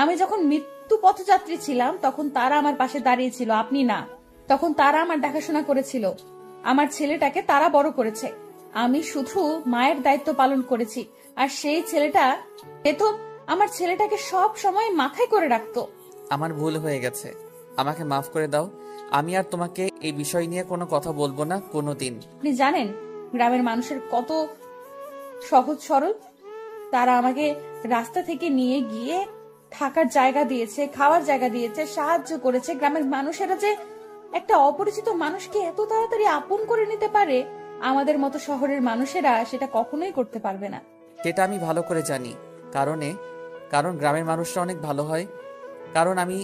আমি যখন মৃত্যু পথযাত্রী ছিলাম তখন তারা আমার পাশে দাঁড়িয়েছিল, আপনি না। তখন তারা আমার দেখাশোনা করেছিল, আমার ছেলেটাকে তারা বড় করেছে। আমি শুধু মায়ের দায়িত্ব পালন করেছি, আর সেই ছেলেটা তো আমার ছেলেটাকে সব সময় মাথায় করে রাখতো।
আমার ভুল হয়ে গেছে, আমাকে মাফ করে দাও। আমি আর তোমাকে এই বিষয় নিয়ে কোনো কথা বলবো না কোনো দিন।
আপনি জানেন গ্রামের মানুষের কত সহজ সরল। তারা আমাকে রাস্তা থেকে নিয়ে গিয়ে থাকার জায়গা দিয়েছে, খাওয়ার জায়গা দিয়েছে, সাহায্য করেছে। গ্রামের মানুষেরা যে একটা অপরিচিত মানুষকে এত তাড়াতাড়ি আপন করে নিতে পারে, আমাদের মতো শহরের মানুষেরা সেটা কখনোই করতে পারবে না।
সেটা আমি ভালো করে জানি, কারণ গ্রামের মানুষরা অনেক ভালো হয়। কারণ আমি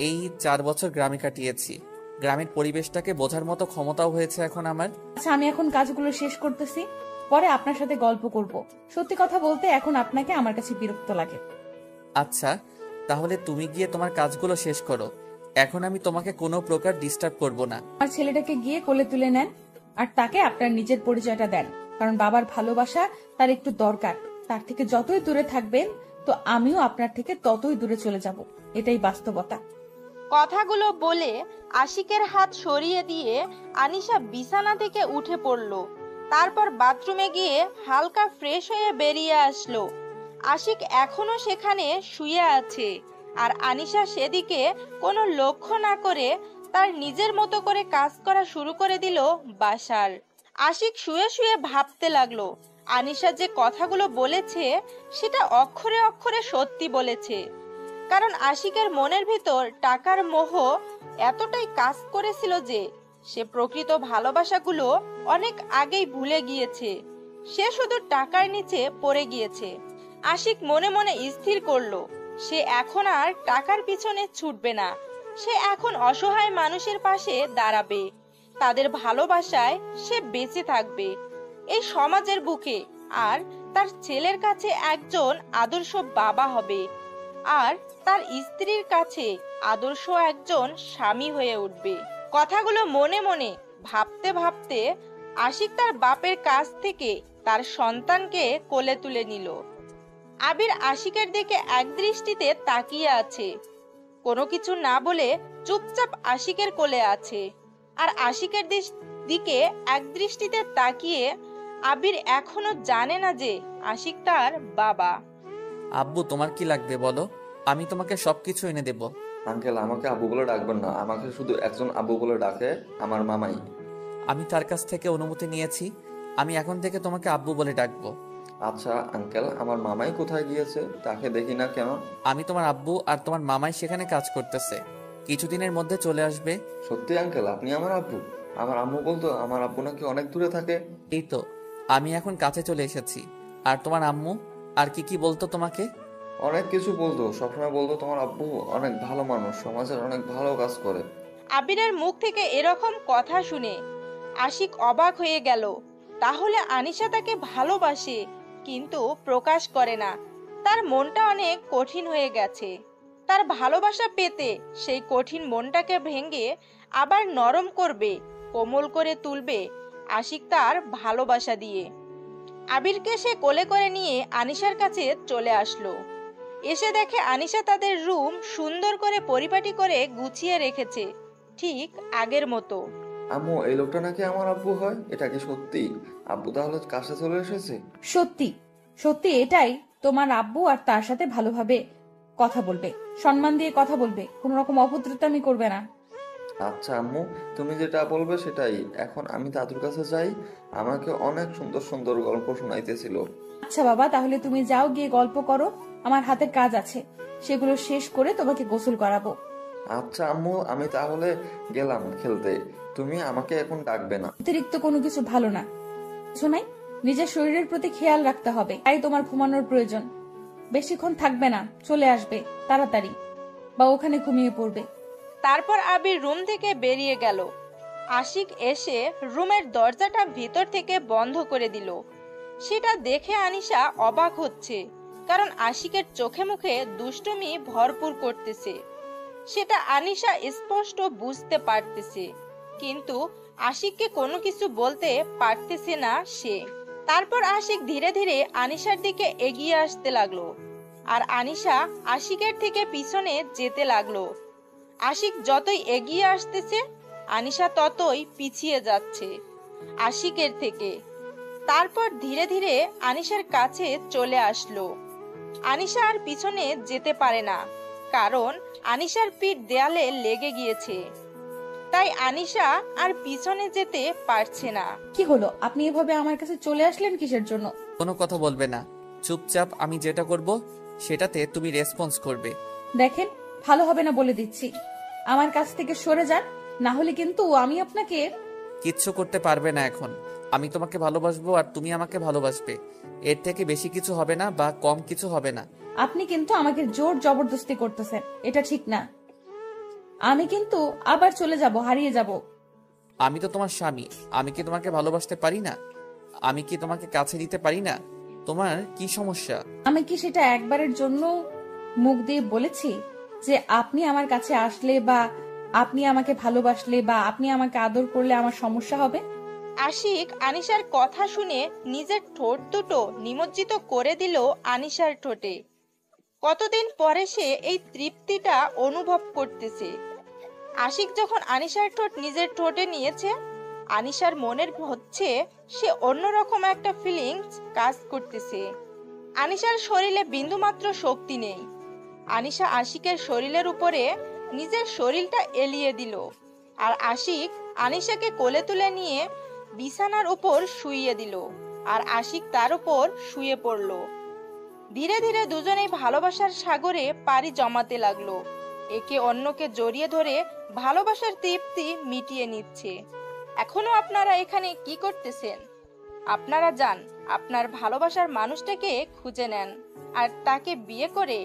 এই 4 বছর গ্রামে কাটিয়েছি, গ্রামের পরিবেশটাকে বোঝার মতো ক্ষমতাও হয়েছে এখন আমার।
আচ্ছা, আমি এখন কাজগুলো শেষ করতেছি, পরে আপনার সাথে গল্প করব। সত্যি কথা বলতে এখন আপনাকে আমার কাছে বিরক্ত লাগে।
আচ্ছা, তাহলে তুমি গিয়ে তোমার কাজগুলো শেষ করো, এখন আমি তোমাকে কোনো প্রকার ডিস্টার্ব করব না।
আমার ছেলেটাকে গিয়ে কোলে তুলে নেন, আর তাকে আপনার নিজের পরিচয়টা দেন, কারণ বাবার ভালোবাসা তার একটু দরকার। তার থেকে যতই দূরে থাকবেন, তো আমিও আপনার থেকে ততই দূরে চলে যাব, এটাই বাস্তবতা।
কথাগুলো বলে আশিকের হাত সরিয়ে দিয়ে আনিশা বিছানা থেকে উঠে পড়ল। তারপর বাথরুমে গিয়ে হালকা ফ্রেশ হয়ে বেরিয়ে আসলো। আশিক এখনো সেখানে শুয়ে আছে, আর আনিশা সেদিকে কোনো লক্ষ্য না করে তার নিজের মতো করে কাজ করা শুরু করে দিল বাসার। আশিক শুয়ে শুয়ে ভাবতে লাগলো, আনিশা যে কথাগুলো বলেছে সেটা অক্ষরে অক্ষরে সত্যি বলেছে। কারণ আশিকের মনের ভিতর টাকার মোহ এতটাই কাজ করেছিল যে সে প্রকৃত ভালোবাসাগুলো অনেক আগেই ভুলে গিয়েছে। সে শুধু টাকার নিচে পড়ে গিয়েছে। আশিক মনে মনে স্থির করলো, সে এখন আর টাকার পিছনে ছুটবে না। সে এখন অসহায় মানুষের পাশে দাঁড়াবে, তাদের ভালোবাসায় সে বেঁচে থাকবে এই সমাজের বুকে, আর তার ছেলের কাছে একজন আদর্শ বাবা হবে, আর তার স্ত্রীর কাছে আদর্শ একজন স্বামী হয়ে উঠবে। কথাগুলো মনে মনে ভাবতে ভাবতে আশিক তার বাপের কাছ থেকে তার সন্তানকে কোলে তুলে নিল। আবির আশিকের দিকে এক দৃষ্টিতে তাকিয়ে আছে, কোনো কিছু না বলে চুপচাপ আশিকের কোলে আছে। আর আশিকের দিকে এক দৃষ্টিতে তাকিয়ে আবির এখনো জানে না যে আশিক তার বাবা।
আব্বু, তোমার কি লাগবে বলো, আমি তোমাকে সবকিছু এনে দেব।
আঙ্কেল, আমাকে আব্বু বলে ডাকবেন না, আমাকে শুধু একজন আব্বু বলে ডাকে, আমার মামাই।
আমি তার কাছ থেকে অনুমতি নিয়েছি, আমি এখন থেকে তোমাকে আব্বু বলে ডাকবো।
আচ্ছা আঙ্কেল, আমার মামাই কোথায় গিয়েছে? তাকে দেখি না কেন?
আমি তোমার আব্বু আর তোমার মামাই সেখানে কাজ করতেছে, কিছুদিনের মধ্যে চলে আসবে।
সত্যি আঙ্কেল, আপনি আমার আব্বু? আমার আম্মু বলতো আমার আব্বু নাকি অনেক দূরে থাকে।
এই তো আমি এখন কাছে চলে এসেছি। আর তোমার আম্মু আর কি কি বলতো তোমাকে?
অনেক কিছু বলতো, সবসময় বলতো তোমার আব্বু অনেক ভালো মানুষ, সমাজের অনেক ভালো কাজ করে।
আবিরের মুখ থেকে এরকম কথা শুনে আশিক অবাক হয়ে গেল। তাহলে আনিশা তাকে ভালোবাসে কিন্তু প্রকাশ করে না। তার মনটা অনেক কঠিন হয়ে গেছে। তার ভালোবাসা পেতে সেই কঠিন মনটাকে ভেঙে আবার নরম করবে, কোমল করে তুলবে আশিক তার ভালোবাসা দিয়ে। আবিরকে সে কোলে করে নিয়ে আনিশার কাছে চলে আসলো। এসে দেখে আনিশা তাদের রুম সুন্দর করে পরিপাটি করে গুছিয়ে রেখেছে, ঠিক আগের মতো।
আম্মু, এই লোকটা নাকি আমার আব্বু হয়? এটা কি সত্যি? আব্বু তাহলে কাছে চলে এসেছে?
সত্যি সত্যি এটাই তোমার আব্বু, আর তার সাথে ভালোভাবে কথা বলবে, সম্মান দিয়ে কথা বলবে, কোনো রকম অভদ্রতামি করবে না।
আচ্ছা আম্মু, তুমি যেটা বলবে সেটাই। এখন আমি দাদুর কাছে যাই, আমাকে অনেক সুন্দর সুন্দর গল্প শোনাইতেছিল।
আচ্ছা বাবা, তাহলে তুমি যাও, গিয়ে গল্প করো, আমার হাতে কাজ আছে, সেগুলো শেষ করে তোমাকে গোসল করাবো।
আচ্ছা আম্মু, আমি তাহলে গেলাম খেলতে, তুমি আমাকে এখন ডাকবে না।
অতিরিক্ত কোনো কিছু ভালো না, কিছু নাই, নিজের শরীরের প্রতি খেয়াল রাখতে হবে, তাই তোমার ঘুমানোর প্রয়োজন। বেশিক্ষণ থাকবে না, চলে আসবে তাড়াতাড়ি, বা ওখানে ঘুমিয়ে পড়বে।
তারপর আবির রুম থেকে বেরিয়ে গেল। আশিক এসে রুমের দরজাটা ভিতর থেকে বন্ধ করে দিল। সেটা দেখে আনিশা অবাক হচ্ছে, কারণ আশিকের চোখে মুখে দুষ্টুমি ভরপুর করতেছে। সেটা আনিশা স্পষ্ট বুঝতে পারতেছে, কিন্তু আশিককে কোনো কিছু বলতে পারতেছে না সে। তারপর আশিক ধীরে ধীরে আনিশার দিকে এগিয়ে আসতে লাগলো, আর আনিশা আশিকের থেকে পিছনে যেতে লাগলো। আশিক যতই এগিয়ে আসতেছে, আনিশা ততই পিছিয়ে যাচ্ছে আশিকের থেকে। তারপর ধীরে ধীরে আনিশার কাছে চলে আসলো। আনিশা আর পিছনে যেতে পারে না, কারণ আনিশার পিঠ দেয়ালে লেগে গিয়েছে, তাই আনিশা আর পিছনে যেতে পারছে না।
কি হলো, আপনি এভাবে আমার কাছে চলে আসলেন কিসের জন্য?
কোনো কথা বলবে না, চুপচাপ আমি যেটা করব সেটাতে তুমি রেসপন্স করবে।
দেখেন, ভালো হবে না বলে দিচ্ছি, আমার কাছ থেকে সরে যান, না হলে কিন্তু আমি আপনাকে।
কিচ্ছু করতে পারবে না এখন। আমি তোমাকে ভালোবাসবো আর তুমি আমাকে ভালোবাসবে, এর থেকে বেশি কিছু হবে না বা কম কিছু হবে না।
আপনি কিন্তু আমাকে জোর জবরদস্তি করতেছেন, এটা ঠিক না। আমি কিন্তু আবার চলে যাব, হারিয়ে যাব।
আমি তো তোমার স্বামী, আমি কি তোমাকে ভালোবাসতে পারি না? আমি কি তোমাকে কাছে নিতে পারি না? তোমার কি সমস্যা?
আমি কি সেটা একবারের জন্য মুখ দিয়ে বলেছি যে আপনি আমার কাছে আসলে বা আপনি আমাকে ভালোবাসলে বা আপনি আমাকে আদর করলে আমার সমস্যা হবে?
আশিক আনিশার কথা শুনে নিজের ঠোঁট দুটো নিমজ্জিত করে দিল আনিশার ঠোঁটে। কতদিন পরে সে এই তৃপ্তিটা অনুভব করতেছে। আশিক যখন আনিশার ঠোঁট নিজের ঠোঁটে নিয়েছে, আনিশার মনের হচ্ছে সে অন্যরকম একটা ফিলিংস কাজ করতেছে। আনিশার শরীরে বিন্দুমাত্র শক্তি নেই। আনিশা আশিকের শরীরের উপরে নিজের শরীরটা এলিয়ে দিল, আর আশিক আনিশাকে কোলে তুলে নিয়ে বিছানার উপর শুইয়ে দিল, আর আশিক তার উপর শুয়ে পড়ল। ধীরে ধীরে দুজনেই ভালোবাসার সাগরে পাড়ি জমাতে লাগলো, একে অন্যকে জড়িয়ে ধরে ভালোবাসার তৃপ্তি মিটিয়ে নিচ্ছে। এখনো আপনারা এখানে কি করতেছেন? আপনারা যান, আপনার ভালোবাসার মানুষটাকে খুঁজে নেন আর তাকে বিয়ে করে